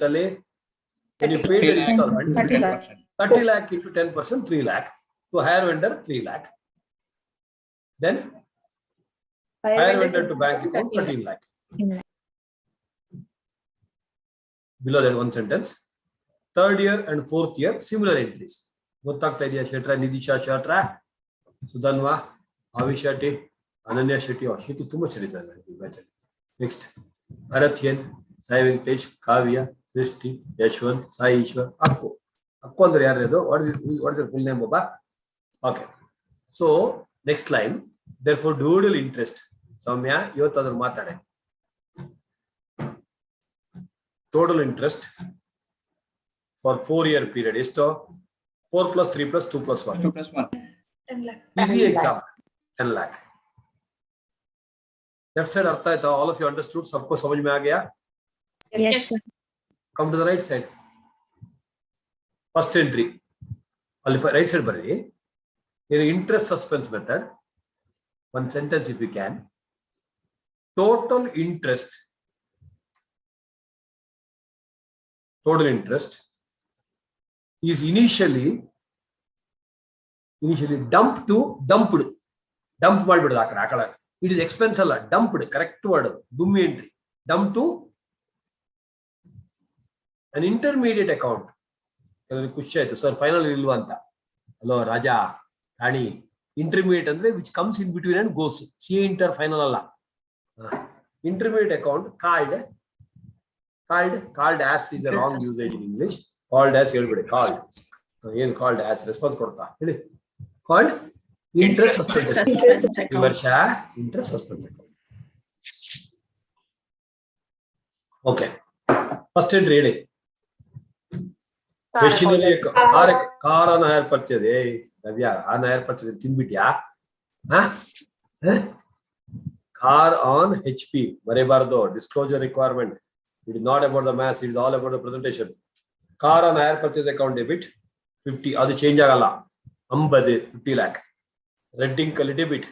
When you pay the installment, 30 lakh. 30 lakh into 10%, 3 lakh. To hire vendor, 3 lakh. Then hire vendor to bank account, 13 lakh. Below that one sentence. Third year and fourth year, similar entries. Gottakta idea Shetra, Nidisha Shatra, Sudanwa, Avi Shetty, Ananya Shetty, or Shetty, too much result. Next, Arathian, Sai Venkatesh, Kavya, Srishti, Yashwant, Sai Ishwar, Akko. Akko under Yaredo, what is the full name, Baba? Okay. So, next line, therefore, dual interest. Soumya, you other matade. Total interest for 4-year period is to 4 plus 3 plus 2 plus 1. 2 plus 1. 10 lakh. Easy exam. 10 lakh. Left side artha hai, all of you understood. Sabko samajh mein aa gaya? Yes, sir. Come to the right side. First entry. Right side barri. Interest suspense method. One sentence if we can. Total interest is initially dumped to dumped. Dump ಮಾಡಿಬಿಡೋದು ಆ ಕಡೆ. It is expense ಅಲ್ಲ, dumped, correct word. Dummy entry. Dump to an intermediate account. ಕೆಲವರಿಗೆ ಖುಷಿ ಆಯ್ತು sir final ಇಲ್ವಾ ಅಂತ. Hello Raja ರಾಣಿ, intermediate ಅಂದ್ರೆ which comes in between and goes. C inter final ಅಲ್ಲ. Intermediate account called as is a wrong usage in English. Called as ಹೇಳ್ಬಿಡಿ. called as response ಕೊಡ್ತಾ ಹೇಳಿ. Called interest suspense account. Interest suspense account. Okay. First entry ಹೇಳಿ. Machinery car on hire purchase. Hey, Ravya, on hire purchase ತಿಂದ್ಬಿಟ್ಯಾ? Car on HP. ಬರೆಬಾರದು. Disclosure requirement. It is not about the maths. It is all about the presentation. Car on hire purchase account debit 50. ಅದು change ಆಗಲ್ಲ. 50 lakh. Red ink debit.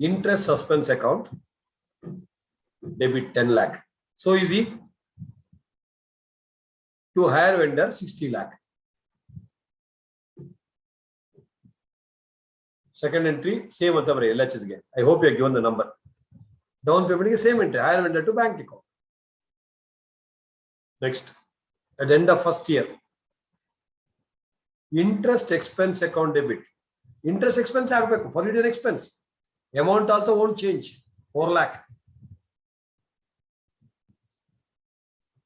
Interest suspense account debit 10 lakh. So easy. To hire vendor 60 lakh. Second entry same ಅಂತ ಬರಿ LHS ಗೆ. I hope you have given the number. Down payment ಗೆ same entry. Hire vendor to bank account. Next, at the end of first year, interest expense account debit. Interest expense ಆಗಬೇಕು. Foreign expense. Amount also won't change. 4 lakh.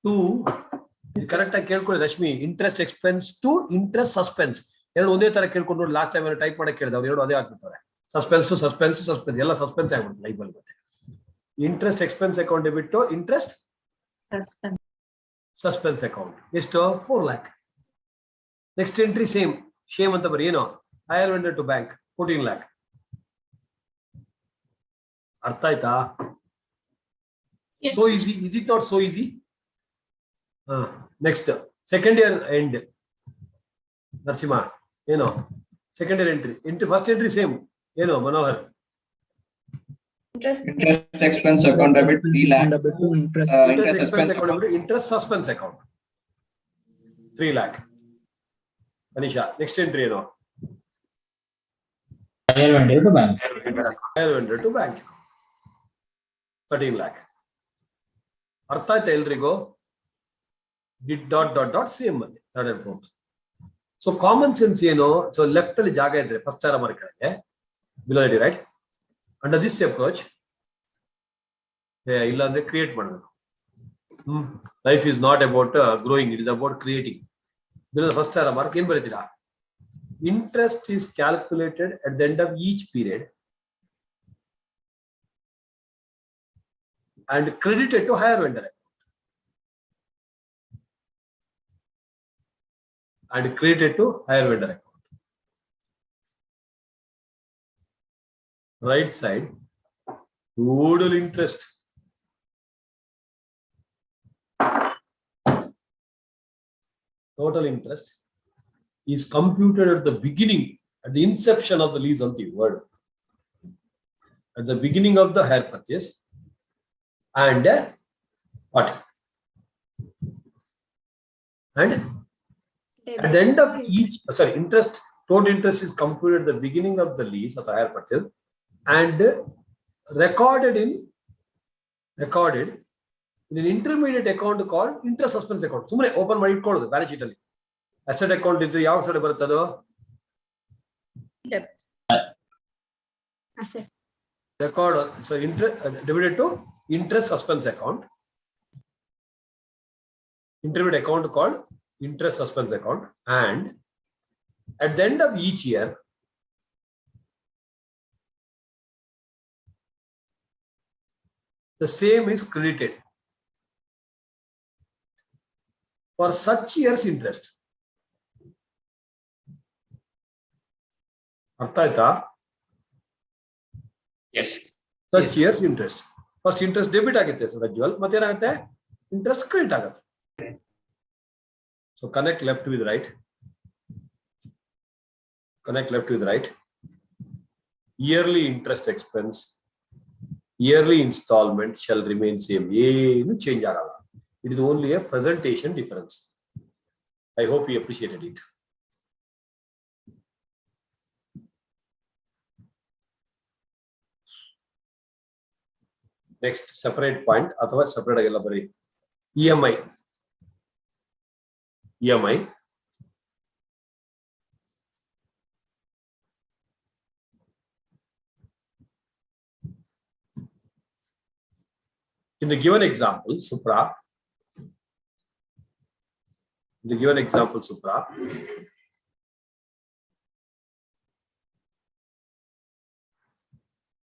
2. Correct ಆಗಿ ಕೇಳ್ಕೊಳ್ಳಿ Rashmi. Interest expense to interest suspense ಎರಡು ಒಂದೇ ತರ ಕೇಳ್ಕೊಂಡು ನೋಡಿ. Last time type ಮಾಡಕ್ಕೆ ಕೇಳಿದ ಅವ್ರು ಎರಡು ಅದೇ ಆಗ್ಬಿಡ್ತಾರೆ. ಸಸ್ಪೆನ್ಸ್ ಎಲ್ಲ ಸಸ್ಪೆನ್ಸ್ ಆಗ್ಬಿಡುತ್ತೆ ಲೈಫಲ್ಲಿ. ಮತ್ತೆ interest expense account debit interest suspense account ಎಷ್ಟು 4 lakh. ನೆಕ್ಸ್ಟ್ ಎಂಟ್ರಿ ಸೇಮ್ ಅಂತ ಬರೀ ಏನು higher vendor to bank 14 lakh. ಅರ್ಥ ಆಯ್ತಾ? So easy. Is it not so easy? Next, second year end. Narsimha, second year entry. First entry same. Manohar. Interest expense account debit 3 lakh. Interest expense account debit. Interest suspense account 3 lakh. Anisha, next entry. Higher vendor to bank. Higher vendor to bank. 13 lakh. ಅರ್ಥ ಆಯ್ತಾ ಎಲ್ರಿಗೂ? Did ... same ಅಲ್ಲಿ third and fourth. So common sense ಏನು? So left ಅಲ್ಲಿ ಜಾಗ ಇದ್ರೆ first ಆರ mark ಕೆಳಗೆ ಬಿಲೋ ಇಡಿ ರೈಟ್. ಅಂಡರ್ ದಿಸ್ ಅಪ್ರೋಚ್ ಇಲ್ಲ ಅಂದ್ರೆ ಕ್ರಿಯೇಟ್ ಮಾಡಬೇಕು. Life is not about growing, it is about creating. Below first ಆರ ಮಾರ್ಕ್ ಏನ್ ಬರೀತೀರಾ? Interest is calculated at the end of each period and credited to higher vendor account. And credited to higher vendor account. Right side, total interest. Total interest is computed at the beginning, at the inception of the lease of the word. At the beginning of the hire purchase. And what? And at the end of each, total interest is computed at the beginning of the lease of the hire purchase and recorded in an intermediate account called interest suspense account. ಸುಮ್ಮನೆ open ಮಾಡಿ ಇಟ್ಕೊಳ್ಳೋದು balance sheet ಅಲ್ಲಿ. Asset account ಇದ್ರೆ ಯಾವ side ಬರುತ್ತೆ ಅದು? Record, so interest debited to interest suspense account. Intermediate account called interest suspense account, and at the end of each year, the same is credited for such years interest. ಅರ್ಥ ಆಯ್ತಾ? Yes. Such years interest. First interest debit ಆಗುತ್ತೆ ರಜ್ವಲ್, ಮತ್ತೆ ಏನಾಗುತ್ತೆ? Interest credit ಆಗುತ್ತೆ. So connect left with right. Connect left with right. Yearly interest expense, yearly installment shall remain same. Change agala. It is only a presentation difference. I hope you appreciated it. Next, separate point. Athava separate agala bari. EMI. In the given example, Supra.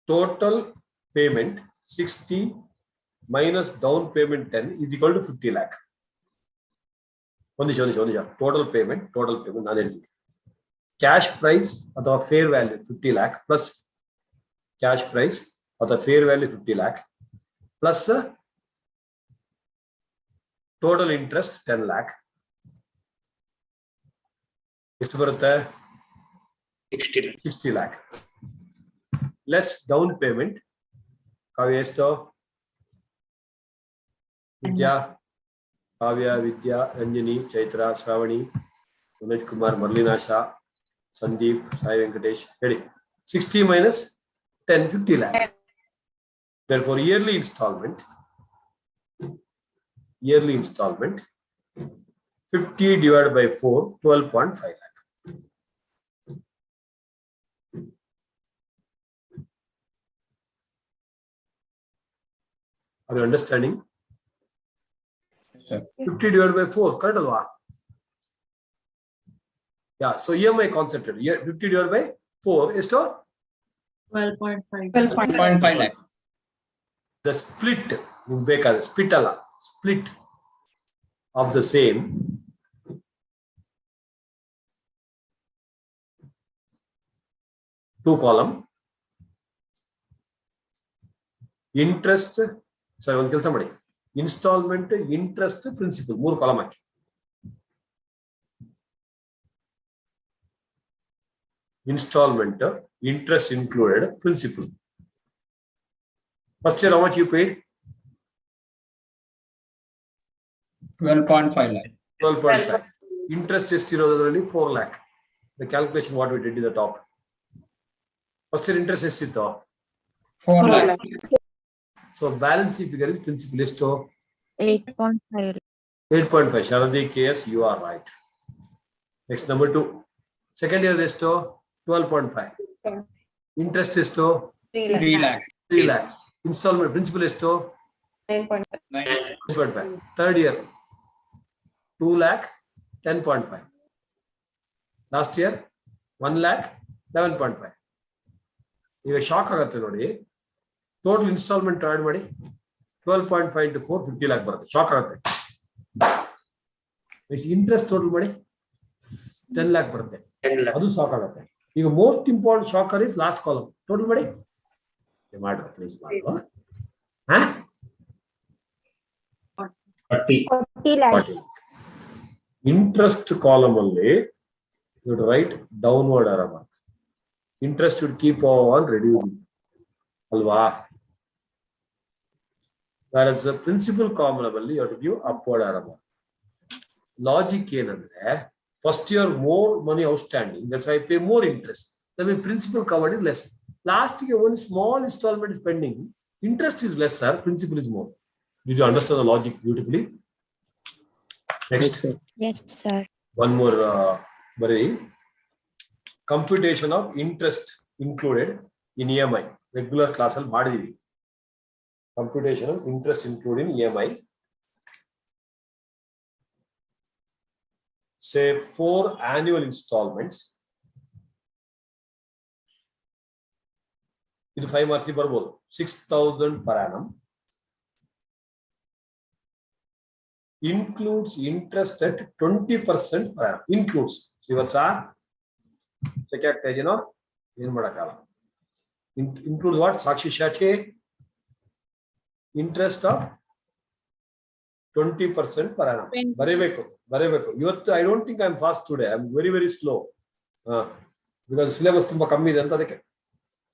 Total payment 60 minus down payment 10 is equal to 50 lakh. Total payment. Cash price or the fair value 50 lakh plus cash price or the fair value 50 lakh plus total interest 10 lakh. ಎಷ್ಟು ಬರುತ್ತೆ 60 lakh. Less down payment. Kavya ಎಷ್ಟು? Kavya, Vidya, Anjani, Chaitra, Shravani, Manoj Kumar, Marlina Shah, Sandeep, Sai Venkatesh. 60 minus 10, 50 lakh. Therefore, yearly installment 50 divided by 4, 12.5 lakh. Are you understanding? 50 divided by 4, correct alva? Yeah, so EMI concept. 50 divided by 4 is to 12.5. 12.5 lakh. the split of the same two column interest. Sorry, one kill somebody. Installment, interest, principal. More column. Installment, interest included, principal. First year, how much you paid? 12.5 lakh. 12.5. Interest is still 4 lakh. The calculation what we did in the top. First year interest is still 4 lakh. So balance figure is principal is to 8.5. 8.5. Sharadi KS, you are right. Next, number 2. Second year is to 12.5. Interest is to 3 lakh. 3 lakh. Installment principal is to 9.5. Third year 2 lakh 10.5. Last year 1 lakh 11.5. ಈಗ shock ಆಗುತ್ತೆ ನೋಡಿ. Total instalment add ಮಾಡಿ 12.5 into 4 50 lakh ಬರುತ್ತೆ. Shock ಆಗುತ್ತೆ. Interest total ಮಾಡಿ 10 lakh ಬರುತ್ತೆ. ಅದು shock ಆಗುತ್ತೆ. ಈಗ most important shocker is last column. Total ಮಾಡಿ ಮಾಡ್ರಿ ಪ್ಲೀಸ್ ಮಾಡುವ. 40 lakh. Interest column only you would write downward arrow mark. Interest should keep on reducing. Alva. Whereas the principal column only you have to give upward arrow mark. Logic ಏನಂದ್ರೆ first year more money outstanding, that's why I pay more interest. Then my principal covered is less. Last year one small installment is pending. Interest is lesser, principal is more. Did you understand the logic beautifully? Next. Yes, sir. One more computation of interest included in EMI. Regular class al ಮಾಡಿದೀವಿ. Computation of interest included in EMI. Say 4 annual installments. ಇದು 5 marks ಬರ್ಬೋದು. 6,000 per annum. Includes interest at 20% per annum. Includes. ಇವತ್ತು check ಆಗ್ತಾ ಇದೀನೋ ಏನ್ ಮಾಡಕ್ಕಾಗಲ್ಲ. Includes what? ಸಾಕ್ಷಿ ಶಾಖೆ interest of 20% per annum. ಬರೀಬೇಕು. ಇವತ್ತು I don't think I'm fast today. I'm very slow. Because syllabus ತುಂಬಾ ಕಮ್ಮಿ ಇದೆ ಅಂತ ಅದಕ್ಕೆ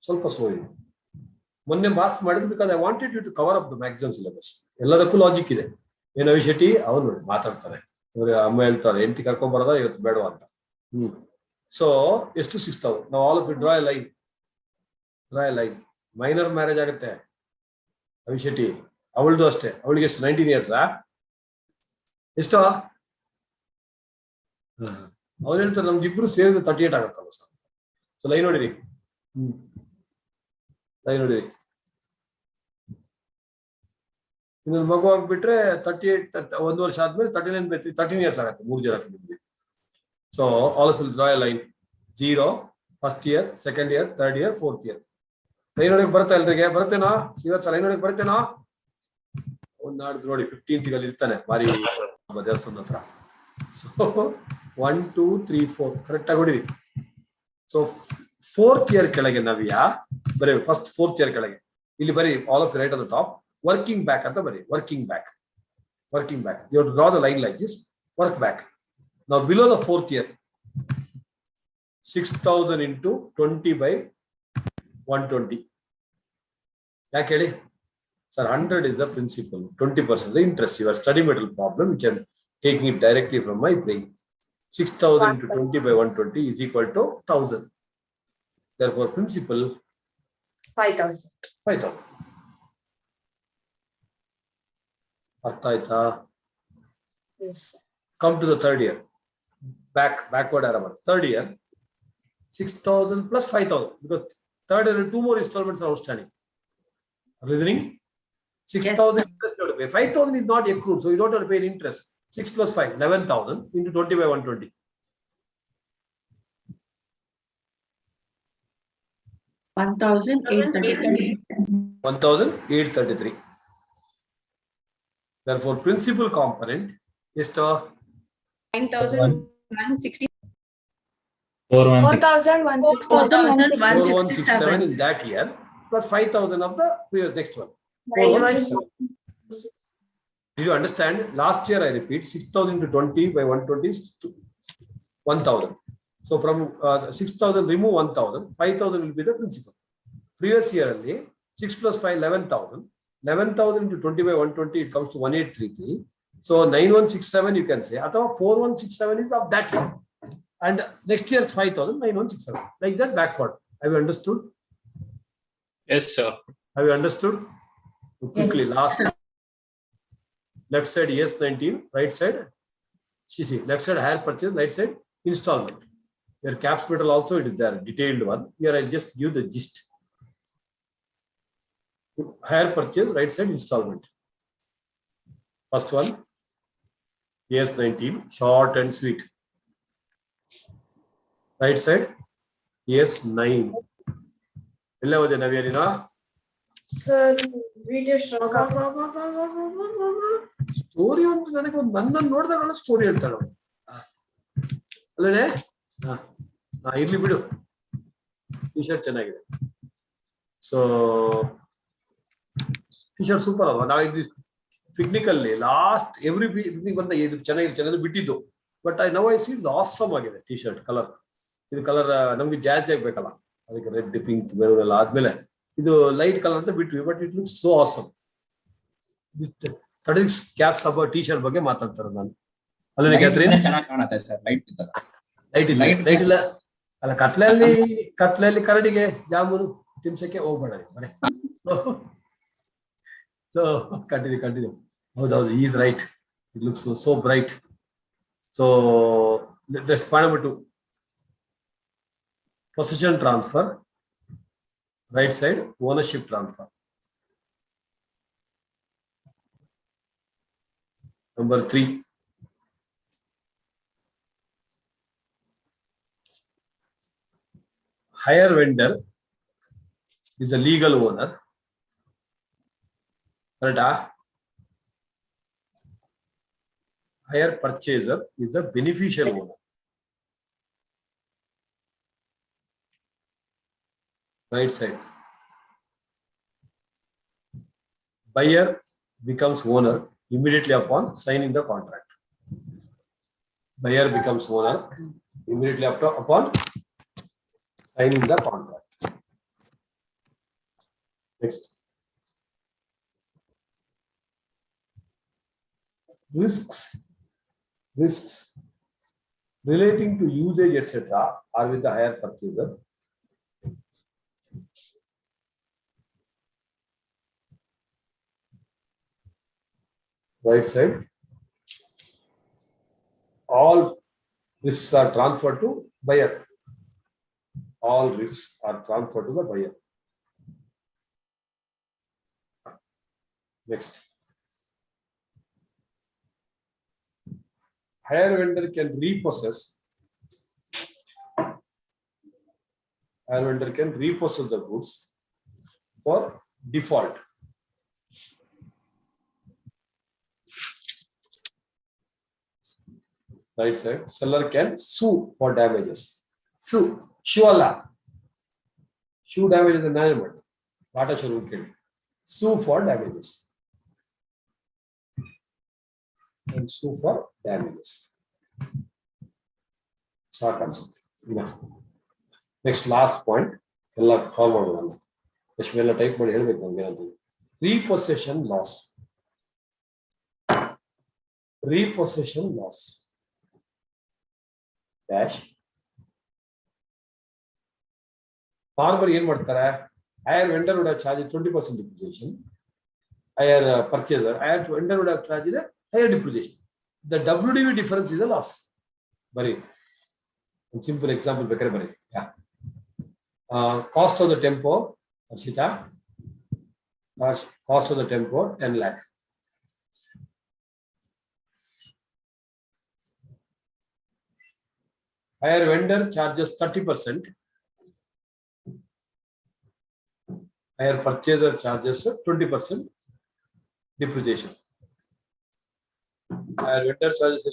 ಸ್ವಲ್ಪ ಸ್ಲೋ ಇದೆ. ಮೊನ್ನೆ ಮಾಸ್ಟ್ ಮಾಡಿದ್ದು because I wanted you to cover up the maximum syllabus. ಎಲ್ಲದಕ್ಕೂ ಲಾಜಿಕ್ ಇದೆ. ಏನೋ ಶೆಟ್ಟಿ ಅವನು ಮಾತಾಡ್ತಾರೆ, ಇವ್ರಿಗೆ ಅಮ್ಮ ಹೇಳ್ತಾರೆ ಎಂಟಿ ಕರ್ಕೊಂಡ್ ಬರೋದ ಇವತ್ತು ಬೇಡವಾ ಅಂತ. ಸೊ ಎಷ್ಟು ಸಿಗ್ತಾವೆ ನಾವು all of you draw a line. Minor marriage ಆಗುತ್ತೆ ಅವಿಶೆಟ್ಟಿ, ಅವಳದು ಅಷ್ಟೇ. ಅವಳಿಗೆ ಎಷ್ಟು 19 years ಎಷ್ಟು? ಅವ್ರು ಹೇಳ್ತಾರೆ ನಮ್ದಿಬ್ರು ಸೇರಿದ 38 ಆಗುತ್ತಲ್ಲ ಸರ್. ಸೊ ಲೈನ್ ನೋಡಿರಿ, ಲೈನ್ ನೋಡಿರಿ. ಇನ್ನೊಂದು ಮಗು ಆಗ್ಬಿಟ್ರೆ 38, 1 ವರ್ಷ ಆದ್ಮೇಲೆ 39 13 years ಆಗುತ್ತೆ 3 ಜನ ನಿಮ್ಗೆ. So all of you draw a line. 0 first year, second year, third year, fourth year. Line ಒಳಗೆ ಬರುತ್ತೆ ಎಲ್ರಿಗೆ? ಬರುತ್ತೇನಾ? ಇವತ್ತು ಲೈನ್ ಒಳಗೆ ಬರುತ್ತೇನಾ? ಒಂದ್ ನಾಡ್ದು ನೋಡಿ 15th ಅಲ್ಲಿ ಇರ್ತಾನೆ ಬಾರಿ ದೇವಸ್ಥಾನದ ಹತ್ರ. ಸೊ 1 2 3 4 ಕರೆಕ್ಟ್ ಆಗಿ ಹೊಡಿರಿ. ಸೊ 4th ಇಯರ್ ಕೆಳಗೆ ನಾವಿಯಾ ಬರೀ ಫಸ್ಟ್ 4th ಇಯರ್ ಕೆಳಗೆ ಇಲ್ಲಿ ಬರೀ all of right on the top working back ಅಂತ ಬರೀ. Working back you have to draw the line like this. Work back. ನಾವು below the 4th year 6,000 into 20/120. ಯಾಕೆ ಹೇಳಿ ಸರ್? 100 is the principal, 20% the interest. Your study material problem, which I'm taking it directly from my brain. 6,000 into 20/120 is equal to 1,000. Therefore, principal 5,000. 5,000. ಅರ್ಥ ಆಯ್ತಾ? Yes. Come to the third year. Backward arrow. Third year 6,000 plus 5,000 because third year 2 more installments are outstanding. Reasoning? 6,000 interest you have to pay. 5,000 is not accrued, so you don't have to pay interest. 6 plus 5, 11,000 into 20/120. 1,833. 1,833. Therefore, principal component is to 9,160. 4,167 in that year plus 5,000 of the previous next one. 4,167. Did you understand? Last year I repeat 6,000 into 20/120 is 1,000. So from 6,000 remove 1,000, 5,000 will be the principal. Previous year only 6 plus 5 11,000. 11,000 into 20/120 it comes to 1,833. So 9,167 you can say. Or 4,167 is of that year. And next year is 5,000, 9,167. Like that backward. Have you understood? Yes, sir. Have you understood? Quickly, last. Left side ES19, right side. See, left side hire purchase, right side installment. Your caps metal also it is there, detailed one. Here I'll just give the gist. Hire purchase, right side installment. First one, ES19, short and sweet. Right side, ES9. Ella vaje naviyanina? Sir, video strong. Story ಅಂತ ನನಗೆ ಒಂದು ನನ್ನನ್ನು ನೋಡಿದಾಗ story ಹೇಳ್ತಾಳೆ ಅಲ್ಲೇ. ಇರ್ಲಿ ಬಿಡು, T shirt ಚೆನ್ನಾಗಿದೆ. ಸೊ ಟಿ ಶರ್ಟ್ ಸೂಪರ್ ಅಲ್ವಾ? ನಾವು ಇದು ಪಿಕ್ನಿಕ್ ಅಲ್ಲಿ ಲಾಸ್ಟ್ ಎವ್ರಿ ಪಿಕ್ನಿಕ್ ಬಂದ ಇದು ಚೆನ್ನಾಗಿ ಬಿಟ್ಟಿದ್ದು. ಬಟ್ ನವ್ ಐ ಸಿ ಇದು ಆಸಮ್ ಆಗಿದೆ ಟಿ ಶರ್ಟ್ ಕಲರ್. ಇದು ಕಲರ್ ನಮ್ಗೆ ಜಾಸ್ತಿ ಆಗ್ಬೇಕಲ್ಲ, ಅದಕ್ಕೆ ರೆಡ್ ಪಿಂಕ್ ಮೆರೂನ್ ಎಲ್ಲ ಆದ್ಮೇಲೆ ಇದು ಲೈಟ್ ಕಲರ್ ಅಂತ ಬಿಟ್ವಿ. But it looks so awesome. Caps ಹಬ್ಬ ಟಿ ಶರ್ಟ್ ಬಗ್ಗೆ ಮಾತಾಡ್ತಾರೆ ನಾನು. ಅಲ್ಲೇ ಕ್ಯಾಥರಿನ್ ಚೆನ್ನಾಗಿ ಕಾಣುತ್ತೆ ಸರ್. ಲೈಟ್ ಇತ್ತಲ್ಲ. ಲೈಟ್ ಇಲ್ಲ ಅಲ್ಲ. ಕತ್ಲಲ್ಲಿ ಕರಡಿಗೆ ಜಾಮೂನು ತಿನ್ಸಕ್ಕೆ ಹೋಗ್ಬೇಡ ಮನೆ. So continue. ಹೌದೌದು, is right. It looks so bright. So let's point 2. Possession transfer, right side ownership transfer. Number 3, hire vendor is the legal owner. Correct? Hire purchaser is the beneficial owner. Right side. Buyer becomes owner immediately upon signing the contract. Buyer becomes owner immediately upon signing the contract. Next. Risks relating to usage, etc., are with the hire purchaser. Right side. All risks are transferred to buyer. All risks are transferred to the buyer. Next. Hire vendor can repossess. Hire vendor can repossess the goods for default. Right side. Seller can sue for damages. Sue. Shuala. Shoe damage is the management. Tata showroom killed. Sue for damages. And sue for damages. Short answer. Enough. Next, last point. Type repossession loss. Repossession loss. Dash. Farmer ಏನು ಮಾಡ್ತಾರೆ? Hire vendor would have charged 20% depreciation. Hire purchaser, hire vendor would have charged a higher depreciation. The WDV difference is a loss. Very simple example. Yeah. Cost of the tempo, Arshita. Cost of the tempo 10 lakh. Hire vendor charges 30%. Hire purchaser charges 20% depreciation. Hire vendor charges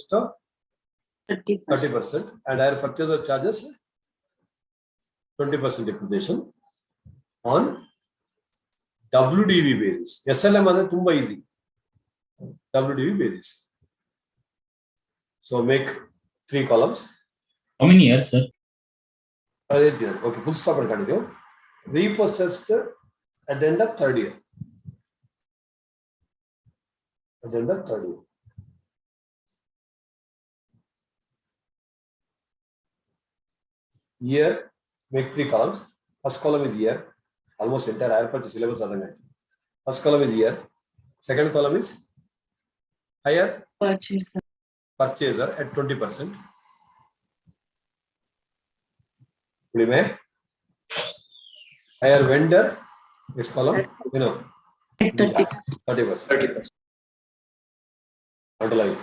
30%, and hire purchaser charges 20% depreciation on WDV basis. SLM is tumba easy. WDV basis. So make 3 columns. How many years, sir? 8 years. Okay, full stop and continue. Repossessed at the end of 3rd year. At the end of 3rd year. Year, make 3 columns. First column is year. Almost entire hire purchase syllabus. First column is year. Second column is hire purchaser at 20%. Hire vendor, next column, 30%. Underline.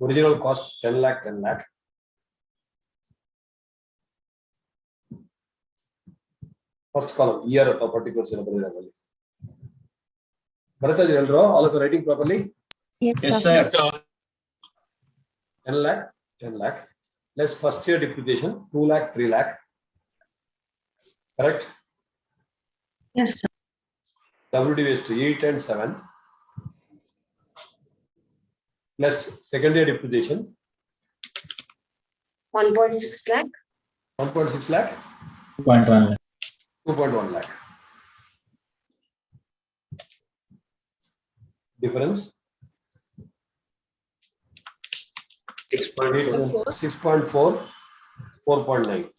Original cost 10 lakh, 10 lakh. First column, year of particular syllabus. Bharata, all of the writing properly? Yes, Yes, sir. sir. 10 lakh, 10 lakh. Less first year depreciation, 2 lakh, 3 lakh. Correct? Yes, sir. WDV is to 8 and 7. Less second year depreciation, 1.6 lakh. 1.6 lakh, 2.1 lakh. 2.1 lakh. Difference 6.4, 4.9.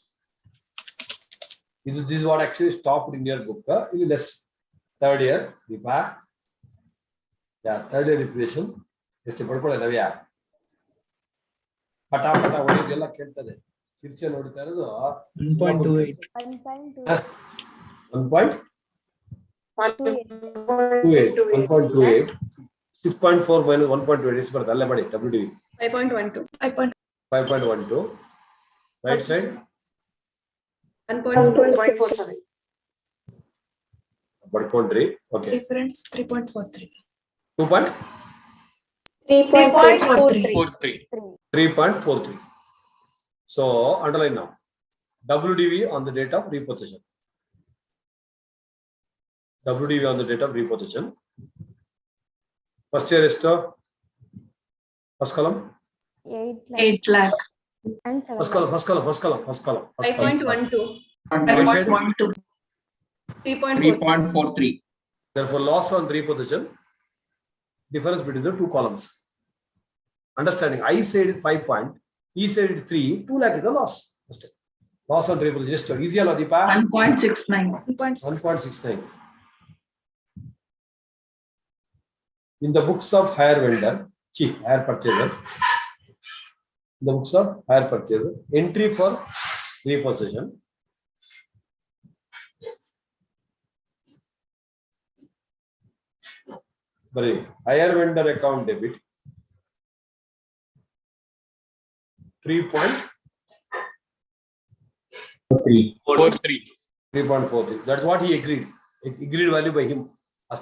This is what actually stopped in your book. It is less. 3rd year, yeah, 3rd year depreciation. Just ಪಡ್ಕೊಳ್ಳೋದು ಯಾ ಪಟ ಪಟ ಹೊಡೆಯೋದೆಲ್ಲ ಕೇಳ್ತದೆ ಶಿರ್ಷೆ ನೋಡ್ತಾ ಇರೋದು 1.28. 1.28. 6.4 minus 1.28 is ಬರ್ತದೆ ಅಲ್ಲೇ ಮಾಡಿ WDV 5.12. 5.12. Right side 1.47. ಪಡ್ಕೊಂಡ್ರಿ. Okay. Difference 3.43. 3.43. 3.43. So underline now. WDV on the date of repossession. WDV on the date of repossession. First year is to first column 8 lakh. And First column. 5.12. Right side. 5.12. 3.4. Therefore, loss on repossession, difference between the two columns. Understanding, I said it 5 point, he said it 3, 2 lakh is the loss. Loss on repossession, just easy, Deepa. 1.69. 1.69. In the books of hire vendor, hire purchaser, the books of hire purchaser, entry for repossession. Hire vendor account debit 3.43. That's what he agreed. Agreed value by him.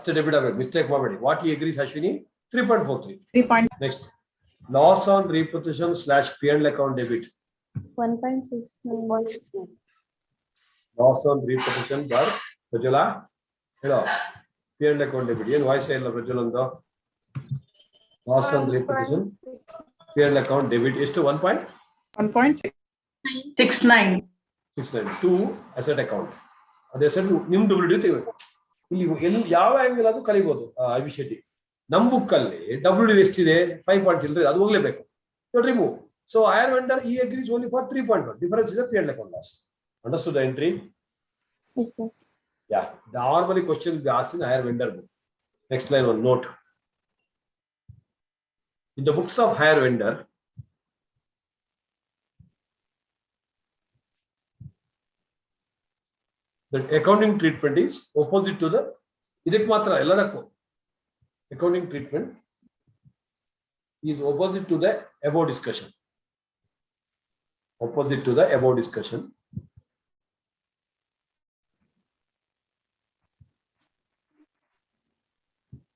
Debit of mistake. What he agrees, Ashwini? 3.43. Next. Loss on repossession / P&L account debit. 1.69. Loss on repossession bar. Rajula. Hello. P&L account debit. Yen why say Rajula? Loss on repossession. P&L account debit is to 1.69. 2 asset account. They said nim WD. ಯಾವ angle ಅದು ಕಲಿಬಹುದು ಅಭಿಷೇಟಿ ನಮ್ಮ book ಅಲ್ಲಿ WD ಎಷ್ಟಿದೆ 5 point ಚಿಲ್ಲರೆ ಅದು ಹೋಗಲೇಬೇಕು remove so hire vendor ಈ agrees only for 3.1 difference is P&L account loss. Understood the entry? Yes, sir. Yeah, the normally question will be asked in higher vendor book. Next line one note. In the books of higher vendor, the accounting treatment is opposite to the accounting treatment is opposite to the above discussion. Opposite to the above discussion.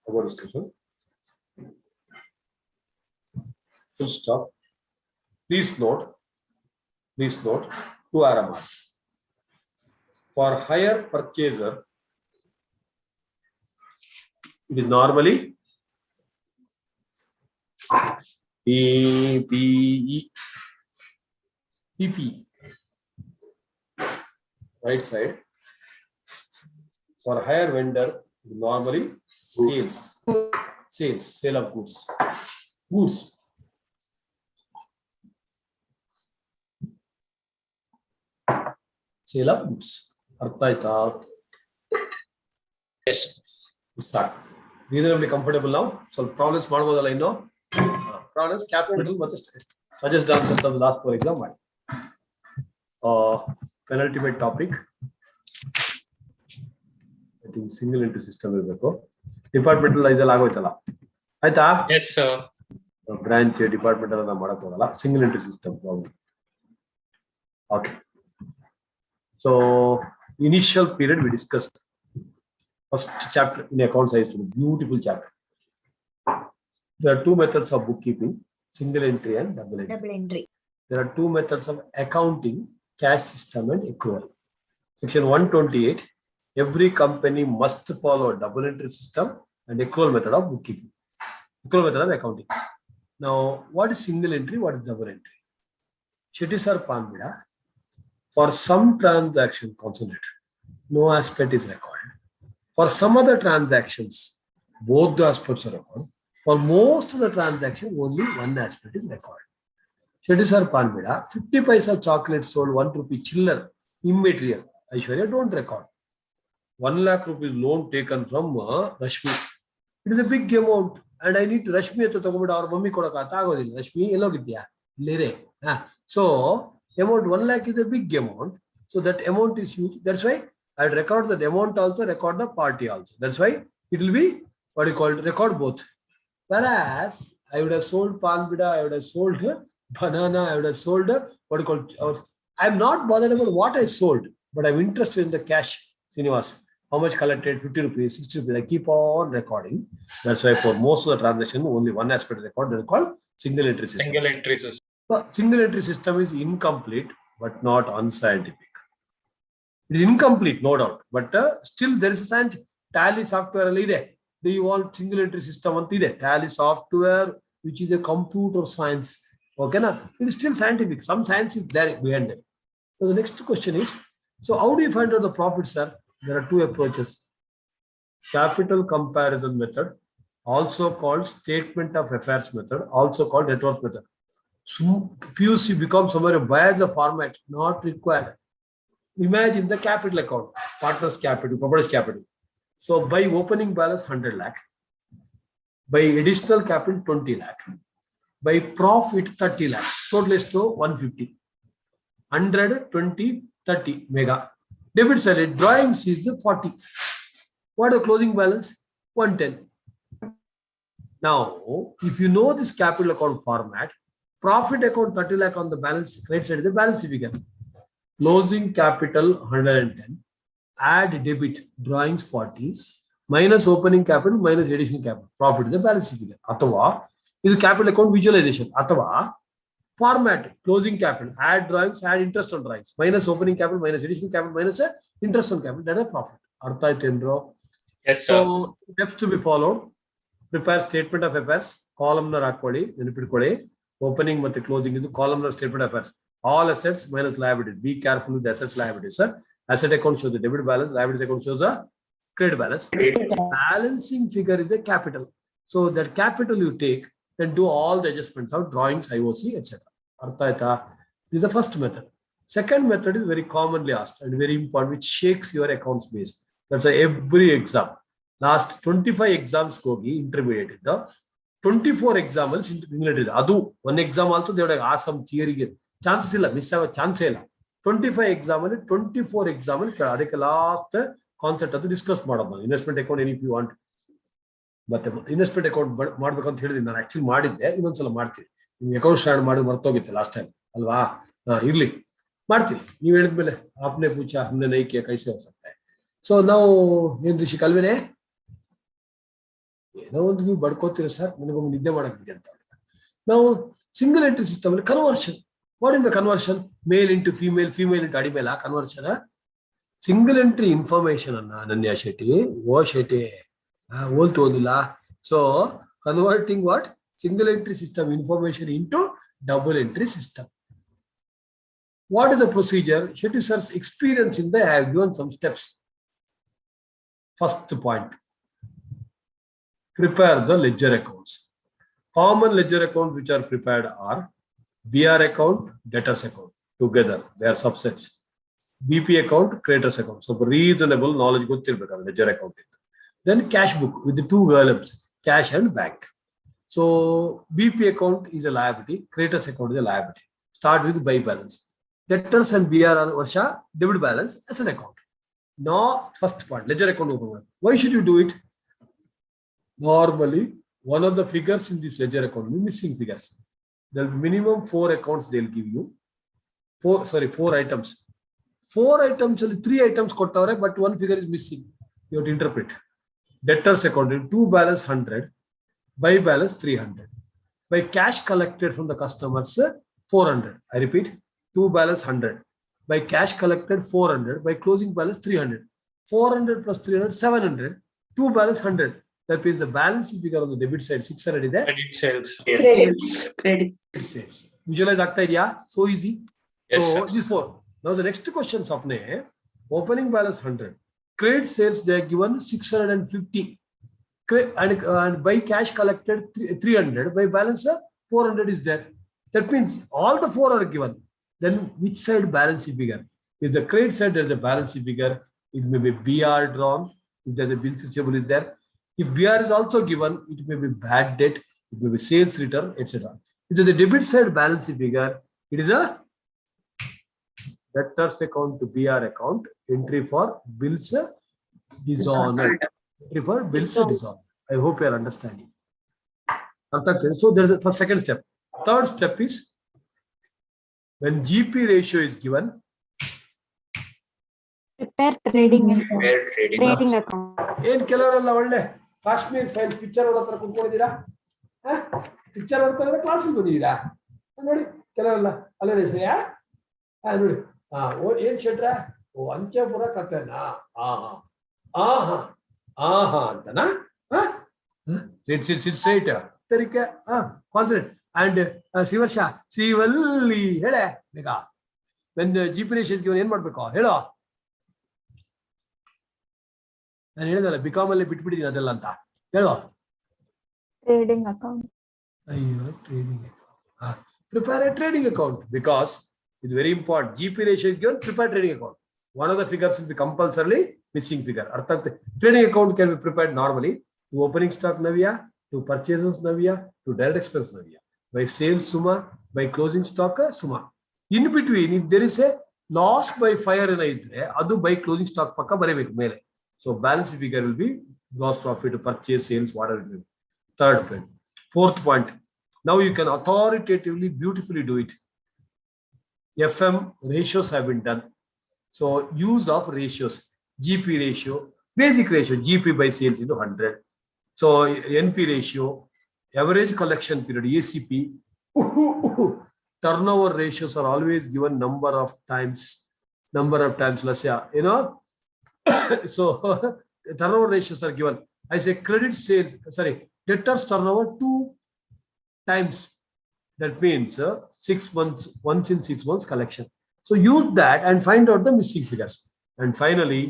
Above discussion. Full stop. Please note 2 RMRs. For higher purchaser, it is normally PP. Right side. For higher vendor, normally sale of goods. Sale of goods. ಅರ್ಥ ಆಯ್ತಾ? Yes. ಸಾಕು. Reasonably comfortable now. ಸ್ವಲ್ಪ problems ಮಾಡ್ಬೋದಲ್ಲ ಇನ್ನು? Problems capital ಮತ್ತೆ suggest answers of last 4 exam ಮಾಡಿ. penultimate topic. I think single entry system ಇರಬೇಕು. Departmental ಇದೆಲ್ಲ ಆಗೋಯ್ತಲ್ಲ ಆಯ್ತಾ? Yes, sir. ಬ್ರಾಂಚ್ ಡಿಪಾರ್ಟ್ಮೆಂಟಲ್ ಎಲ್ಲ ಮಾಡಕ್ ಹೋಗಲ್ಲ, single entry system problem. Okay, so initial period we discussed first chapter in account size, beautiful chapter. There are two methods of bookkeeping, single entry and double entry. There are two methods of accounting, cash system and accrual. Section 128, every company must follow double entry system and accrual method of bookkeeping, accrual method of accounting. Now, what is single entry? What is double entry? Shetty sir Panbida, for some transaction concentrated, no aspect is recorded. For some other transactions, both the aspects are recorded. For most of the transaction, only one aspect is recorded. Shetty sir Panbida, 50 paisa chocolate sold 1 rupee chiller, immaterial. Aishwarya, don't record. 1 lakh rupees loan taken from Rashmi. It is a big amount, and I need to Rashmi to talk about our mummy kodaka tagodilla. Rashmi, hello Vidya. Lere. So amount 1 lakh is a big amount. So that amount is huge. That's why I'd record that amount also, record the party also. That's why it will be what you call record both. Whereas I would have sold Panbida, I would have sold banana, I would have sold what you call. I'm not bothered about what I sold, but I'm interested in the cash. Srinivas, how much collected? 50 rupees, 60 rupees. I keep on recording. That's why for most of the transaction, only one aspect record. They're called single entry system. Single entry system. Single entry system is incomplete, but not unscientific. It is incomplete, no doubt, but still there is a science. Tally software ide. Do you want single entry system? Tally software, which is a computer science. Okay, na? It is still scientific. Some science is there behind it. So the next question is, so how do you find out the profit, sir? There are two approaches. Capital comparison method, also called statement of affairs method, also called net worth method. So PUC becomes somewhere by the format, not required. Imagine the capital account, partners capital, properties capital. So by opening balance 100 lakh, by additional capital 20 lakh, by profit 30 lakh, total is to 150, 100, 20, 30 mega. Debit side, drawings is 40. What is the closing balance? 110. Now, if you know this capital account format, profit account 30 lakh on the balance, credit side is the balance figure. Closing capital 110, add debit, drawings 40, minus opening capital, minus additional capital. Profit is the balance figure. Athava, is capital account visualization. Athava, format, closing capital, add drawings, add interest on drawings, minus opening capital, minus additional capital, minus interest on capital, that is profit. Artha tendro. Yes, sir. So, steps to be followed. Prepare statement of affairs, columnar hakodi, opening ಮತ್ತು closing into columnar statement of affairs. All assets minus liabilities. Be careful with the assets liabilities, sir. Asset account shows the debit balance, liabilities account shows the credit balance. Balancing figure is the capital. So that capital you take, then do all the adjustments of drawings, IOC, etc. This is the first method. Second method is very commonly asked and very important, which shakes your accounts base. That's why every exam. Last 25 exams gogi intermediate. The 24 exams intermediate. Adu one exam also they would have asked some theory. Chances illa, miss have a chance illa. 25 exams, 24 exams. Adike last concept to discuss madam. Investment account any if you want. But investment account ಮಾಡಬೇಕಂತ ಹೇಳಿದ್ರೆ ನಾನು actually ಮಾಡಿದ್ದೆ ಇನ್ನೊಂದ್ಸಲ ಮಾಡ್ತೀನಿ ನಿಮ್ಮ account start ಮಾಡಿ ಮರ್ತೋಗಿತ್ತು last time ಅಲ್ವಾ ಇರ್ಲಿ ಮಾಡ್ತೀನಿ ನೀವು ಹೇಳಿದ್ಮೇಲೆ ಆಪ್ನೆ ಪೂಚ ಹಮ್ನೆ ನೈ ಕಿಯಾ ಕೈಸೆ ಹೋ ಸಕ್ತಾ ಹೈ ಸೊ ನಾವು ಏನ್ ರಿಷಿ ಕಲ್ವೇನೆ ಏನೋ ಒಂದು ನೀವು ಬಡ್ಕೋತೀರಾ ಸರ್ ನನಗೊಮ್ಮೆ ನಿದ್ದೆ ಮಾಡಕ್ಕಿದೆ ಅಂತ ನಾವು ಸಿಂಗಲ್ ಎಂಟ್ರಿ ಸಿಸ್ಟಮ್ ಅಲ್ಲಿ conversion what is the conversion male into female female into ಅಡಿಮೇಲ್ ಕನ್ವರ್ಷನ್ ಸಿಂಗಲ್ ಎಂಟ್ರಿ ಇನ್ಫಾರ್ಮೇಶನ್ ಅನ್ನ ಅನನ್ಯ ಶೆಟ್ಟಿ ಓ ಶೆಟ್ಟಿ ಹೋಲ್ತು ಓದಿಲ್ಲ so converting what single entry system information into double entry system. What is the procedure? Shetty sir's experience in that I have given some steps. First point, prepare the ledger accounts. Common ledger accounts which are prepared are BR account, debtors account together. They are subsets. BP account, creditors account. So reasonable knowledge gothirbeku ledger account. Then cash book with the two columns, cash and bank. So BP account is a liability, creditors account is a liability. Start with buy balance. Debtors and BR are Varsha debit balance as an account. Now, first part, ledger account open. Why should you do it? Normally, one of the figures in this ledger account will be missing figures. There will be minimum 4 accounts they'll give you. 4 items. 4 items, 3 items kottavare, but one figure is missing. You have to interpret. Debtors account, 2 balance 100. By balance 300. By cash collected from the customers 400. I repeat, 2 balance 100. By cash collected 400. By closing balance 300. 400 plus 300 700. 2 balance 100. That means the balance figure on the debit side 600 is there. Credit sales. Credit. Sales. Visualize agta idea? So easy. Yes, so sir. these 4. Now the next question is apne opening balance 100. Credit sales they are given 650. And by cash collected 300, by balance 400 is there. That means all the 4 are given. Then which side balance figure? If the credit side there is a balance figure, it may be BR drawn. If there is a bill receivable is there. If BR is also given, it may be bad debt, it may be sales return, etc. If there is a debit side balance figure, it is a debtors account to BR account, entry for bills dishonored. Entry for bills dishonored. I hope you are understanding. So there is a second step. Third step is when GP ratio is given. Prepare trading account. ಏನ್ ಕೆಲವರೆಲ್ಲ ಒಳ್ಳೆ Kashmir files picture ನೋಡೋ ತರ ಕುತ್ಕೊಂಡಿದ್ದೀರಾ picture ನೋಡ್ತಾ ಇದ್ರೆ ಕ್ಲಾಸಿಗೆ ಬಂದಿದ್ದೀರಾ ನೋಡಿ ಕೆಲವರೆಲ್ಲ ಅಲ್ಲೇ ಶ್ರೇಯ ನೋಡಿ ಏನ್ ಶೆಟ್ರ ಓ ಅಂಚೆಪುರ ಕಥೆನಾ ಆಹಾ ಅಂತನಾ sit straight. Concentrate. And Sivarsha, Sivalli, hele, bega. When the GP ratio is given, ಏನು ಮಾಡಬೇಕು ಹೇಳೋ ನಾನು ಹೇಳಿದಲ್ಲ ಬಿಕಾಮ್ ಅಲ್ಲಿ ಬಿಟ್ಬಿಟ್ಟಿದ್ದೀನಿ ಅದೆಲ್ಲ ಅಂತ ಹೇಳೋ Trading account. ಅಯ್ಯೋ trading prepare a trading account because it's very important. GP ratio is given, prepare trading account. One of the figures will be compulsorily missing figure. Trading account can be prepared normally to opening stock navia, to purchases navia, to direct expense navia. By sales suma, by closing stock suma. In between, if there is a loss by fire in idre, adu by closing stock pakka barebeku mele. So balance figure will be gross profit, purchase, sales, whatever it will be. Third point. Fourth point. Now you can authoritatively, beautifully do it. FM ratios have been done. So use of ratios, GP ratio, basic ratio, GP by sales into 100. So NP ratio, average collection period, ACP, turnover ratios are always given number of times, let's say, you know, so turnover ratios are given. I say credit sales, debtors turnover 2 times. That means 6 months, once in 6 months collection. So use that and find out the missing figures. And finally,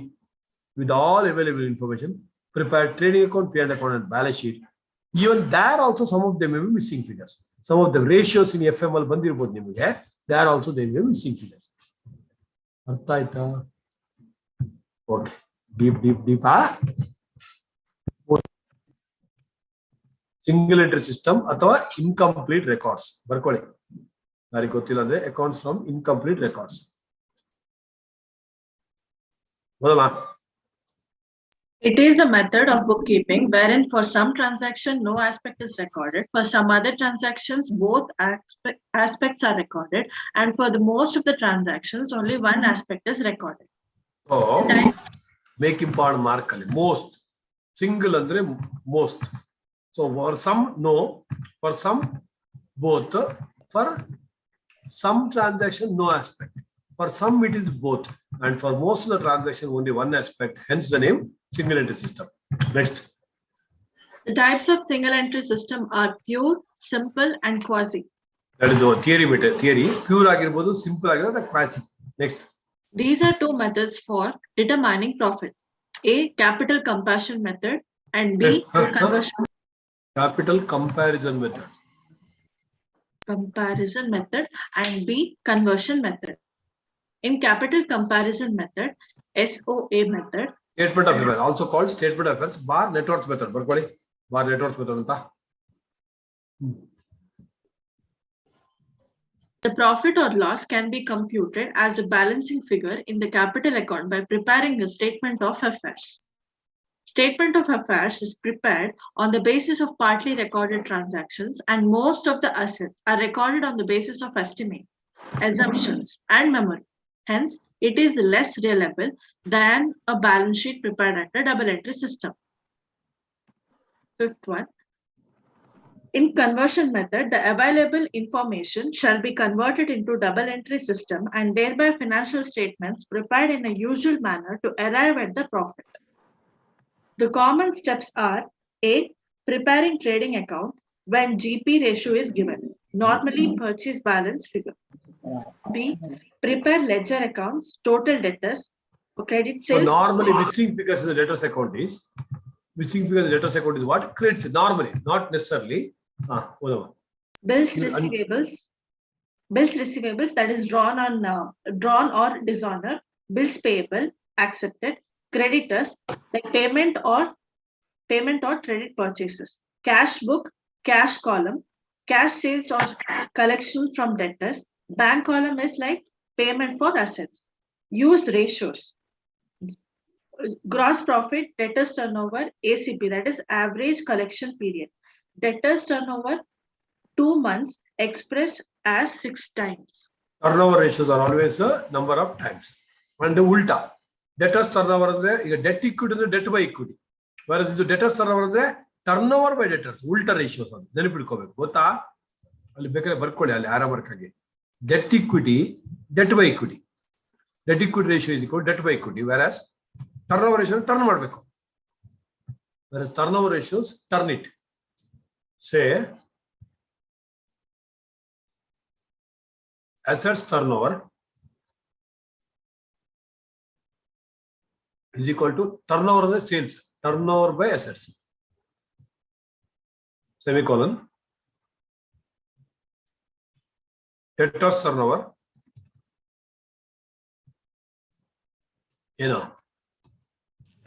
with all available information, prepare trading account, P&L account, and balance sheet. Even there also some of them may be missing figures. Some of the ratios in FML bandirbodu nimage, there also they may be missing figures. Artha aita? Okay. Deep. Single entry system ಅಥವಾ incomplete records ಬರ್ಕೊಳ್ಳಿ ಯಾರಿಗೆ ಗೊತ್ತಿಲ್ಲ ಅಂದ್ರೆ accounts from incomplete records ಹೌದಾ It is a method of bookkeeping wherein for some transaction no aspect is recorded, for some other transactions both aspects are recorded, and for the most of the transactions only one aspect is recorded. Oh, make important mark ಅಲ್ಲಿ most single ಅಂದ್ರೆ most. So for some no, for some both, for some transaction no aspect, for some it is both, and for most of the transaction only one aspect, hence the name single entry system. Next. The types of single entry system are pure, simple, and quasi. That is our theory, pure agirbodu, simple agirbodu, quasi. Next. These are two methods for determining profits. A, capital comparison method, and B, conversion. Capital comparison method. And B, conversion method. In capital comparison method, SOA method. Statement of affairs, also called statement of affairs, bar net worth method. Barkoli, bar net worth method anta. The profit or loss can be computed as a balancing figure in the capital account by preparing a statement of affairs. Statement of affairs is prepared on the basis of partly recorded transactions, and most of the assets are recorded on the basis of estimates, assumptions, and memory. Hence, it is less reliable than a balance sheet prepared at a double entry system. Fifth one. In conversion method, the available information shall be converted into double entry system and thereby financial statements prepared in a usual manner to arrive at the profit. The common steps are A, preparing trading account when GP ratio is given, normally purchase balance figure. B, prepare ledger accounts, total debtors, credit sales. So normally missing figures in the debtors account is what? Credits normally, not necessarily. Bills receivables that is drawn or dishonor, bills payable, accepted, creditors like payment or credit purchases, cash book, cash column, cash sales or collection from debtors, bank column is like payment for assets. Use ratios. Gross profit, debtors turnover, ACP, that is average collection period. Debtors turnover 2 months expressed as 6 times. Turnover ratios are always a number of times. And the ulta. Debtors turnover andre ಈಗ debt equity ಅಂದ್ರೆ debt by equity. Whereas ಇದು debtors turnover ಅಂದ್ರೆ turnover by debtors. ಉಲ್ಟಾ ratios ಅಂತ ನೆನಪಿಟ್ಕೋಬೇಕು ಗೊತ್ತಾ ಅಲ್ಲಿ ಬೇಕಾದ್ರೆ ಬರ್ಕೊಳ್ಳಿ ಅಲ್ಲಿ ಆರಾಮರ್ಕ್ ಆಗಿ debt equity debt by equity. Debt equity ratio is equal to debt by equity, whereas turnover ratio turn ಮಾಡಬೇಕು. Whereas turnover ratios turn it. Say assets turnover is equal to turnover of the sales, turnover by assets, semicolon, debtors turnover,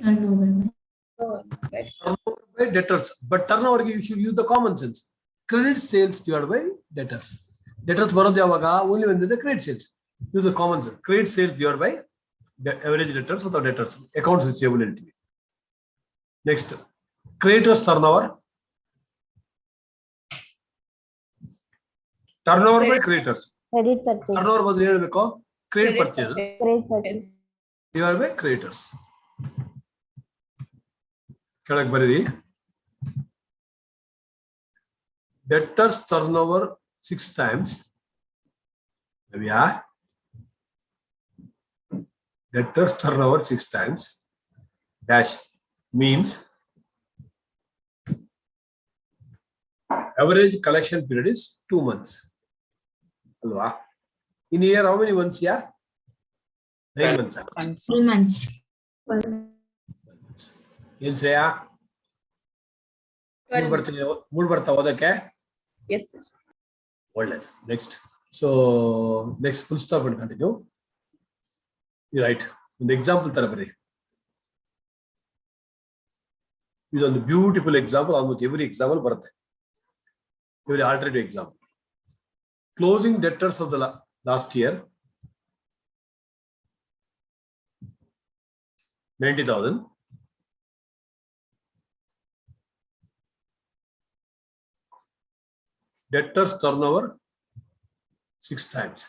turnover by debtors, but turnover you should use the common sense. Credit sales divided by debtors. Debtors ಬರೋದು ಯಾವಾಗ only when the credit sales. Use the common sense. Credit sales divided by the average debtors or the debtors. Accounts receivable entity. Next, creditors turnover. Turnover by creditors. Credit purchase. Turnover was ಹೇಳಬೇಕು credit purchases Credit purchase. divided by creditors. ಕೆಳಗೆ ಬರೀರಿ. Debtors turnover 6 times. Yeah. Debtors turnover 6 times. Dash means average collection period is 2 months. Alva. In a year, how many months? Yeah. 9 months. 2 months. ಏನ್ ಶ್ರೇಯ? 3 ಬರ್ತಾವ ಓದಕ್ಕೆ? Yes, sir. ಒಳ್ಳೆದು. Next. So next full stop and continue. You write. ಒಂದು example ತರ ಬರೀ. ಇದೊಂದು beautiful example. Almost every example ಬರುತ್ತೆ. Every alternative example. Closing debtors of the last year 90,000. Debtors turnover 6 times.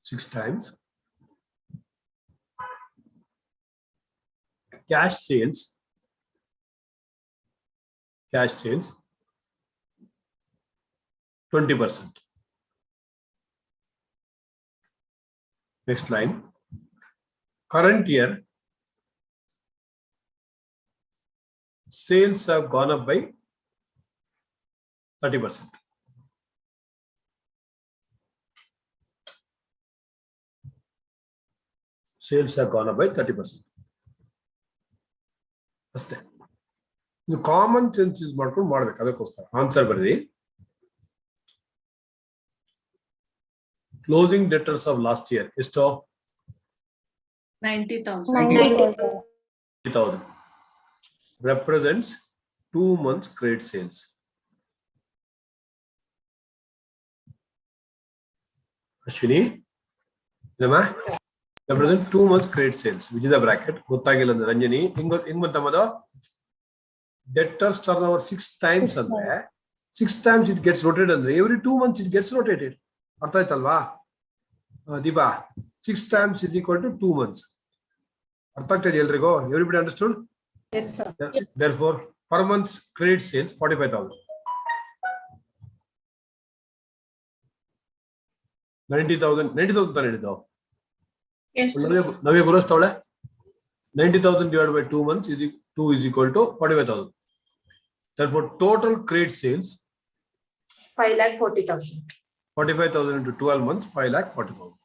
6 times. Cash sales. Cash sales 20%. Next line. Current year sales have gone up by 30%. Sales have gone up by 30%. ಅಷ್ಟೇ. ಇದು common sense use ಮಾಡ್ಕೊಂಡು ಮಾಡ್ಬೇಕು. ಅದಕ್ಕೋಸ್ಕರ answer ಬರೀರಿ. Closing debtors of last year ಎಷ್ಟು? 90,000. 90,000 represents 2 months credit sales. Ashwini, represents 2 months credit sales, which is a bracket. ಗೊತ್ತಾಗಿಲ್ಲ ಅಂದ್ರೆ ರಂಜನಿ ಹೆಂಗ್ ಬಂತಮ್ಮದು? Debtors turnover 6 times ಅಂದ್ರೆ 6 times it gets rotated ಅಂದ್ರೆ every 2 months it gets rotated. ಅರ್ಥ ಆಯ್ತಲ್ವಾ Deepa? 6 times is equal to 2 months. ಅರ್ಥ ಆಗ್ತದೆ ಎಲ್ರಿಗೂ? Everybody understood? Yes, sir. Therefore per month credit sales 45,000. 90,000 ತಾನೆ ಹೇಳಿದ್ದು? Yes. Navya ಗುರುಸ್ತವಳೆ 90,000 divided by 2 months is 2 is equal to 45,000. Therefore total credit sales 5,40,000. 45,000 into 12 months 5,40,000,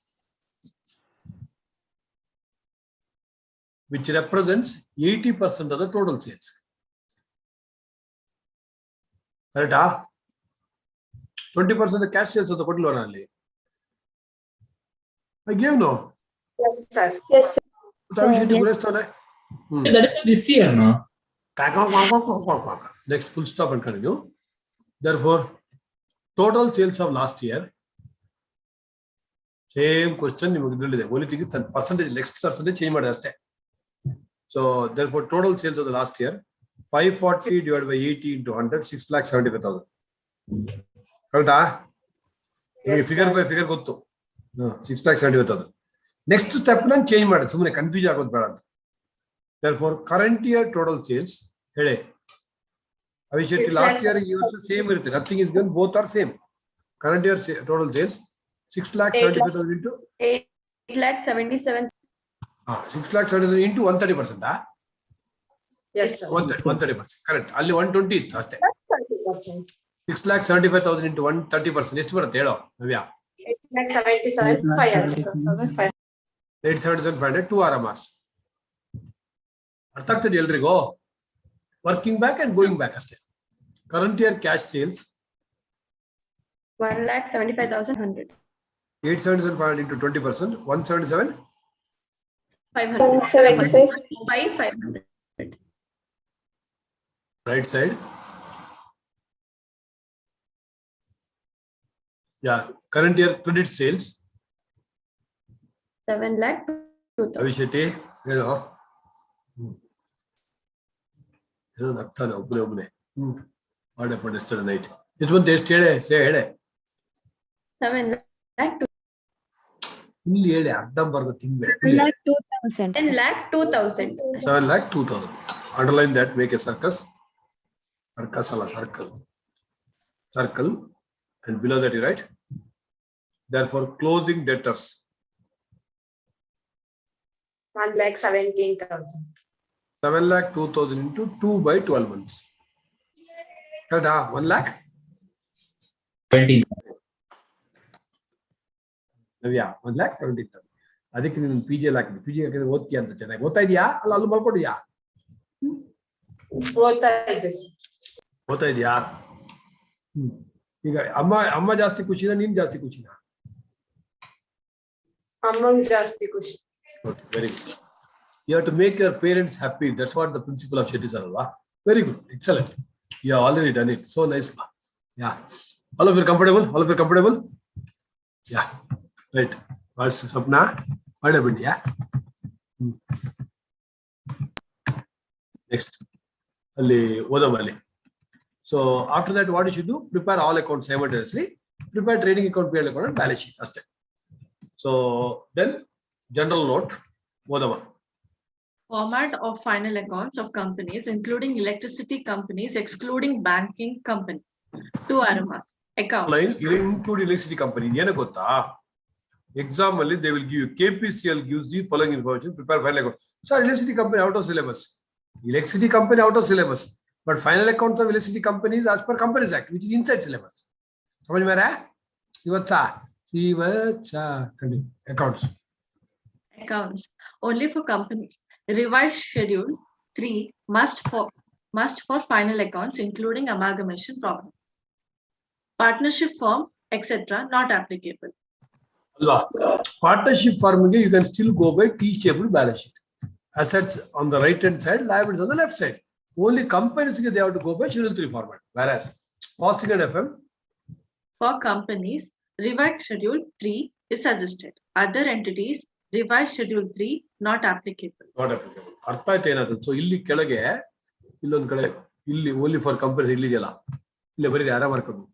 which represents 80% of the total sales. Correct? 20% of cash sales of the total only. I gave no. Yes, sir. Yes, sir. That is for this year, no? Next full stop and continue. Therefore total sales of last year, same question niಮಗೆ only thing is percentage next percentage change ಮಾಡಿ ಅಷ್ಟೇ. So therefore total sales of the last year 540 divided by 80 into 100 6,75,000. ಕರೆಕ್ಟಾ? Figure by figure ಗೊತ್ತು. 6,75,000. Next step ನಾನು change ಮಾಡಿ ಸುಮ್ಮನೆ confuse ಆಗೋದು ಬೇಡ ಅಂತ. Therefore current year total sales ಹೇಳಿ ಅವಿಶೆಟ್ಟಿ ಲಾಸ್ಟ್ ಇಯರ್ ಈ ವರ್ಷ ಸೇಮ್ ಇರುತ್ತೆ. Nothing is gun both are same. Current year total sales 6,75,000 into 8,77,000. 6,70,000 into 130%. Yes, sir. 130%. Correct. ಅಲ್ಲಿ 120 ಇತ್ತು ಅಷ್ಟೇ. 30%. 6,75,000 into 130%. ಎಷ್ಟು ಬರುತ್ತೆ ಹೇಳೋ ನವ್ಯ? 8,77,500. 877,500 2 RMRs. ಅರ್ಥ ಆಗ್ತದೆ ಎಲ್ರಿಗೂ? Working back and going back ಅಷ್ಟೇ. Current year cash sales 1,75,100. 877,500 into 20%. 177. 500. 500. Right side. Yeah, current year credit sales. 7,02,000. Avisheti, hello. Hello, Naktana, Obne. What happened yesterday night? This one taste say head. 7,02,000. Fully head, Adam Burger thing. 2,000. 10,02,000. 7,02,000. Underline that, make a circus. Circle. And below that, you write. Therefore, closing debtors. 1,17,000. 7,02,000 into 2 by 12 months. Correct? 1 lakh? 17. Yeah, 1,70,000. ಅದಕ್ಕೆ ನೀನು PG ಹಾಕಿದ್ದೆ. PG ಹಾಕಿದ್ರೆ ಓದ್ತೀಯ ಅಂತ ಚೆನ್ನಾಗಿ. ಓದ್ತಾ ಇದೆಯಾ? ಅಲ್ಲ ಅಲ್ಲಿ ಬರ್ಕೊಡಿಯಾ? ಓದ್ತಾ ಇದೆಯಾ? ಈಗ ಅಮ್ಮ ಜಾಸ್ತಿ ಖುಷಿನಾ ನೀನ್ ಜಾಸ್ತಿ ಖುಷಿನಾ? ಅಮ್ಮಂಗ್ ಜಾಸ್ತಿ ಖುಷಿ. Okay, very good. You have to make your parents happy. That's what the principle of Shetty sir. Very good, excellent. You have already done it. So nice. Yeah. All of you comfortable? All of you comfortable? Yeah. Right. What's Sapna? What happened? Yeah. Next. Ali. So after that, what you should do? Prepare all accounts simultaneously. Prepare trading account, PL account, and balance sheet. That's it. So then, general note. Format of final accounts of companies, including electricity companies, excluding banking companies. 2 RMRs. Account. Line include electricity company. Exam only they will give you. KPCL gives the following information. Prepare final account. So electricity company out of syllabus. Electricity company out of syllabus. But final accounts of electricity companies as per Companies Act, which is inside syllabus. समझ में आ रहा है? Continue. Accounts. Accounts. Only for companies. Revised Schedule 3 must for final accounts, including amalgamation problems. Partnership firm, etc. not applicable. Partnership firm, you can still go by T-shaped balance sheet. Assets on the right hand side, liabilities on the left side. Only companies they have to go by Schedule 3 format. Whereas costing and FM. For companies, revised Schedule 3 is suggested. Other entities, revised Schedule 3 not applicable. Not applicable. ಅರ್ಥ ಆಯ್ತು ಏನಾದ್ರು? So ಇಲ್ಲಿ ಕೆಳಗೆ ಇಲ್ಲೊಂದು ಕಡೆ ಇಲ್ಲಿ only for company ಇಲ್ಲಿದೆಯಲ್ಲ, ಇಲ್ಲಿ ಬರೀ ಆರಾಮ್ ಮಾಡ್ಕೊಂಡು.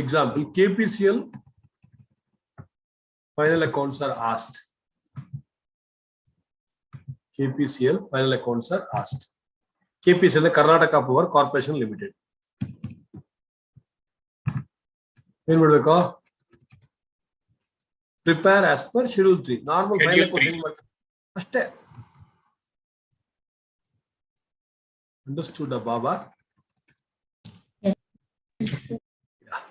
Example, KPCL final accounts are asked. KPCL final accounts are asked. KPCL Karnataka Power Corporation Limited. ಏನ್ ಮಾಡ್ಬೇಕು? Prepare as per Schedule 3. Normal final accounts ಅಷ್ಟೇ. Understood, Baba? Yes. Yeah.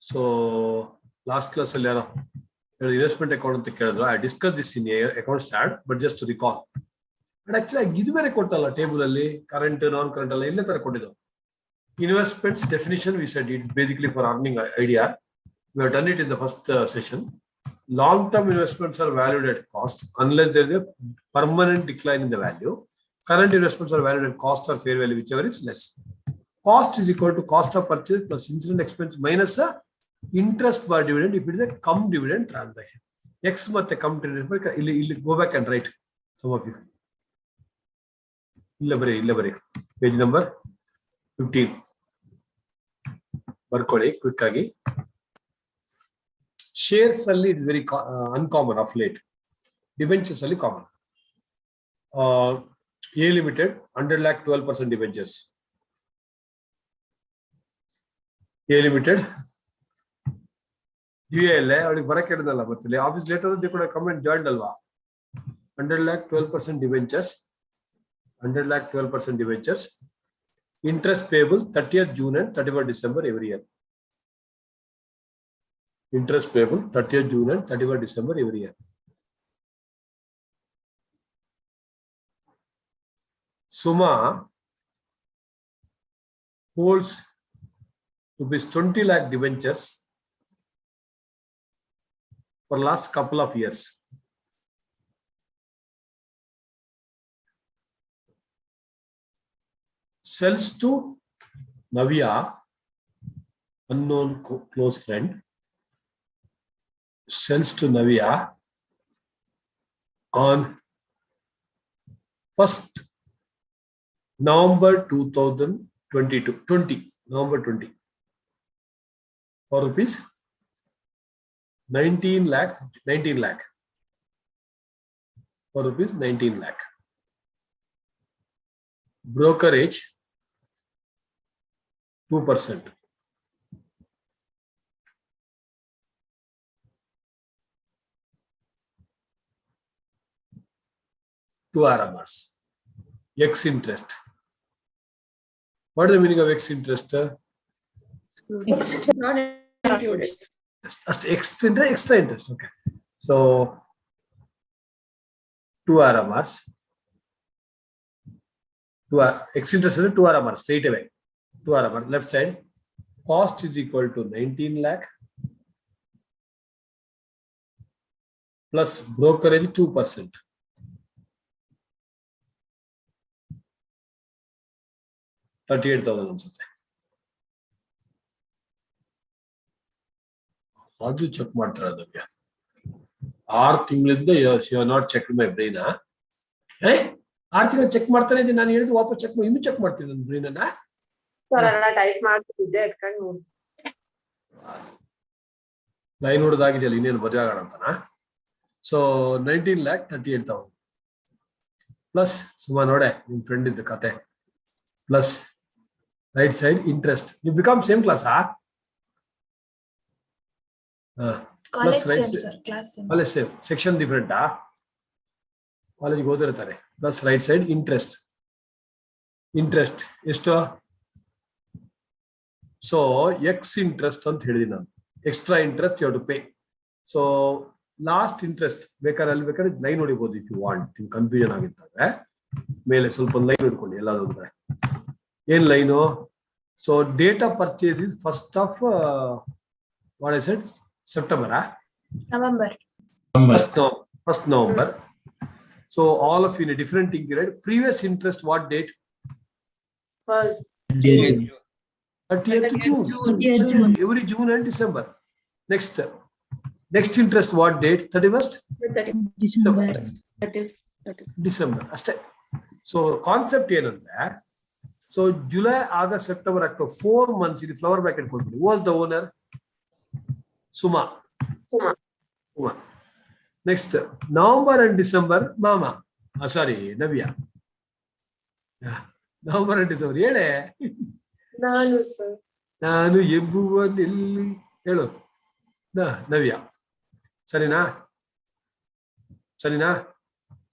So last class ಅಲ್ಲಿ ಯಾರೋ investment account ಅಂತ ಕೇಳಿದ್ರು. I discussed this in account start, but just to recall. But actually ಇದು ಬೇರೆ ಕೊಟ್ಟಲ್ಲ table ಅಲ್ಲಿ, ಕರೆಂಟ್ ನಾನ್ ಕರೆಂಟ್ ಎಲ್ಲ ಇಲ್ಲೇ ತರ ಕೊಟ್ಟಿದ್ದು. Investments definition we said it's basically for earning idea. We have done it in the first session. Long-term investments are valued at cost unless there is a permanent decline in the value. Current investments are valued at cost or fair value, whichever is less. Cost is equal to cost of purchase plus incident expense minus interest per dividend if it is a cum dividend transaction. X ಮತ್ತೆ cum dividend ಇಲ್ಲಿ go back and write some of you. ಇಲ್ಲ ಬರೀ page number 15 ಬರ್ಕೊಳ್ಳಿ quick ಆಗಿ. Shares ಅಲ್ಲಿ it's very uncommon of late. Debentures ಅಲ್ಲಿ common. A limited 100 lakh 12% debentures. A limited UAL ಅವಳಿಗೆ ಬರಕ್ಕೆ ಹೇಳಿದಲ್ಲ, ಮತ್ತೆ ಆಫೀಸ್ ಲೇಟರ್ ದೇ ಕೂಡ ಕಮೆಂಟ್ ಜಾಯಿಂಟ್ ಅಲ್ವಾ. 100 lakh 12% debentures. 100 lakh 12% debentures. Interest payable 30th June and 31st December every year. Interest payable 30th June and 31st December every year. Suma holds rupees 20 lakh debentures for last couple of years. Sells to Navya, unknown close friend. Sells to Navya on 1st November 2022, November 20, for rupees 19 lakh, for rupees 19 lakh. Brokerage 2%. Two RMRs. X interest. What is the meaning of X interest? Not included. Just extra interest. Okay. So 2 RMRs. X interest is 2 RMRs straight away. 2 RMR left side. Cost is equal to 19 lakh plus brokerage 2%. 38,000. ಅದು check ಮಾಡ್ತಾರೆ ಅದಕ್ಕೆ 6 ತಿಂಗಳಿಂದ you are not check my brain. 6 ತಿಂಗಳು check ಮಾಡ್ತಾನೆ ಇದ್ದೀನಿ ನಾನು ಹೇಳಿದ್ದು ವಾಪಸ್ ಚೆಕ್ ಮಾಡಿ ಇನ್ನೂ ಚೆಕ್ ಮಾಡ್ತೀನಿ ನನ್ನ ಬ್ರೈನ್ ಅನ್ನ ಟೈಪ್ ಮಾಡ್ತಿದ್ದೆ ಅದಕ್ಕೆ ನೋಡಿ ಲೈನ್ ಹೊಡೆದಾಗಿದೆಯಲ್ಲ ಇನ್ನೇನು ಮದುವೆ ಆಗೋಣ ಅಂತನಾ. ಸೊ 19 lakh 38,000 ಪ್ಲಸ್ ಸುಮಾರು ನೋಡೆ ನಿಮ್ಮ ಫ್ರೆಂಡ್ ಇದ್ದ ಕತೆ plus right side interest. You become same class plus right college same section ಡಿಫರೆಂಟಾ ಕಾಲೇಜ್ಗೆ ಓದಿರ್ತಾರೆ. ಪ್ಲಸ್ ರೈಟ್ ಸೈಡ್ ಇಂಟ್ರೆಸ್ಟ್ ಎಷ್ಟು? ಸೊ ಎಕ್ಸ್ ಇಂಟ್ರೆಸ್ಟ್ ಅಂತ ಹೇಳಿದೀನಿ ನಾನು. Extra interest you have to pay. So last interest ಬೇಕಾದ್ರೆ ಅಲ್ಲಿ ಬೇಕಾದ್ರೆ ಲೈನ್ ಹೊಡಿಬಹುದು ಇಫ್ ಯು ವಾಂಟ್. ನಿಮ್ಗೆ ಕನ್ಫ್ಯೂಷನ್ ಆಗಿತ್ತಂದ್ರೆ ಮೇಲೆ ಸ್ವಲ್ಪ ಒಂದು ಲೈನ್ ಹಿಡ್ಕೊಳ್ಳಿ ಎಲ್ಲಾದ್ರೂ ಅಂದ್ರೆ. ಏನ್ line? So date of purchase is 1st of what I said September. November. 1st November. So all of you in a different thing period. Previous interest what date? First June. 30th June. Every June and December. Next interest what date? 31st December. ಅಷ್ಟೇ. So concept ಏನಂದ್ರೆ so July August September October 4 months ಇದು flower bracket ಕೊಡ್ತೀನಿ. Was the owner? Suma. Next, November and December, Mama. Sorry, Navya. November and December. ಹೇಳೆ ನಾನು ಎಂಬುವಲ್ಲಿ ಹೇಳು ನವ್ಯ. ಸರಿನಾ?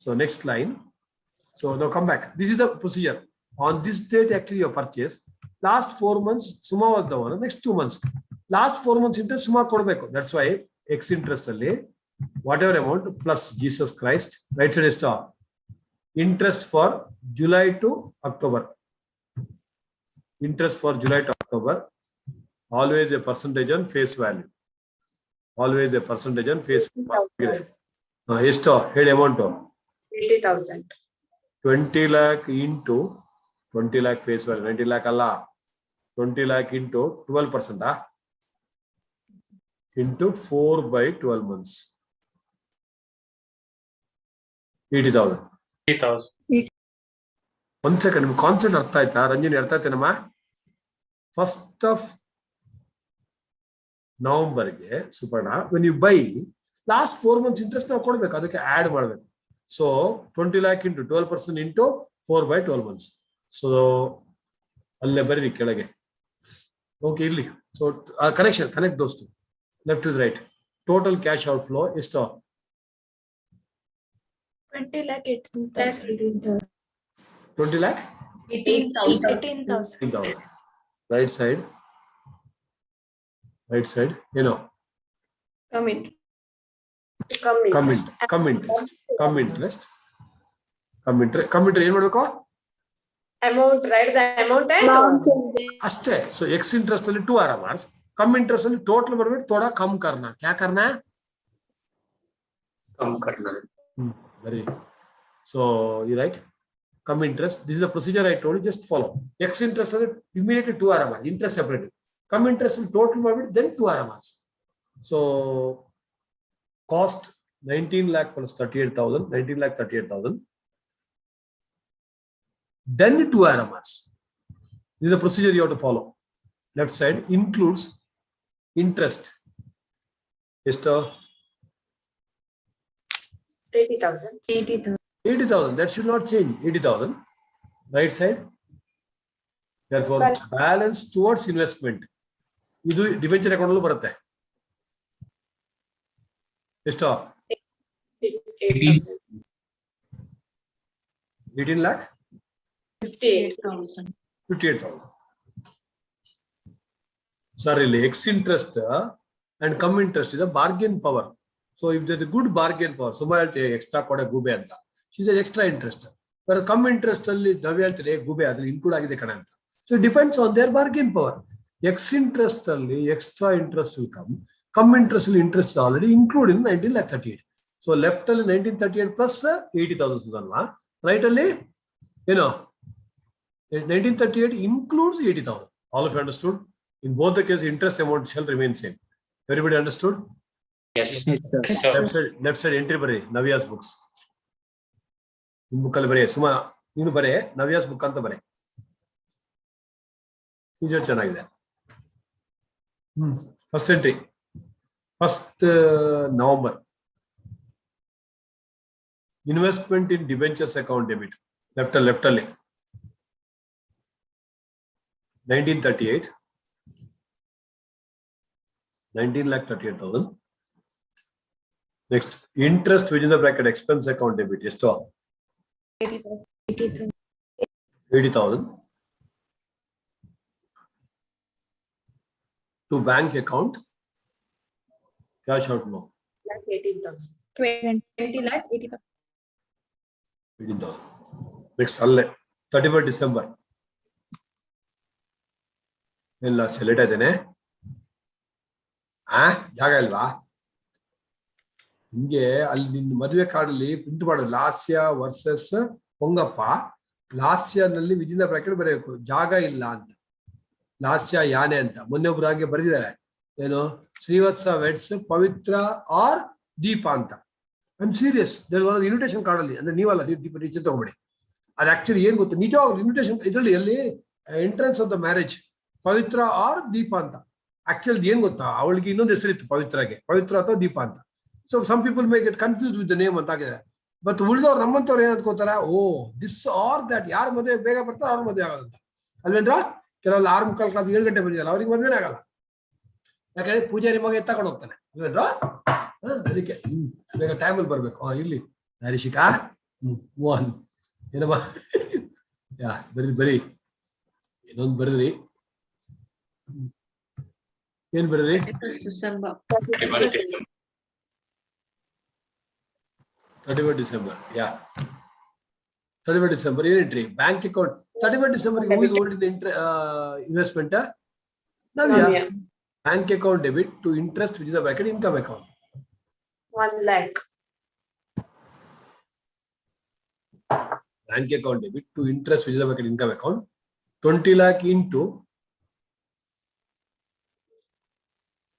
So next line. So now come back. This is the procedure. On this date, actually, your purchase. Last 4 months, Suma was the one. Next 2 months. Last 4 months interest Suma ಕೊಡಬೇಕು. That's why X interest ಅಲ್ಲಿ whatever amount plus Jesus Christ. Right side is interest for July to October. Interest for July to October. Always a percentage on face value. Always a percentage on face value. ಎಷ್ಟು ಹೇಳಿ amount? 80,000. 20 lakh into 20 lakh face value. 90 lakh ಅಲ್ಲ, 20 lakh into 12%. Into 4 by 12 months. 80,000. 80,000. 1 second. ನಿಮ್ಗೆ concept ಅರ್ಥ ಆಯ್ತಾ ರಂಜನಿ? ಅರ್ಥ ಆಯ್ತೇನಮ್ಮ? 1st of November ಗೆ Suparna when you buy last 4 months interest ನಾವು ಕೊಡ್ಬೇಕು, ಅದಕ್ಕೆ ಆಡ್ ಮಾಡಬೇಕು. So 20 lakh into 12% into 4 by 12 months. So ಅಲ್ಲೇ ಬರೀರಿ ಕೆಳಗೆ. ಓಕೆ ಇರ್ಲಿ. ಸೊ ಕನೆಕ್ಟ್ ದೋಸ್ತು left to the right. Total cash outflow is 20 lakh 18,000. 20 lakh 18,000. 18,000. Right side. Right side. You know. Come in. Come interest. ಏನ್ ಮಾಡ್ಬೇಕು? Amount, write the amount and ಅಷ್ಟೇ. So X interest ಅಲ್ಲಿ 2 RMRs, come interest ಅಲ್ಲಿ total ಬರ್ಬೇಕು ಥೋड़ा कम करना. क्या करना है? कम करना है. Very. So you write come interest. This is the procedure I told you. Just follow. X interest ಅಲ್ಲಿ immediately 2 RMRs. Interest separate. Come interest ಅಲ್ಲಿ total ಮಾಡ್ಬಿಟ್ಟು then 2 RMRs. So cost 19 lakh plus 38,000. 19 lakh 38,000. Then 2 RMRs. This is the procedure you have to follow. Left side includes interest. ಎಷ್ಟು? 80,000. 80,000. That should not change. 80,000. Right side. Therefore, balance towards investment. ಇದು debenture account ಅಲ್ಲಿ ಬರುತ್ತೆ. ಎಷ್ಟು? 18 lakh? 58,000. 58,000. Sorry, X interest and come interest is a bargain power. So if there's a good bargain power, somebody extra ಕೊಡ ಗೂಬೆ ಅಂತ. She says extra interest. But come interest ಅಲ್ಲಿ ನಾವ್ ಹೇಳ್ತೀವಿ ಗೂಬೆ ಅದ್ರಲ್ಲಿ ಇನ್ಕ್ಲೂಡ್ ಆಗಿದೆ ಕಣ ಅಂತ. So it depends on their bargain power. X interest ಅಲ್ಲಿ extra interest will come. Come interest ಅಲ್ಲಿ interest already included in 1938. So left ಅಲ್ಲಿ 1938 plus 80,000 ಅಲ್ವಾ? Right ಅಲ್ಲಿ ಏನು 1938 includes 80,000. All of you understood? In both the cases, interest amount shall remain same. Everybody understood? Yes. Left side entry bari Naviya's books. In book ಅಲ್ಲಿ ಬರೆ ಸುಮಾ ನೀನು ಬರೆ Naviya's book ಅಂತ ಬರೆ. ಇದು ಚೆನ್ನಾಗಿದೆ. First entry. 1st November. Investment in debentures account debit. Left ಅಲ್ಲಿ 1938. 19,38,000. Next, interest within the bracket expense account debit. Yes, 80,000. To bank account. Cash out no. 18,000. 20 lakh 80,000. 18,000. Next, 31st December. ಎಲ್ಲ select ಆಯ್ತೇನೆ. ಜಾಗ ಇಲ್ವಾ ನಿಮ್ಗೆ? ಅಲ್ಲಿ ನಿನ್ನ ಮದುವೆ ಕಾರ್ಡಲ್ಲಿ ಪ್ರಿಂಟ್ ಮಾಡು ಲಾಸ್ಯ ವರ್ಸಸ್ ಹೊಂಗಪ್ಪ. ಲಾಸ್ಯನಲ್ಲಿ ವಿದಿನ್ ದ ಬ್ರಾಕೆಟ್ ಬರೆಯಬೇಕು ಜಾಗ ಇಲ್ಲ ಅಂತ. ಲಾಸ್ಯ ಯಾನೆ ಅಂತ ಮೊನ್ನೆ ಒಬ್ರು ಹಾಗೆ ಬರೆದಿದ್ದಾರೆ. ಏನು Srivatsa weds Pavithra or Deepa ಅಂತ. I am serious. Invitation card ಅಲ್ಲಿ ಅಂದ್ರೆ ನೀವಲ್ಲ, ನೀವು ದೀಪ ಟೀಚರ್ ತಗೊಬೇಡಿ. ಅದು ಆಕ್ಚುಲಿ ಏನ್ ಗೊತ್ತು, ನಿಜವಾಗ್ಲು ಇನ್ವಿಟೇಷನ್ ಇದರಲ್ಲಿ ಅಲ್ಲಿ entrance of the marriage Pavitra or Deepa ಅಂತ. ಆಕ್ಚುಲಿ ಏನ್ ಗೊತ್ತಾ, ಅವಳಿಗೆ ಇನ್ನೊಂದು ಹೆಸರಿತ್ತು ಪವಿತ್ರಗೆ, ಪವಿತ್ರ ಅಥವಾ ದೀಪ ಅಂತ. So some people may get confuse with the name ಅಂತ ಆಗಿದೆ. ಬಟ್ ಉಳಿದವ್ರು ನಮ್ಮಂತವ್ರು ಏನ್ ಅಂದ್ಕೋತಾರ, ಓ ದಿಸ್ ಆರ್ ದಟ್, ಯಾರು ಮದುವೆ ಬೇಗ ಬರ್ತಾರೆ ಅವ್ರ ಮದುವೆ ಆಗೋದಂತ ಅಲ್ವೇನ್ರ. ಕೆಲವೊಂದು 6:45 ಕ್ಲಾಸ್ 7 ಗಂಟೆ ಬಂದಿದ್ದಾರೆ, ಅವ್ರಿಗೆ ಮದುವೆನೇ ಆಗಲ್ಲ. ಯಾಕಂದ್ರೆ ಪೂಜಾರಿ ಮಗ ಎತ್ತಾಕೊಂಡು ಹೋಗ್ತಾನೆ ಅಲ್ವೇನ್ರ. ಅದಕ್ಕೆ ಬೇಗ ಟೈಮಲ್ಲಿ ಬರ್ಬೇಕು. ಇಲ್ಲಿ ಹರಿಶಿಕಾ ಮೋಹನ್ ಏನಮ್ಮ ಬರೀ ಏನೊಂದು ಬರೆದ್ರಿ. ಏನ್ ಬರೆದ್ರಿ? December. 31st December. Yeah. 31st December. Entry. Bank account. 31st December. Who is holding the investment? Navya. Bank account debit to interest, which is a bracket income account. 1 lakh. Bank account debit to interest, which is a bracket income account. 20 lakh into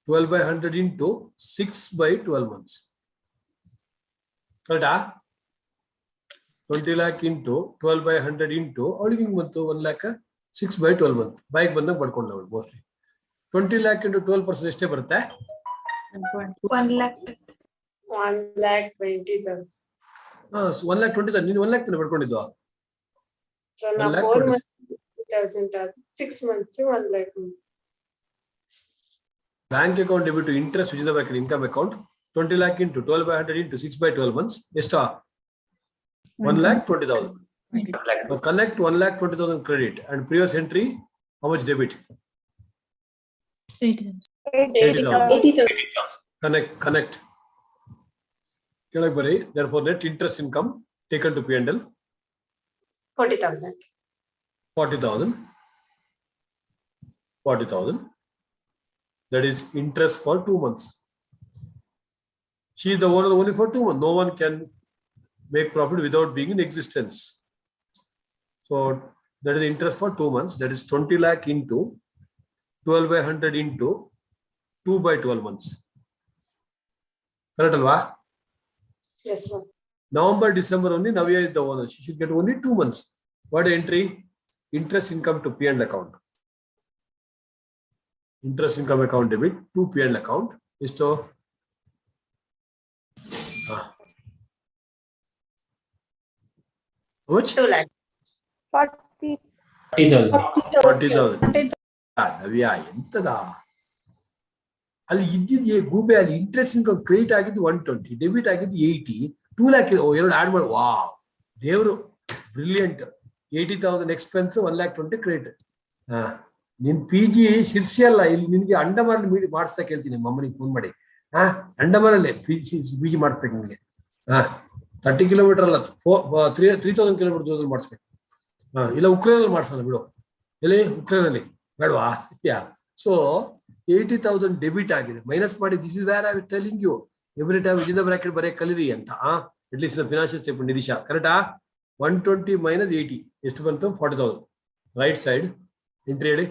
12/100 into 6/12 months. Correct? 20 lakh into 12/100 into ಅವಳಿಗೆ ಹಿಂಗ್ ಬಂತು 1 lakh 6/12 month. Bike ಬಂದಾಗ ಪಡ್ಕೊಂಡು ಅವಳು mostly 20 lakh into 12% ಎಷ್ಟೇ ಬರುತ್ತೆ? 1 lakh. 1,20,000. 1,20,000. ನೀನು 1 lakh ತಾನೆ ಪಡ್ಕೊಂಡಿದ್ದು. So now 4 months 20,000. 6 months 1 lakh. Bank account debit to interest, which is the bracket income account. 20 lakh into 12/100 into 6/12 months. ಎಷ್ಟು? 1,20,000. Connect 1,20,000 credit and previous entry, how much debit? 80,000. 80,000. Connect. Therefore, net interest income taken to P&L 40,000. 40,000. That is interest for 2 months. She is the owner only for 2 months. No one can make profit without being in existence. So that is interest for 2 months. That is 20 lakh into 12 by 100 into 2 by 12 months. Correct, alva? Yes, sir. November, December only, Navya is the owner. She should get only 2 months. What entry? Interest income to P&L account. Interest income account debit to P&L account is to how much? 2 lakh. 40,000. 40,000. Navya, ಎಂತದ ಅಲ್ಲಿ ಇದ್ದಿದ್ದು ಗೂಬೆ ಅಲ್ಲಿ interest income credit ಆಗಿದ್ದು 120 debit ಆಗಿದ್ದು 80 2 lakh ಎರಡು add ಮಾಡಿ wow ದೇವರು ಬ್ರಿಲಿಯಂಟ್ 80,000 ಎಕ್ಸ್ಪೆನ್ಸ್ 1,20,000 ಕ್ರೆಡಿಟ್ ನಿನ್ ಪಿ ಜಿ ಶಿರ್ಸಿ ಅಲ್ಲ ಇಲ್ಲಿ ನಿನ್ಗೆ ಅಂಡಮಾನ್ ಮಾಡಿಸ್ತಾ ಕೇಳ್ತೀನಿ ನಿಮ್ಮ ಅಮ್ಮನಿಗೆ ಫೋನ್ ಮಾಡಿ ಅಂಡಮಾನ್ ಅಲ್ಲೇ ಪಿ ಜಿ ಮಾಡಿಸ್ಬೇಕು ನಿನ್ಗೆ 30 ಕಿಲೋಮೀಟರ್ ಅಲ್ಲ 3,000 ಕಿಲೋಮೀಟರ್ ದೂರದಲ್ಲಿ ಮಾಡಿಸ್ಬೇಕು ಇಲ್ಲ ಉಕ್ರೇನಲ್ಲಿ ಮಾಡ್ಸೋಣ ಬಿಡು ಎಲ್ಲಿ ಉಕ್ರೇನಲ್ಲಿ ಬೇಡವಾ ಸೊ 80,000 ಡೆಬಿಟ್ ಆಗಿದೆ ಮೈನಸ್ ಮಾಡಿ this is where I am telling you every time with in the bracket ಬರೀ ಕಲಿರಿ ಅಂತ ಅಟ್ ಲೀಸ್ಟ್ ಫಿನಾನ್ಷಿಯಲ್ ಸ್ಟೇಟ್ಮೆಂಟ್ ನಿರೀಶಾ ಕರೆಕ್ಟಾ 120 minus 80 ಎಷ್ಟು ಬಂತು 40,000 ರೈಟ್ ಸೈಡ್ ಎಂಟ್ರಿ ಹೇಳಿ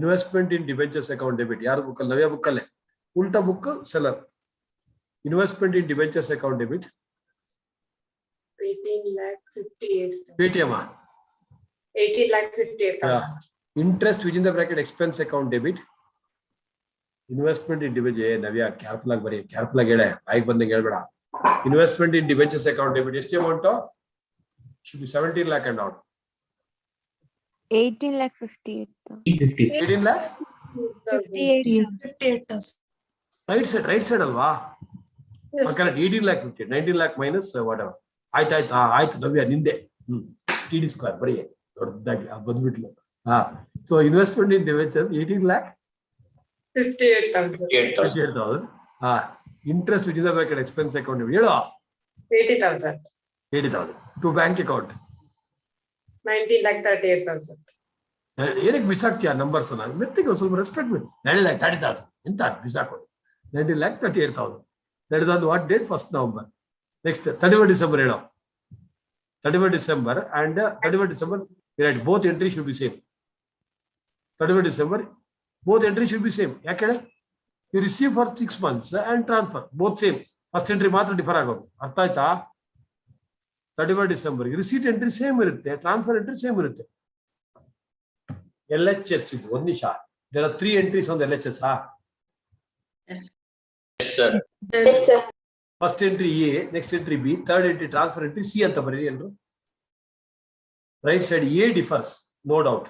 investment in debentures account debit ಯಾರು ಬುಕ್ ಅಲ್ಲಿ ನವ್ಯ ಬುಕ್ ಅಲ್ಲೇ ಉಲ್ಟಾ book seller investment in debentures account debit 18,58,000. Paytm 18,58,000. Interest with in the bracket expense account debit investment in debenture Navya careful ಆಗಿ ಬರೀ careful ಆಗಿ ಹೇಳೆ ಬಾಯಿಗೆ ಬಂದಂಗೆ ಹೇಳ್ಬೇಡ investment in debentures account debit ಎಷ್ಟು amount should be 17 lakh and out 18,58,000. 18 lakh 58,000. right side alva Yes. correct 18 lakh 50 19 lakh minus whatever ಆಯ್ತು ನವ್ಯ ನಿಂದೆ TD square ಬರೀ ದೊಡ್ಡದಾಗಿ ಬಂದ್ಬಿಟ್ಲು so investment in debentures 18 lakh 58,000. Interest with in the bracket expense account ಹೇಳು 80,000. To bank account 19,38,000. ಏನಕ್ಕೆ ಬಿಸಾಕ್ತಿಯಾ numbers ಮೆತ್ತಿಗೆ ಒಂದು ಸ್ವಲ್ಪ respect ಬಿಡು 19,30,000 ಎಂತ ಬಿಸಾಕೋದು 19,38,000 that is on what date 1st November next 31 December ಹೇಳೋ 31 December and 31 December right both entries should be same 31 December both entries should be same ಯಾಕೆ ಹೇಳಿ you receive for 6 months and transfer both same first entry ಮಾತ್ರ differ ಆಗೋದು ಅರ್ಥ ಆಯ್ತಾ 31 December receipt entry same ಇರುತ್ತೆ transfer entry same ಇರುತ್ತೆ LHS ಇದು ಒಂದು ನಿಮಿಷ there are 3 entries on the LHS Yes, sir. First entry A next entry B third entry transfer entry C ಅಂತ ಬರೀರಿ ಎಲ್ರು right side A differs no doubt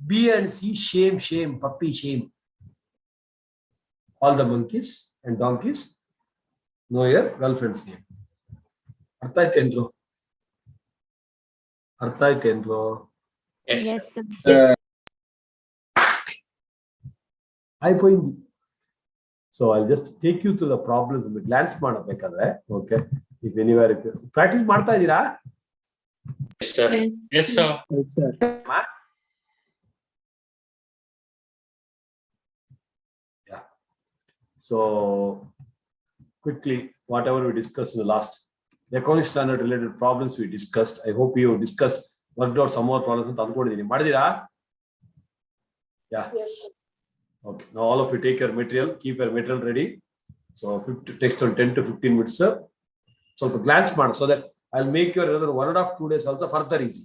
B and C shame puppy shame all the monkeys and donkeys no your girl friends name ಅರ್ಥ ಆಯ್ತೇನ್ರು Yes, sir. ಆಯ್ಪೋಯಿಂది so I just take you to the problems glance ಮಾಡಬೇಕಾದ್ರೆ okay if anywhere practice ಮಾಡ್ತಾ ಇದ್ದೀರಾ Yes, sir. So quickly whatever we discussed in the last accounting standard related problems we discussed, I hope you discussed worked out some more problems ಅಂತ ಅಂದ್ಕೊಂಡಿದ್ದೀನಿ ಮಾಡಿದೀರಾ Yes, sir. Okay, now all of you take your material, keep your material ready. So text on 10 to 15 minutes, sir. So glance ಮಾಡಿ so that I'll make your another 1.5-2 days also further easy.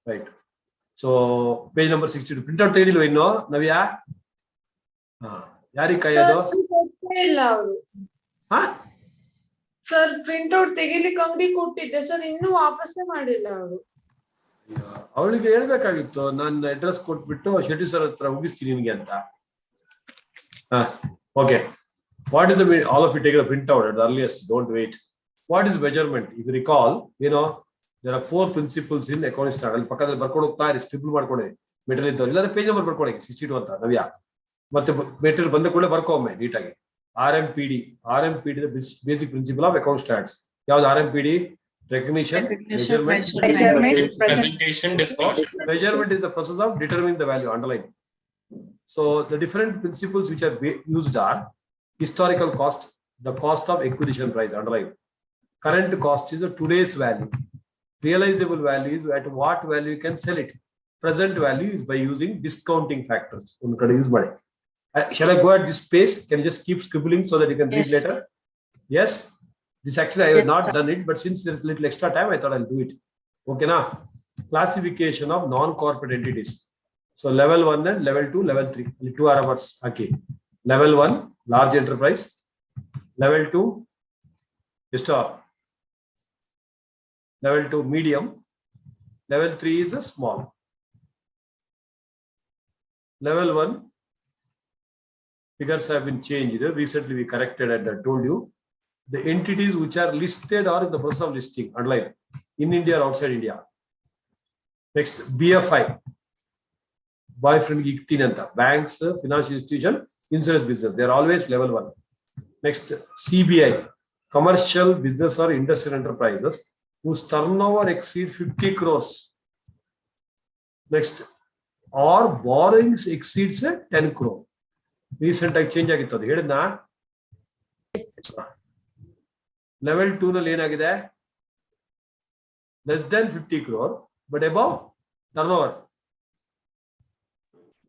Right. So page number 62. Print out ತೆಗೆದಿಲ್ವ ಇನ್ನು ನವ್ಯ ಯಾರಿಗೆ ಕೈಯೋದು ಇಲ್ಲ ಅವರು ಹಾ sir print out ತೆಗಿಲಿಕ್ಕೆ ಅಂಗಡಿ ಕೊಟ್ಟಿದ್ದೆ sir ಇನ್ನೂ ವಾಪಸ್ಸೇ ಮಾಡಿಲ್ಲ ಅವರು ಅವಳಿಗೆ ಹೇಳ್ಬೇಕಾಗಿತ್ತು ನಾನು ಅಡ್ರೆಸ್ ಕೊಟ್ಬಿಟ್ಟು ಶೆಟ್ಟಿ ಸರ್ ಹತ್ರ ಮುಗಿಸ್ತೀನಿ ನಿನ್ಗೆ ಅಂತ okay, what is the all of you take a print out at the earliest, don't wait. What is measurement? If you recall, there are 4 principles in accounting standard. ಪಕ್ಕದಲ್ಲಿ ಬರ್ಕೊಂಡು ಹೋಗ್ತಾ ಇರಿ, ಸ್ಕ್ರಿಬಲ್ ಮಾಡ್ಕೊಳ್ಳಿ. ಮೆಟೀರಿಯಲ್ ಇದ್ದವ್ರು ಇಲ್ಲಾಂದ್ರೆ ಪೇಜ್ ನಂಬರ್ ಬರ್ಕೊಳ್ಳಿ 62 ಅಂತ ನವ್ಯ. ಮತ್ತೆ ಮೆಟೀರಿಯಲ್ ಬಂದ ಕೂಡಲೇ ಬರ್ಕೊಮ್ಮೆ ನೀಟಾಗಿ. RMPD the basic principle of account standards. ಯಾವ್ದು RMPD? Recognition, measurement, Presentation, discourse. Measurement is the process of determining the value, underline. So the different principles which are used are historical cost, the cost of acquisition price, underline. Current cost is the today's value. Realizable value is at what value you can sell it. Present value is by using discounting factors. Shall I go at this pace? Can you just keep scribbling so that you can read later? Yes. This actually I have not done it, but since there's little extra time, I thought I'll do it. Okay, now classification of non-corporate entities. So level 1 and level 2, level 3. 2 hours. Okay. Level 1, large enterprise. Level 2, stop. Level 2, medium. Level 3 is a small. Level 1, figures have been changed. Recently we corrected and I told you. The entities which are listed or in the process of listing, underline, in India or outside India. Next, BFI, boyfriend Iktinanta, banks, financial institution, insurance business. They are always level 1. Next, CBI, commercial business or industrial enterprises whose turnover exceeds 50 crores. Next, or borrowings exceeds 10 crore. Recent change agitadu hedna. Level 2 ನಲ್ಲಿ ಏನಾಗಿದೆ? Less than 50 crore, but above turnover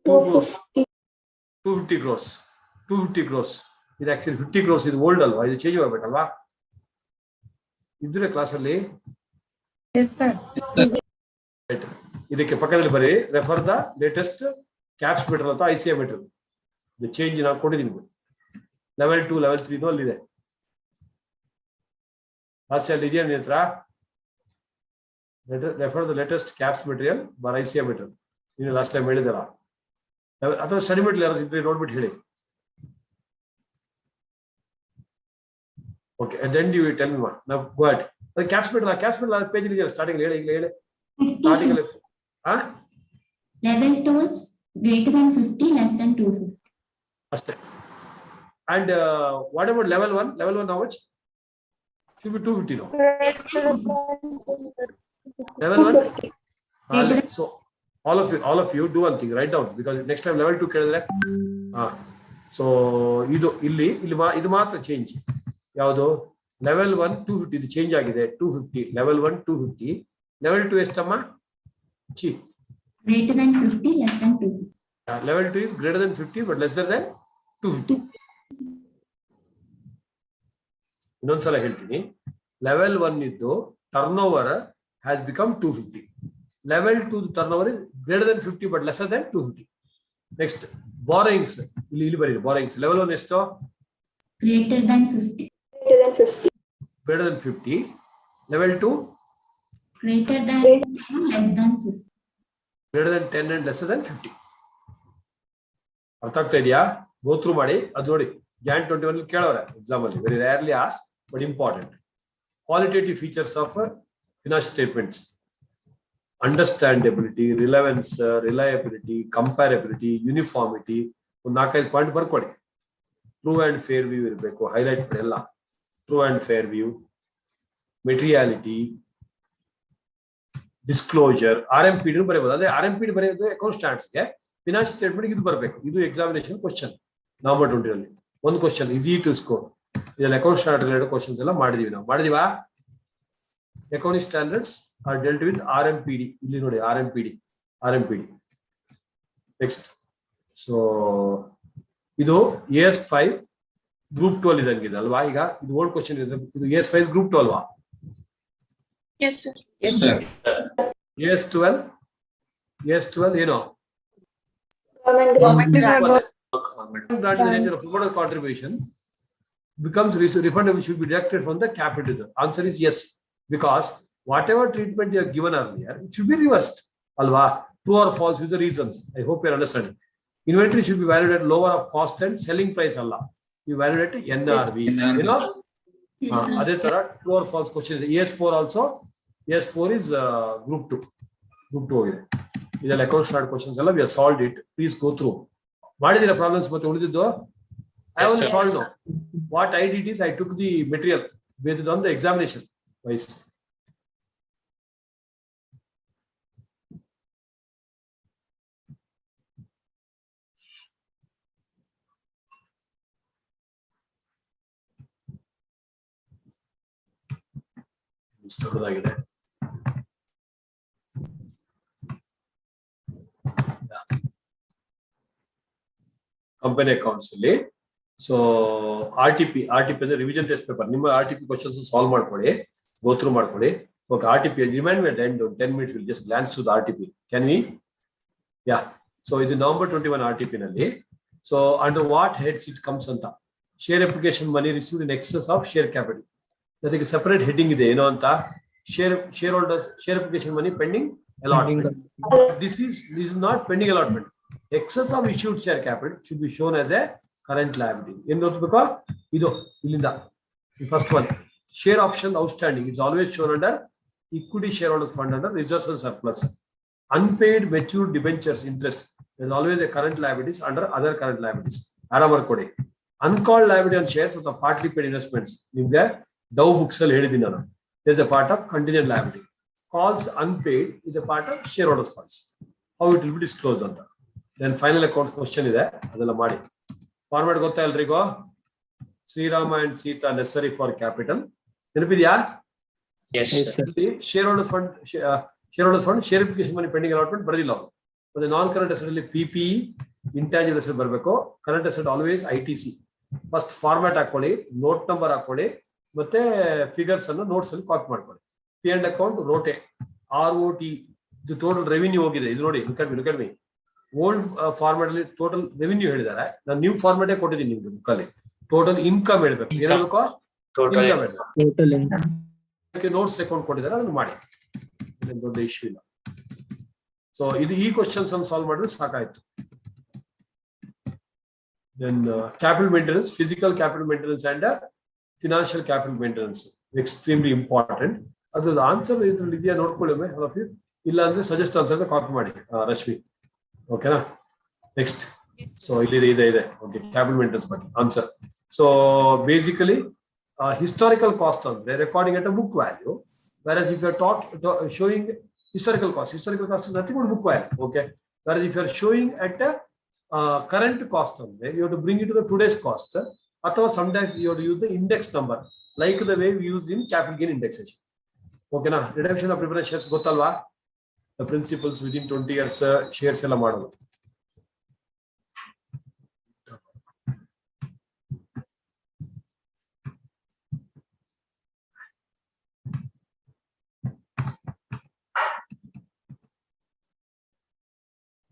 250 crores. 250 crores. ಇದು actually 50 crores ಇದು old ಅಲ್ವಾ? ಇದು change ಆಗಬೇಕಲ್ವಾ? ಇದ್ರೆ class ಅಲ್ಲಿ ಇದಕ್ಕೆ ಪಕ್ಕದಲ್ಲಿ ಬರೀ refer the latest caps material ಅಥವಾ ICA ಮೆಟೀರಿಯಲ್. ಇದು ಚೇಂಜ್ ನಾನು ಕೊಟ್ಟಿದ್ದೀನಿ. ಲೆವೆಲ್ 2, ಲೆವೆಲ್ 3 ಅಲ್ಲಿದೆ. ಇದೆಯಾ ನಿನ್ನ ಹತ್ರ? Refer the latest caps material bar ICA material. ನೀನು ಲಾಸ್ಟ್ ಟೈಮ್ ಹೇಳಿದಲ್ಲ, ಅಥವಾ ಸ್ಟಡಿ ಮೆಟೀರಿಯಲ್ ಯಾರು ಇದ್ರೆ ನೋಡ್ಬಿಟ್ಟು ಹೇಳಿ. Okay, and then you tell me what. Now go ahead. The caps material page ಇದೆಯಲ್ಲ, ಸ್ಟಾರ್ಟಿಂಗ್ ಹೇಳಿ, ಈಗ ಹೇಳಿ. ಸ್ಟಾರ್ಟಿಂಗ್ ಅಲ್ಲಿ level 2 is greater than 50, less than 250. ಅಷ್ಟೇ. And what about level 1? Level 1 how much? Should be 250 now. Level 1? So all of you do one thing, write down, because next time level 2 ಕೇಳಿದ್ರೆ so ಇದು ಇಲ್ಲಿ ಇದು ಮಾತ್ರ change. ಯಾವುದು? Level 1 250 ಇದು change ಆಗಿದೆ. 250 level 1 250. Level 2 ಎಷ್ಟಮ್ಮ? Greater than 50, less than 250. Level 2 is greater than 50 but lesser than 250. ಇನ್ನೊಂದ್ಸಲ ಹೇಳ್ತೀನಿ. ಲೆವೆಲ್ 1 ಇದ್ದು turn has become 250. Level 2 turnover is greater than 50 but lesser than 250. Next, borrowings. ಇಲ್ಲಿ ಬರೀರಿ borrowings. Level 1 ಎಷ್ಟು? Greater than 50. Greater than 50. Level 2? Greater than 10, less than 50. Greater than 10 and lesser than 50. ಅರ್ಥ ಆಗ್ತಾ ಇದೆಯಾ? Go through ಮಾಡಿ ಅದು ನೋಡಿ. Jan 21 ಕೇಳೋರೆ ಎಕ್ಸಾಮ್ ಅಲ್ಲಿ, ವೆರಿ ರೇರ್ಲಿ ಆಸ್ but important. Qualitative features of financial statements: understandability, relevance, reliability, comparability, uniformity. ಒಂದು 4-5 ಪಾಯಿಂಟ್ ಬರ್ಕೊಡಿ. ಟ್ರೂ ಅಂಡ್ ಫೇರ್ ವ್ಯೂ ಇರಬೇಕು, ಹೈಲೈಟ್ ಮಾಡಿ ಎಲ್ಲ. True and fair view, materiality, disclosure, RMPD ಬರೆಯಬಹುದು. ಅದೇ RMPD ಬರೆಯೋದು ಅಕೌಂಟ್ ಸ್ಟ್ಯಾಂಡರ್ಡ್ಸ್ಗೆ, ಫಿನಾನ್ಷಿಯಲ್ ಸ್ಟೇಟ್ಮೆಂಟ್ ಇದು ಬರಬೇಕು. ಇದು ಎಕ್ಸಾಮಿನೇಷನ್ ಕ್ವಶನ್. November 20 ಒಂದು ಕ್ವಶನ್ ಈಸಿ ಟು ಸ್ಕೋರ್. ಇದರಲ್ಲಿ ಅಕೌಂಟ್ ಸ್ಟ್ಯಾಂಡರ್ಡ್ ರಿಲೇಟೆಡ್ ಕ್ವಶನ್ಸ್ ಎಲ್ಲ ಮಾಡಿದೀವಿ ನಾವು. ಮಾಡಿದೀವಾ? Accounting standards are dealt with RMPD. ಇಲ್ಲಿ ನೋಡಿ RMPD. ನೆಕ್ಸ್ಟ್, ಸೊ ಇದು AS5 ಗ್ರೂಪ್ 2 ಅಲ್ಲಿ ಇದಂಗಿದೆ ಅಲ್ವಾ? ಈಗ ಇದು ಓಲ್ಡ್ ಕ್ವಶನ್ ಇದೆ. ಇದು AS5 ಗ್ರೂಪ್ 2 ಅಲ್ವಾ? Yes sir. AS12 ಏನು? Granting the nature of promoter contribution becomes refundable, should be deducted from the capital. Answer is yes, because whatever treatment you have given earlier, it should be reversed. Alva, true or false with the reasons. I hope you are understanding. Inventory should be valued at lower of cost and selling price. Allah, you value at NRV. You know, ಅದೇ ತರ true or false question ಇದೆ. ES4 also. ES4 is group 2. Group 2 ಹೋಗಿದೆ. ಇದೆಲ್ಲ account start questions ಎಲ್ಲ we have solved it. Please go through. ಮಾಡಿದಿರಾ problems ಮತ್ತೆ ಉಳಿದಿದ್ದು? I only solved now. What I did is I took the material based on the examination wise. ದೊಡ್ಡದಾಗಿದೆ. Company accounts ಅಲ್ಲಿ so RTP ಅಂದ್ರೆ revision test paper. ನಿಮ್ಮ RTP questions solve ಮಾಡ್ಕೊಳ್ಳಿ, go through ಮಾಡ್ಕೊಳ್ಳಿ. Okay, RTP remind at the end 10 minutes we'll just glance through the RTP. Can we? Yeah. So ಇದು November 21 RTP ನಲ್ಲಿ. So under what heads it comes ಅಂತ, share application money received in excess of share capital. ಅದಕ್ಕೆ separate heading ಇದೆ. ಏನು ಅಂತ? share application money pending allotment. This is not pending allotment. Excess of issued share capital should be shown as a current liability. ಏನು ನೋಡ್ಬೇಕು? ಇದು ಇಲ್ಲಿಂದ first one, share option outstanding is always shown under equity shareholders fund under reserves and surplus. Unpaid matured debentures interest is always a current liabilities under other current liabilities. ಆರಾಮಾಗಿ ಕೊಡಿ. Uncalled liability on shares of the partly paid investments ನಿಮಗೆ ಡೌ books ಅಲ್ಲಿ ಹೇಳಿದ್ದೀನಿ ನಾನು. There is a part of contingent liability. Calls unpaid is a part of shareholders funds. How it will be disclosed on that. Then final accounts question ಇದೆ, ಅದೆಲ್ಲ ಮಾಡಿ. Format ಗೊತ್ತಾ ಎಲ್ರಿಗೂ? Shrirama and Sita necessary for capital ನೆನಪಿದ್ಯಾ? shareholders fund share application money pending allotment ಬರದಿಲ್ಲ ಅವರು. ಮತ್ತೆ non current asset ಅಲ್ಲಿ PPE ಇಂಟ್ಯಾಂಜಿಬಲ್ ಅಸೆಟ್ ಬರಬೇಕು. Current asset always ITC. First format ಹಾಕೊಳ್ಳಿ, ನೋಟ್ ನಂಬರ್ ಹಾಕೊಳ್ಳಿ, ಮತ್ತೆ ಫಿಗರ್ಸ್ ಅನ್ನು ನೋಟ್ಸ್ ಅಲ್ಲಿ ಕಾಪಿ ಮಾಡ್ಕೊಳ್ಳಿ. P&L ಅಕೌಂಟ್ ರೋಟೆ ROT ಇದು ಟೋಟಲ್ ರೆವಿನ್ಯೂ ಹೋಗಿದೆ. ಇದು ನೋಡಿ, look at me. Old format ಅಲ್ಲಿ ಟೋಟಲ್ ರೆವಿನ್ಯೂ ಹೇಳಿದ್ದಾರೆ, ನಾನು ನ್ಯೂ ಫಾರ್ಮ್ಯಾಟೇ ಕೊಟ್ಟಿದ್ದೀನಿ ನಿಮ್ಗೆ ಬುಕ್ ಅಲ್ಲಿ. ಟೋಟಲ್ ಇನ್ಕಮ್ ಹೇಳ್ಬೇಕು. ಏನ್ ಹೇಳ್ಬೇಕು? Total income. ನೋಟ್ಸ್ ಅಕೌಂಟ್ ಕೊಟ್ಟಿದ್ದಾರೆ, ಅದನ್ನು ಮಾಡಿ. ದೊಡ್ಡ ಇಶ್ಯೂ ಇಲ್ಲ. ಸೊ ಇದು ಈ ಕ್ವಶನ್ಸ್ ಅನ್ನು ಸಾಲ್ವ್ ಮಾಡಿದ್ರೆ ಸಾಕಾಯ್ತು. Then capital maintenance, physical capital maintenance and financial capital maintenance, extremely important. ಅದ್ರ ಆನ್ಸರ್ ಇದ್ರಲ್ಲಿ ಇದೆಯಾ ನೋಡ್ಕೊಳ್ಳಿ. ಇಲ್ಲ ಅಂದ್ರೆ ಸಜೆಸ್ಟ್ ಆನ್ಸರ್ ಕಾಪಿ ಮಾಡಿ ರಶ್ಮಿ. ಓಕೆನಾ? ನೆಕ್ಸ್ಟ್. ಸೊ ಇಲ್ಲಿ ಇದೆ. ಓಕೆ, ಕ್ಯಾಪಿಟಲ್ ಮೇಂಟೆನೆನ್ಸ್ ಬಗ್ಗೆ answer. So basically historical cost ಅಂದ್ರೆ recording at a book value. Whereas if you are showing historical cost is nothing but book value. Okay. Whereas if you are showing at a current cost, you have to bring it to the today's cost. Or sometimes you have to use the index number, like the way we use in capital gain indexation. Okay, na redemption of preference shares gotalva, the principles within 20 years shares ella ಮಾಡೋದು.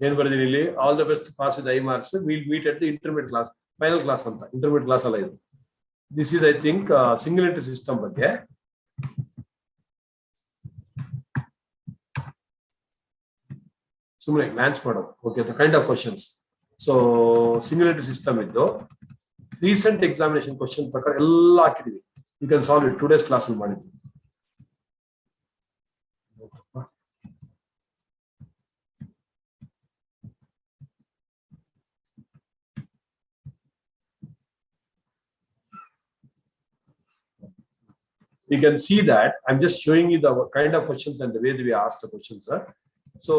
ಏನ್ ಬರ್ದಿರಿ ಇಲ್ಲಿ? All the best, pass with high marks. Will meet at the intermediate class, final class ಅಂತ. Intermediate class ಅಲ್ಲ ಇದು. This is I think single entry system ಬಗ್ಗೆ. ಸುಮ್ಮನೆ glance ಮಾಡೋದು. Okay, the kind of questions. So single entry system ಇದ್ದು recent examination question ಪ್ರಕಾರ ಎಲ್ಲ ಹಾಕಿದೀವಿ. You can solve it. Today's class ಅಲ್ಲಿ ಮಾಡಿದ್ವಿ. You can see that I'm just showing you the kind of questions and the way that we ask the questions. So,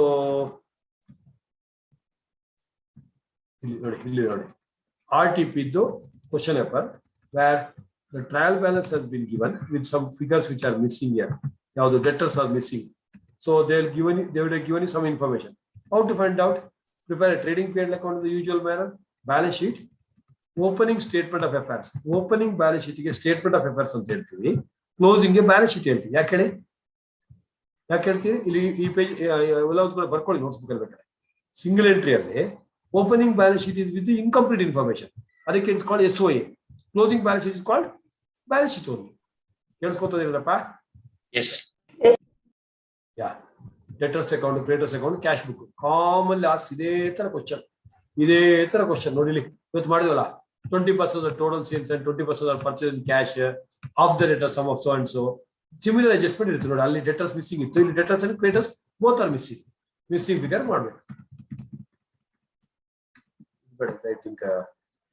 RTP question paper where the trial balance has been given with some figures which are missing here. Now the debtors are missing. So they would have given you some information. How to find out? Prepare a trading P&L account in the usual manner. Balance sheet. Opening statement of affairs. Opening balance sheet is statement of affairs ಅಂತ ಹೇಳ್ತೀವಿ. Closing balance sheet ಹೇಳ್ತೀವಿ. ಯಾಕೆ ಹೇಳ್ತೀವಿ? ಇಲ್ಲಿ ಈ page ಎಲ್ಲ ಬರ್ಕೊಳ್ಳಿ, notes book ಅಲ್ಲಿ ಬೇಕಾದ್ರೆ. ಸಿಂಗಲ್ ಎಂಟ್ರಿ ಅಲ್ಲಿ opening balance sheet is with incomplete information, ಅದಕ್ಕೆ it's called SOA. Closing balance sheet is called balance sheet only. ಕೇಳಿಸ್ಕೊತದಿರಪ್ಪ? Yeah. Debtors account, creditors account, cash book commonly ask ಇದೇ ತರ question. ನೋಡಿಲಿ ಇವತ್ತು ಮಾಡಿದ್ವಲ್ಲ, 20% of total sales and 20% of purchase in cash, of the debtor sum of so and so. Similar adjustment is only debtors missing it. Debtors and creditors both are missing. Missing figure model. But I think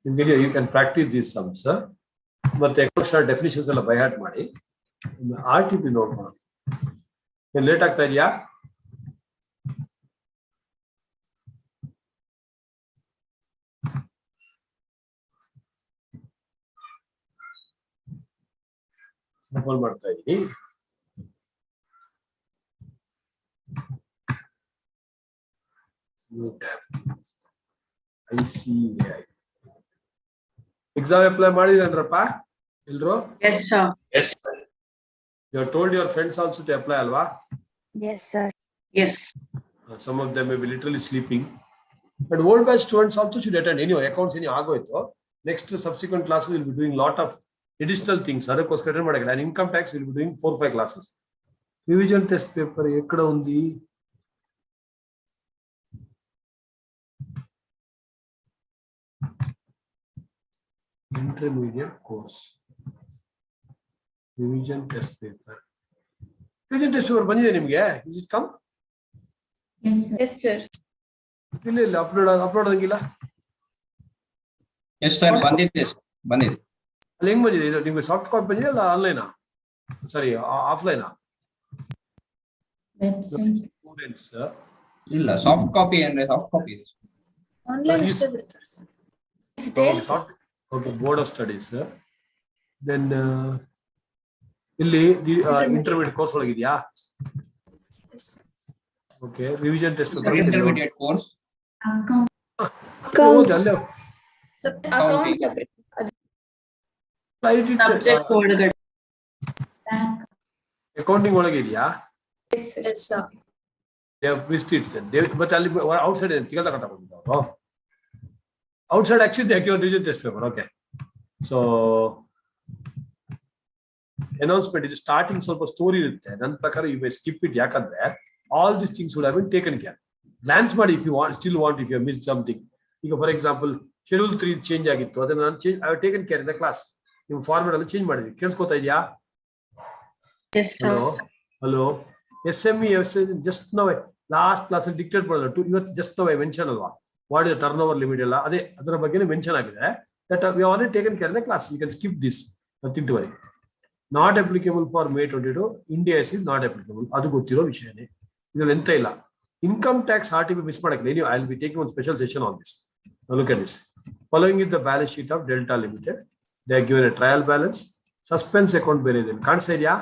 in video you can practice these sums, but the extra definitions are by heart madi. RTP note. Then late ಆಗ್ತಾ ಇದೆಯಾ? Double ಮಾಡ್ತಾ ಇದೀನಿ. ICAI exam apply ಮಾಡಿದ್ರಪ್ಪ ಎಲ್ಲರೂ? Yes, sir. Yes, sir. You have told your friends also to apply alva? Yes, sir. Yes. Some of them may be literally sleeping. But old batch students also should attend. Anyway, accounts any agoyto. Next subsequent classes will be doing lot of additional things. Adakoskara attend madagala. And income tax will be doing 4-5 classes. Revision test paper ekkada undi? Intermediate course. Revision test paper. Revision test paper ಬಂದಿದೆ ನಿಮಗೆ? Is it come? Yes, sir. Yes, sir. ಇಲ್ಲ upload ಆಗಿಲ್ಲ. Yes, sir. ಬಂದಿದೆ. ಅಲ್ಲಿ ಹೆಂಗ್ ಬಂದಿದೆ ಇದು? ನಿಮಗೆ ಸಾಫ್ಟ್ ಕಾಪಿ ಬಂದಿದೆ ಅಲ್ಲ ಆನ್ಲೈನಾ? ಸಾರಿ ಆಫ್ಲೈನಾ? Website. ಸ್ಟೂಡೆಂಟ್ಸ್ ಇಲ್ಲ ಸಾಫ್ಟ್ ಕಾಪಿ ಅಂದ್ರೆ ಸಾಫ್ಟ್ ಕಾಪಿ. ಆನ್ಲೈನ್ ಅಷ್ಟೇ ಬಿಡ್ತಾರೆ sir. It's there. Soft okay board of studies. Then ಇಲ್ಲಿ ಇಂಟರ್ಮೀಡಿಯೇಟ್ ಕೋರ್ಸ್ ಒಳಗಿದೆಯಾ? Okay revision test intermediate course Account. ಅಲ್ಲೇ Account separate. Subject ಒಳಗಡೆ. Back. ಅಕೌಂಟಿಂಗ್ ಒಳಗಿದೆಯಾ? Yes, sir. ಮತ್ತೆ ಅಲ್ಲಿ ಔಟ್ಸೈಡ್ ತಿಂಗಳ ತಗೊಂಡು ಔಟ್ಸೈಡ್ ಆಕ್ಚುಲಿ ಹಾಕಿ revision test paper. Okay so announcement ಇದು ಸ್ಟಾರ್ಟಿಂಗ್ ಸ್ವಲ್ಪ ಸ್ಟೋರಿ ಇರುತ್ತೆ. ನನ್ನ ಪ್ರಕಾರ ಯು ಮೈ ಸ್ಕಿಪ್ ಇಟ್. ಯಾಕಂದ್ರೆ all this things would have been taken care. Glance ಮಾಡಿ if you want still want if you miss something. ಈಗ for example schedule 3 change ಆಗಿತ್ತು, ಅದನ್ನ ನಾನು change I taken care in the class. ನಿಮ್ಮ format ಅಲ್ಲಿ change ಮಾಡಿದ್ವಿ. ಕೇಳಿಸ್ಕೊತಾ ಇದೆಯಾ? Yes, sir. Hello SME just ನಾವು ಲಾಸ್ಟ್ ಕ್ಲಾಸ್ ಅಲ್ಲಿ ಡಿಕ್ಟೇಟ್ ಮಾಡೋದು ಇವತ್ತು ಜಸ್ಟ್ ನಾವು ಮೆನ್ಷನ್ ಅಲ್ವಾ what is turnover limit ಎಲ್ಲ ಅದೇ ಅದರ ಬಗ್ಗೆ ಮೆನ್ಷನ್ ಆಗಿದೆ. That we already taken care in the class. You can skip this. Nothing to worry. Not applicable for May 22. India's is not applicable. ಅದು ಗೊತ್ತಿರೋ ವಿಷಯನೇ. ಇದ್ರಲ್ಲಿ ಎಂತ ಇಲ್ಲ. ಇನ್ಕಮ್ ಟ್ಯಾಕ್ಸ್ RTP ಮಿಸ್ ಮಾಡಕ್ಕೆ ನೀವು I will be taking one special session on this. Look at this. Following is the balance sheet of delta limited. They are given A trial balance. Suspense account ಬೇರೆ ಇದೆ. ಕಾಣಿಸ್ತಾ ಇದೆಯಾ?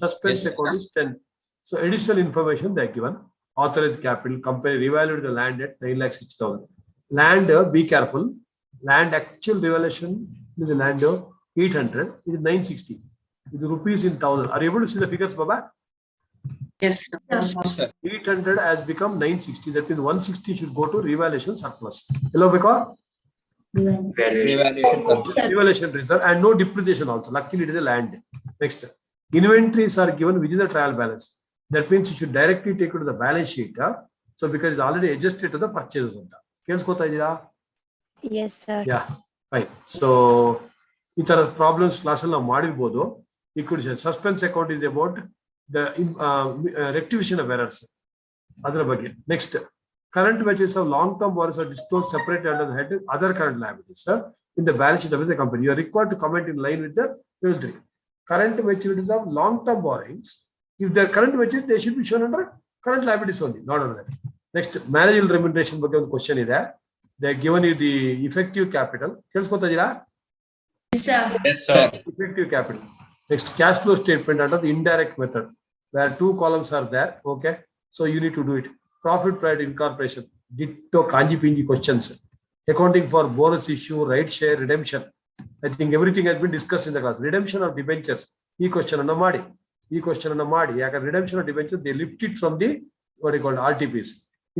Suspense account is 10. So additional information they are given. Authorized capital, company revalued the land at 9,60,000. Land, be careful. Land actual revaluation is the land 800. It is 960. It is rupees in 1,000. Are you able to see the figures, Baba? Yes, sir. sir. 800 has become 960. That means 160 should go to revaluation surplus. Hello, Beka? Revaluation reserve and no depreciation also. Luckily, it is a land. Next. Inventories are given within the trial balance. That means you should directly take it to the balance sheet. So because it's already adjusted to the purchases. Yes, sir. Yeah, fine. So these are problems class now ಮಾಡಿರಬಹುದು. You could say suspense account is about the rectification of errors. ಅದರ ಬಗ್ಗೆ. Next, current batches of long-term borrowers are disclosed separately under the head other current liabilities, sir, in the balance sheet of the company. You are required to comment in line with the Schedule 3. Current maturities of long-term borrowings, if they are current maturity, they should be shown under current liabilities only, not under that. Next, managerial remuneration ಬಗ್ಗೆ ಒಂದು question ಇದೆ. They are given you the effective capital. ಕೇಳಿಸ್ಕೊತಾ ಇದೀರಾ? Yes, sir. Yes, sir. Effective capital. Next, cash flow statement under the indirect method, where 2 columns are there. Okay, so you need to do it. Profit pride incorporation. Ditto kanji pinji questions. Accounting for bonus issue, right share, redemption. I think everything has been discussed in the class. Redemption of debentures. E question anna ಮಾಡಿ. ಯಾಕಂದ್ರೆ redemption of debentures they lift it from the what you call RTPs.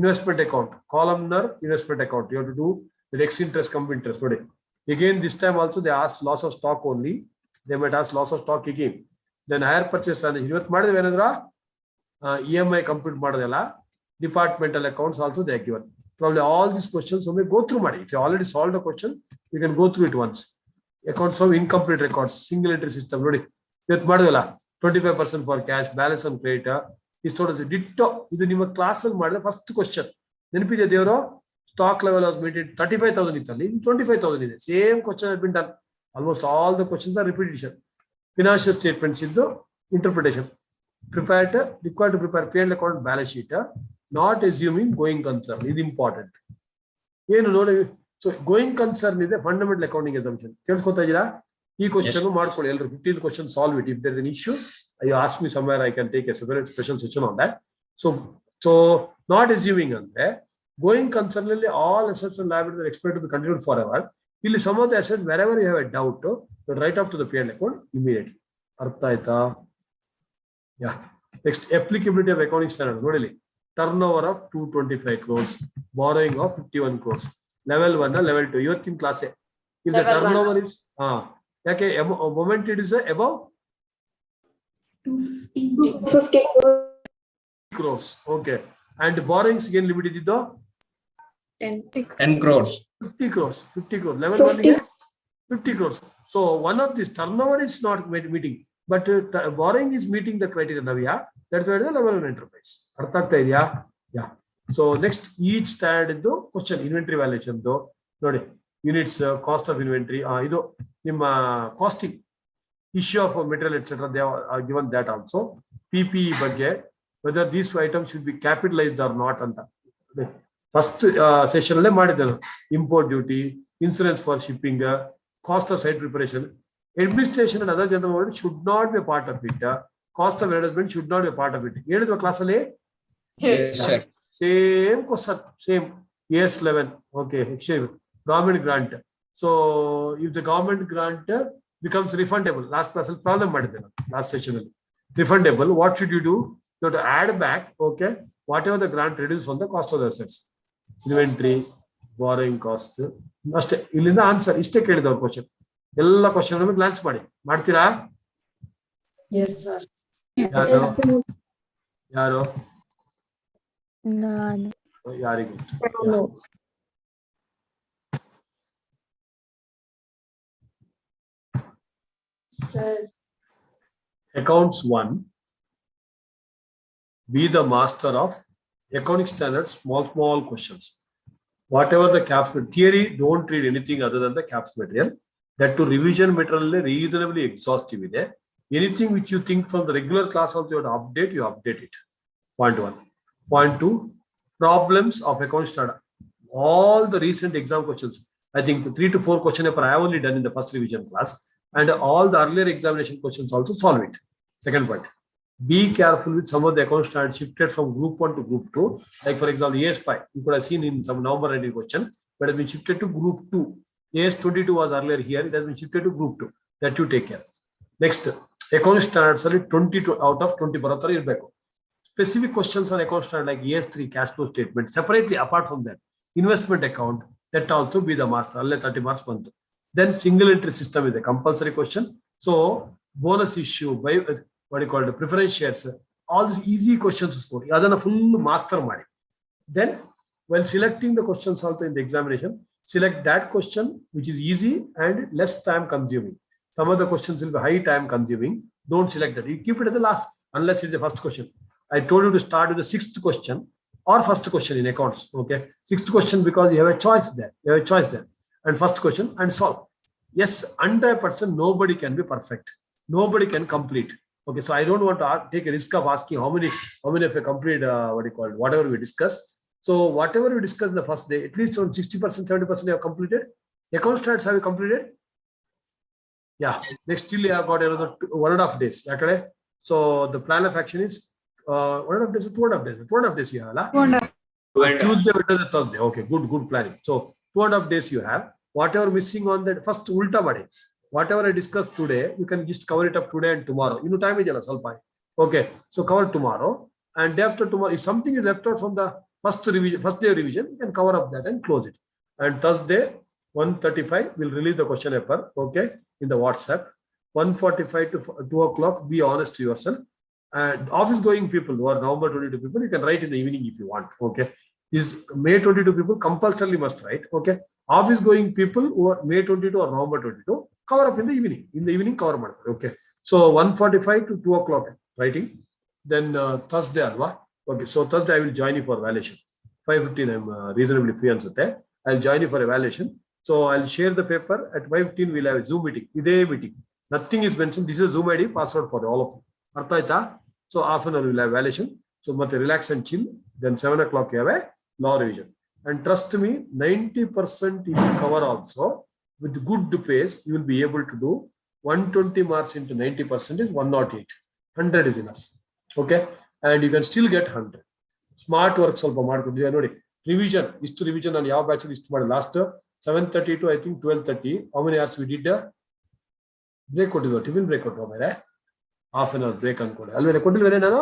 Investment account, columnar investment account. You have to do the X interest, come interest. Again, this time also they ask loss of stock only. They might ask loss of stock again. Then higher purchase transaction. ಇವತ್ತು ಮಾಡಿದ್ವಿ ಏನಂದ್ರ EMI compute ಮಾಡೋದಲ್ಲ. Departmental accounts also they are given. Probably all these questions, so may go through. If you already solved a question, you can go through it once. Accounts from incomplete records, single entry system. Nodi. Ivattu madidala 25% for cash, balance on credit. Is total ditto. Idu ನಿಮ್ಮ class ಅಲ್ಲಿ ಮಾಡಿದ first question ನೆನಪಿದೆ ದೇವರು stock level was maintain 35,000 ಇತ್ತಲ್ಲಿ 25,000 ಇದೆ same question has been done almost all the questions are repetition. Financial statements into interpretation required to prepare P&L account balance sheet, not assuming going concern is important. So going concern is a fundamental accounting assumption. This question ಮಾಡ್ಕೊಳ್ಳಿ ಎಲ್ಲರೂ 15th question solve it. If there is an issue, you ask me somewhere, I can take a separate special session on that. So not assuming ಅಂದ್ರೆ going concern ಅಲ್ಲಿ all assets and liabilities are expected to be continued forever. ಇಲ್ಲಿ some of the assets wherever you have a doubt, you write off to the P&L account immediately. ಅರ್ಥ ಆಯ್ತಾ? Yeah. Next, applicability of accounting standard. ನೋಡಿಲಿ turnover of 225 crores, borrowing of 51 crores. Level 1 level 2 ಇವತ್ತಿನ class. If the turnover is ಯಾಕೆ moment it is above 250 crores. Okay. And borrowings again limit ಇದ್ದಿದ್ದು 10 crores. 50 crores. Level 1 is 50 crores. So one of this turnover is not meeting, but borrowing is meeting the criteria. Navya, that's why the level 1 enterprise. ಅರ್ಥ ಆಗ್ತಾ ಇದೆಯಾ? Yeah. So next, each standard ಇದ್ದು question inventory valuation do ನೋಡಿ units cost of inventory ಇದು ನಿಮ್ಮ costing issue of material etc. they are given that also. PPE ಬಗ್ಗೆ whether these items should be capitalized or not ಅಂತ first session ಅಲ್ಲೇ ಮಾಡಿದ್ದೆ. Import duty, insurance for shipping, cost off site preparation, administration and other general overhead should not be a part of it. Cost of management should not be a part of it. ಹೇಳಿದ್ವ class ಅಲ್ಲಿ? Yes, sir. Same question, same AS11. Okay, government grant. So if the government grant becomes refundable, last class ಅಲ್ಲಿ problem ಮಾಡಿದ್ದೆ ನಾನು last session ಅಲ್ಲಿ. Refundable, what should you do? You have to add back, okay, whatever the grant reduces from the cost of the assets. Inventory, borrowing cost. ಅಷ್ಟೇ, ಇಲ್ಲಿಂದ answer ಇಷ್ಟೇ ಕೇಳಿದವ್ರು question. ಎಲ್ಲ question glance ಮಾಡ್ತೀರಾ? ಯಾರು ನಾನು ಯಾರಿಗೂ Sir. Accounts 1, be the master of accounting standards, small questions. Whatever the caps theory, don't read anything other than the caps material. That to revision material reasonably exhaustive ಇದೆ. Anything which you think from the regular class also you have to update, you update it. Point 1. Point 2, problems of accounting standard. All the recent exam questions, I think 3 to 4 question paper I have only done in the first revision class, and all the earlier examination questions also solve it. Second point, be careful with some of the account standards shifted from group 1 to group 2. Like for example, AS5, you could have seen in some November ending question, but has been shifted to group 2. AS22 was earlier here, it has been shifted to group 2. That you take care. Next, account standards are 22 out of 20 baratar irbeku. Specific questions on account standard like AS3 cash flow statement, separately apart from that, investment account, that also be the master, alle 30 marks bantu. Then single entry system is a compulsory question. So bonus issue, by what you call the preference shares, all these easy questions to score. Adana full master madi. Then while selecting the questions also in the examination, select that question which is easy and less time consuming. Some of the questions will be high time consuming. Don't select that. You keep it at the last unless it's the first question. I told you to start with the 6th question or first question in accounts. Okay, 6th question because you have a choice there. And first question and solve. Yes, 100% nobody can be perfect. Nobody can complete. Okay, so I don't want to take a risk of asking how many of you complete whatever we discuss. So whatever we discuss in the first day, at least around 60%, 70% you have completed. Account stats have you completed? Yeah. Next, still you have got another 1.5 days. Okay. So the plan of action is 1.5 days, 2.5 days. 2.5 days you have, Tuesday, Wednesday, Thursday. Okay, good planning. So 2.5 days you have. Whatever missing on that first ulta badi. Whatever I discussed today, you can just cover it up today and tomorrow. You know, time is salpa. Okay, so cover tomorrow and day after tomorrow. If something is left out from the first day revision, you can cover up that and close it. And Thursday, 1:35, we'll release the question paper. Okay, in the WhatsApp. 1:45 to 2 o'clock. Be honest to yourself. And office going people who are November 22 people, you can write in the evening if you want. Okay, is May 22 people compulsorily must write. Okay. Office going people who are May 22 or November 22, cover up in the evening. In the evening, cover up. Okay. So 1:45 to 2 o'clock writing. Then Thursday, alva. Okay. So Thursday I will join you for evaluation. 5:15 I'm reasonably free answer. I'll join you for evaluation. So I'll share the paper at 5:15. We'll have a Zoom meeting. Iday meeting. Nothing is mentioned. This is Zoom ID password for all of you. Artha aita? So half an hour we'll have evaluation. So matte relax and chill. Then 7 o'clock you have a law revision. And trust me, 90% you will cover also. With good pace, you will be able to do 120 marks into 90% is 108. 100 is enough. Okay. And you can still get 100. Smart work ಸ್ವಲ್ಪ ಮಾಡ್ಕೊಂಡಿದ್ದೀರಾ ನೋಡಿ. Revision. Istu revision ನಾನು ಯಾವ batch ಇಷ್ಟು ಮಾಡಿ last 7:30 to I think 12:30. How many hours we did? Break ಕೊಟ್ಟಿದ್ವು. Tiffin break ಕೊಟ್ಟು ಮೇಲೆ half an hour break ಅನ್ಕೊಳ್ಳಿ. ಅಲ್ವೇನೆ ಕೊಟ್ಟಿಲ್ವೇನೆ ನಾನು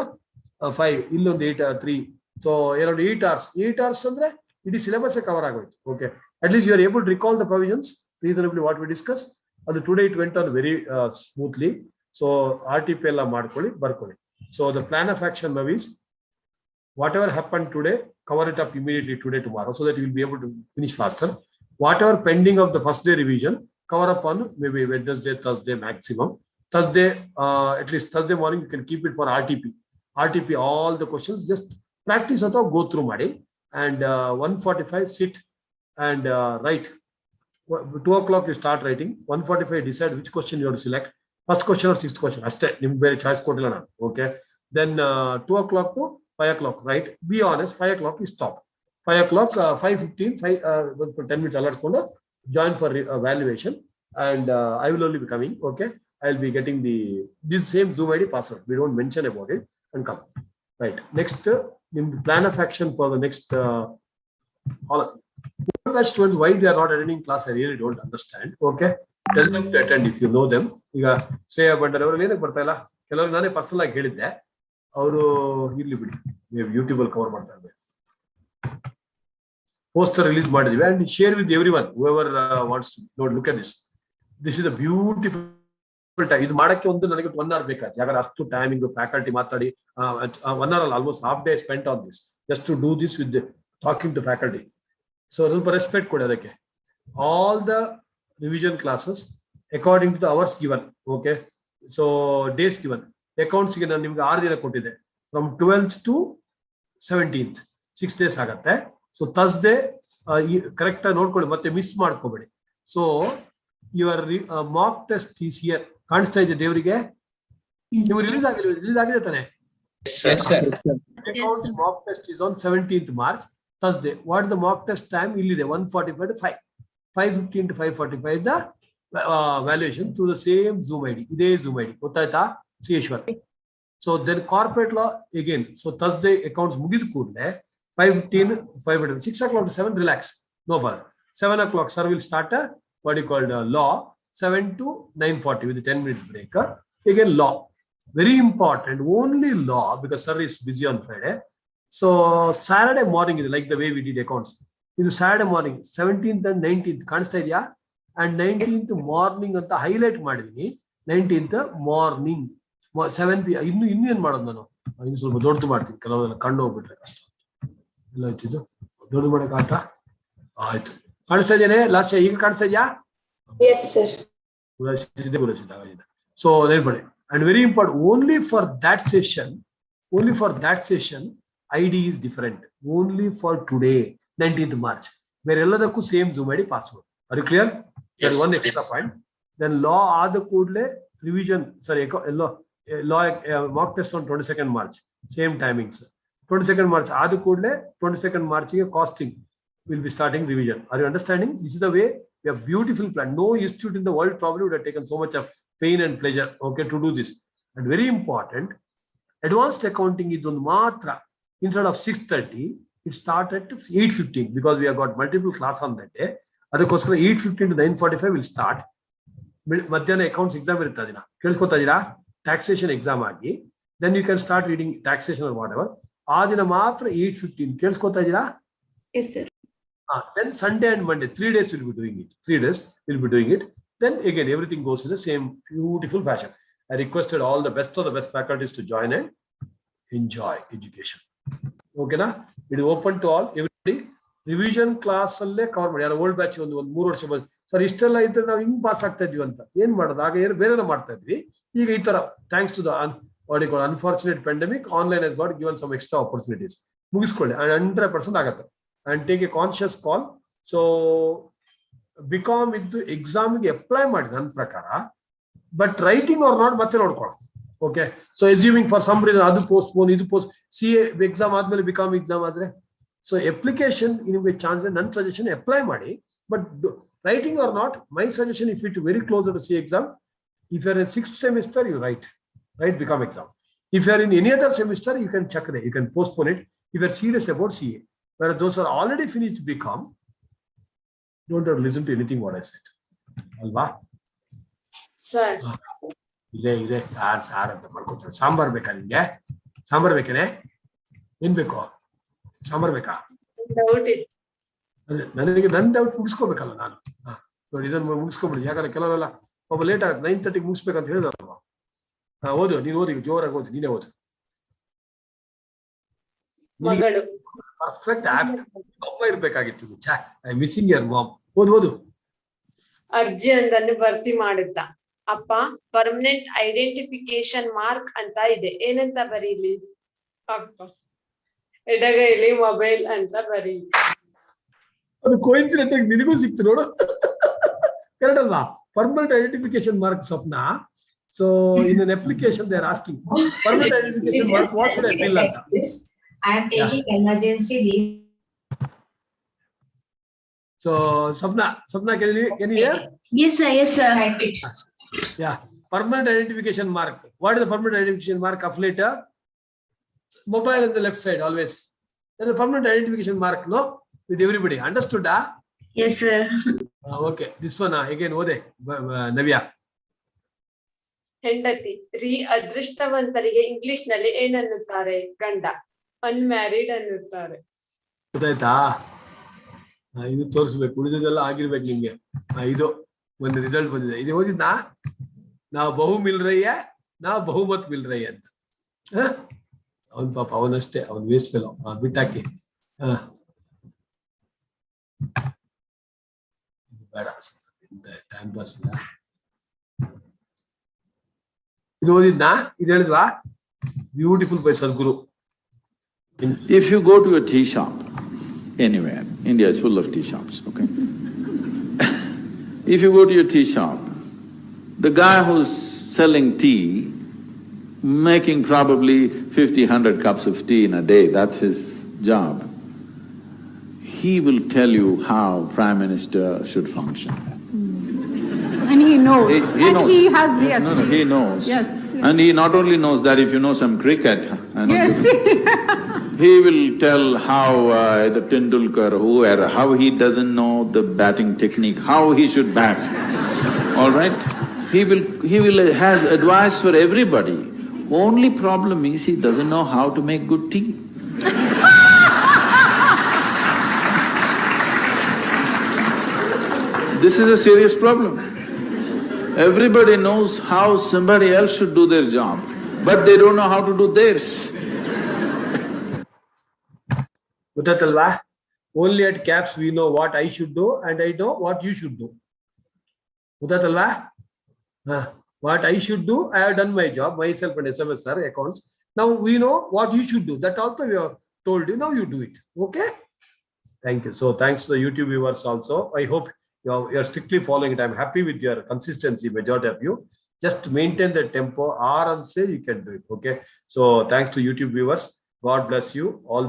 5 ಇಲ್ಲೊಂದು 8 3. So around 8 hours. 8 hours ಅಂದ್ರೆ ಇಡೀ ಸಿಲೆಬಸ್ ಕವರ್ ಆಗೋಯ್ತು. Okay. At least you are able to recall the provisions reasonably what we discussed. And today it went on very smoothly. So RTP ಎಲ್ಲ ಮಾಡ್ಕೊಳ್ಳಿ ಬರ್ಕೊಳ್ಳಿ. So the plan of action now is whatever happened today, cover it up immediately today, tomorrow, so that you will be able to finish faster. Whatever pending of the first day revision, cover up on maybe Wednesday, Thursday maximum. Thursday, at least Thursday morning, you can keep it for RTP. RTP, all the questions, just practice or go through Madi. And 1:45, sit and write. 2 o'clock, you start writing. 1:45, decide which question you have to select. First question or sixth question. Choice okay. Then 2 o'clock to 5 o'clock, right? Be honest, 5 o'clock is stop. 5 o'clock, 5:15, 10 minutes alert join for evaluation. And I will only be coming, okay? I'll be getting this same Zoom ID password. We don't mention about it and come. Right. Next, in the plan of action for the next, students, why they are not attending class, I really don't understand. Okay. Tell them to attend if you know them. ಈಗ ಶ್ರೇಯಾ ಬಂಡರ್ ಅವರು ಏನಕ್ಕೆ ಬರ್ತಾ ಇಲ್ಲ? ಕೆಲವರು ನಾನೇ personal ಆಗಿ ಹೇಳಿದ್ದೆ. ಅವರು ಇರ್ಲಿ ಬಿಡಿ. ನೀವು ಯೂಟ್ಯೂಬ್ ಅಲ್ಲಿ ಕವರ್ ಮಾಡ್ತಾ ಇದ್ದಾರೆ. Poster release ಮಾಡಿದ್ವಿ and share with everyone whoever wants to look at this. This is a beautiful time. ಇದು ಮಾಡಕ್ಕೆ ಒಂದು ನನಗೆ 1 hour ಬೇಕಾಯ್ತು. ಯಾಕಂದ್ರೆ ಅಷ್ಟು ಟೈಮಿಂಗ್ ಫ್ಯಾಕಲ್ಟಿ ಮಾತಾಡಿ 1 hour almost half day spent on this just to do this with talking to faculty. So ಸ್ವಲ್ಪ respect ಕೊಡಿ ಅದಕ್ಕೆ. All the revision classes according to the hours given. Okay. So days given. Accounts ಗೆ ನಾನು ನಿಮಗೆ 6 ದಿನ ಕೊಟ್ಟಿದ್ದೆ. From 12th to 17th 6 days ಆಗುತ್ತೆ. So Thursday correct ಆಗಿ ನೋಡ್ಕೊಳ್ಳಿ ಮತ್ತೆ ಮಿಸ್ ಮಾಡ್ಕೋಬೇಡಿ. So your mock test is here. ಕಾಣಿಸ್ತಾ ಇದೆ ದೇವರಿಗೆ? ನೀವು ರಿಲೀಸ್ ಆಗಿದೆ ತಾನೆ? Yes, sir. Accounts mock test is on 17th March, Thursday. What is the mock test time? ಇಲ್ಲಿದೆ 1:45 to 5. 5:15 to 5:45 is the valuation through the same Zoom ID. ಇದೇ Zoom ID. ಗೊತ್ತಾಯ್ತಾ? ಸಿಯೇಶ್ವರ್. So then corporate law again. So Thursday accounts ಮುಗಿದ ಕೂಡಲೇ 5:15, 5:15, 6 o'clock to 7, relax. No bother. 7 o'clock, sir will start what you call law. 7 to 9:40 with a 10-minute break. Again, law. Very important. Only law because sir is busy on Friday. So Saturday morning is like the way we did accounts. This Saturday morning, 17th and 19th. ಕಾಣಿಸ್ತಾ ಇದೆಯಾ? And 19th morning ಅಂತ highlight ಮಾಡಿದೀನಿ. 19th morning 7 PM. ಇನ್ನು ಏನ್ ಮಾಡೋದು ನಾನು? ಇನ್ನು ಸ್ವಲ್ಪ ದೊಡ್ಡದು ಮಾಡ್ತೀನಿ. ಕೆಲವೆಲ್ಲ ಕಣ್ಣು ಹೋಗ್ಬಿಟ್ರೆ ಕಷ್ಟ. ಎಲ್ಲ ಆಯ್ತಿದ್ದು ದೊಡ್ಡದು ಮಾಡಕ್ ಆಯ್ತಾ? ಆಯ್ತು. ಕಾಣಿಸ್ತಾ ಇದೆಯೇ? ಲಾಸ್ಟ್ ಈಗ ಕಾಣಿಸ್ತಾ ಇದೆಯಾ? Yes, sir. So everybody, and very important, only for that session, ID is different. Only for today, 19th March. Where ಎಲ್ಲದಕ್ಕೂ same Zoom ID password. Are you clear? Yes. One extra point. Then law ಆದ ಕೂಡಲೇ revision. Sorry, law mock test on 22nd March. Same timings. 22nd March ಆದ ಕೂಡಲೇ 22nd March ಗೆ costing will be starting revision. Are you understanding? This is the way. We have beautiful plan. No institute in the world probably would have taken so much of pain and pleasure, okay, to do this. And very important, advanced accounting is on matra. Instead of 6:30, it started at 8:15 because we have got multiple class on that day. Adakkoskara 8:15 to 9:45 will start. Madhyana accounts exam irutte adina. Keliskota idira? Taxation exam agi. Then you can start reading taxation or whatever. Adina matra 8:15. Keliskota idira? Yes, sir. Then Sunday and Monday, 3 days we'll be doing it. 3 days we'll be doing it. Then again, everything goes in the same beautiful fashion. I requested all the best of the best faculties to join and enjoy education. Okay, na? It is open to all. Everybody, revision class ಅಲ್ಲೇ cover ಮಾಡಿ. ಯಾರು old batch ಒಂದು 3 ವರ್ಷ sir ಇಷ್ಟೆಲ್ಲ ಇದ್ರೆ ನಾವು ಹಿಂಗ್ pass ಆಗ್ತಾ ಇದ್ವಿ ಅಂತ ಏನ್ ಮಾಡೋದು? ಆಗ ಏನು ಬೇರೆ ಮಾಡ್ತಾ ಇದ್ವಿ. ಈಗ ಈ ತರ thanks to the unfortunate pandemic online has got given some extra opportunities. ಮುಗಿಸ್ಕೊಳ್ಳಿ 100% ಆಗತ್ತೆ. And take a conscious call. So BCom ಇದ್ದು ಎಕ್ಸಾಮ್ಗೆ ಅಪ್ಲೈ ಮಾಡಿ ನನ್ನ ಪ್ರಕಾರ. ಬಟ್ ರೈಟಿಂಗ್ ಆರ್ ನಾಟ್ ಮತ್ತೆ ನೋಡ್ಕೊಳ್ಳೋಣ. Okay, so assuming for some reason ಅದು ಪೋಸ್ಟ್ಪೋನ್, ಇದು CA ಎಕ್ಸಾಮ್ ಆದ್ಮೇಲೆ ಬಿಕಾಮ್ ಎಕ್ಸಾಮ್ ಆದ್ರೆ, ಸೊ ಅಪ್ಲಿಕೇಶನ್ ನಿಮಗೆ ಚಾನ್ಸ್. ನನ್ನ ಸಜೆಷನ್ ಅಪ್ಲೈ ಮಾಡಿ. But writing or not, my suggestion, if it very close to CA exam, if you are in 6th semester, you write become exam. If you are in any other semester, you can check it, you can postpone it if you are serious about CA. Whereas those who are already finished become, don't have to listen to anything what I said. Alva? Sir. Ile sir ಅಂತ ಮಾಡ್ಕೊತಾರೆ. ಸಾಂಬಾರ್ ಬೇಕಾ ನಿಮ್ಗೆ? ಸಾಂಬಾರ್ ಬೇಕೇನೆ? ಏನ್ ಬೇಕು? ಸಾಂಬಾರ್ ಬೇಕಾ? Doubt it. ನನಗೆ ನನ್ನ doubt ಮುಗಿಸ್ಕೋಬೇಕಲ್ಲ ನಾನು. ನೋಡಿ ಇದನ್ನು ಮುಗಿಸ್ಕೊಬಿಡಿ. ಯಾಕಂದ್ರೆ ಕೆಲವರೆಲ್ಲ ಒಬ್ಬ ಲೇಟ್ ಆಗುತ್ತೆ 9:30 ಮುಗಿಸ್ಬೇಕಂತ ಹೇಳಿದಲ್ವಾ. ಓದು, ನೀನು ಓದಿ, ಜೋರಾಗಿ ಓದಿ, ನೀನೇ ಓದು. ಪರ್ಫೆಕ್ಟ್ ಅಮ್ಮ ಇರ್ಬೇಕಾಗಿತ್ತು. I missing your mom. ಓದು. ಅರ್ಜಿ ಒಂದನ್ನು ಭರ್ತಿ ಮಾಡುತ್ತ. ಅಪ್ಪ, ಪರ್ಮನೆಂಟ್ ಐಡೆಂಟಿಫಿಕೇಶನ್ ಮಾರ್ಕ್ ಅಂತ ಇದೆ, ಏನಂತ ಬರೀಲಿ? ಅಪ್ಪ, ಎಡಗೈಲಿ ಮೊಬೈಲ್ ಅಂತ ಬರೀಲಿ. ಅದು ಕೋಇನ್ಸಿಡೆಂಟ್ ಆಗಿ ನಿನಗೂ ಸಿಕ್ತು ನೋಡು. ಕರೆಕ್ಟ್ ಅಲ್ವಾ? Permanent identification mark Swapna. So in an application they are asking permanent identification mark, what should I fill ಅಂತ. I am taking emergency leave. So Sapna, can you hear? Yes sir. Yeah, permanent identification mark. What is the permanent identification mark of later? Mobile on the left side always. There is a permanent identification mark, no? With everybody. Understood? Yes sir. Okay, this one again, Ode, Navya. ಹೆಂಡತಿ. ಅದೃಷ್ಟವಂತರಿಗೆ English ನಲ್ಲಿ ಏನನ್ನುತ್ತಾರೆ? ಗಂಡ. Unmarried ಅನ್ನುತ್ತಾರೆ. ಗೊತ್ತಾಯ್ತಾ? ಇದು ತೋರಿಸ್ಬೇಕು, ಉಳಿದೆಲ್ಲ ಆಗಿರ್ಬೇಕು ನಿಮ್ಗೆ. ಇದು ಒಂದು ರಿಸಲ್ಟ್ ಬಂದಿದೆ. ಇದು ಓದಿದ್ನಾ? ನಾವು ಬಹು ಮಿಲ್ ರಯ್ಯ, ನಾವು ಬಹುಮತ್ ಮಿಲ್ ರಯ್ಯ ಅಂತ. ಅವನ್ ಪಾಪ ಅವನಷ್ಟೇ, ಅವನ್ ವೇಸ್ಟ್ ಫೆಲೋ, ಬಿಟ್ಟಾಕಿ. ಬೇಡ, ಟೈಮ್ ಪಾಸ್ ಇಲ್ಲ. ಇದು ಓದಿದ್ನಾ? ಇದು ಹೇಳಿದ್ವಾ? Beautiful by Sadhguru. If you go to a tea shop anywhere, India is full of tea shops, okay? If you go to your tea shop, the guy who's selling tea, making probably 50-100 cups of tea in a day, that's his job. He will tell you how Prime Minister should function. And he knows. He knows. He has, yes. No, he knows. Yes. And he not only knows that, if you know some cricket, Yes. he will tell how the Tendulkar, whoever, how he doesn't know the batting technique, how he should bat. All right? He will has advice for everybody. Only problem is he doesn't know how to make good tea. This is a serious problem. Everybody knows how somebody else should do their job, but they don't know how to do theirs. ಗೊತ್ತಾಯ್ತಲ್ವಾ? Only at CAPS we know what I should do and I know what you should do. ಗೊತ್ತಾಯ್ತಲ್ವಾ? What I should do, I have done my job, myself and SMSR accounts. Now we know what you should do. That also we have told you, now you do it. Okay? Thank you. So thanks to the YouTube viewers also. I hope you are strictly following it. I'm happy with your consistency, majority of you. Just maintain the tempo. Say you can do it. Okay? So thanks to YouTube viewers. God bless you all.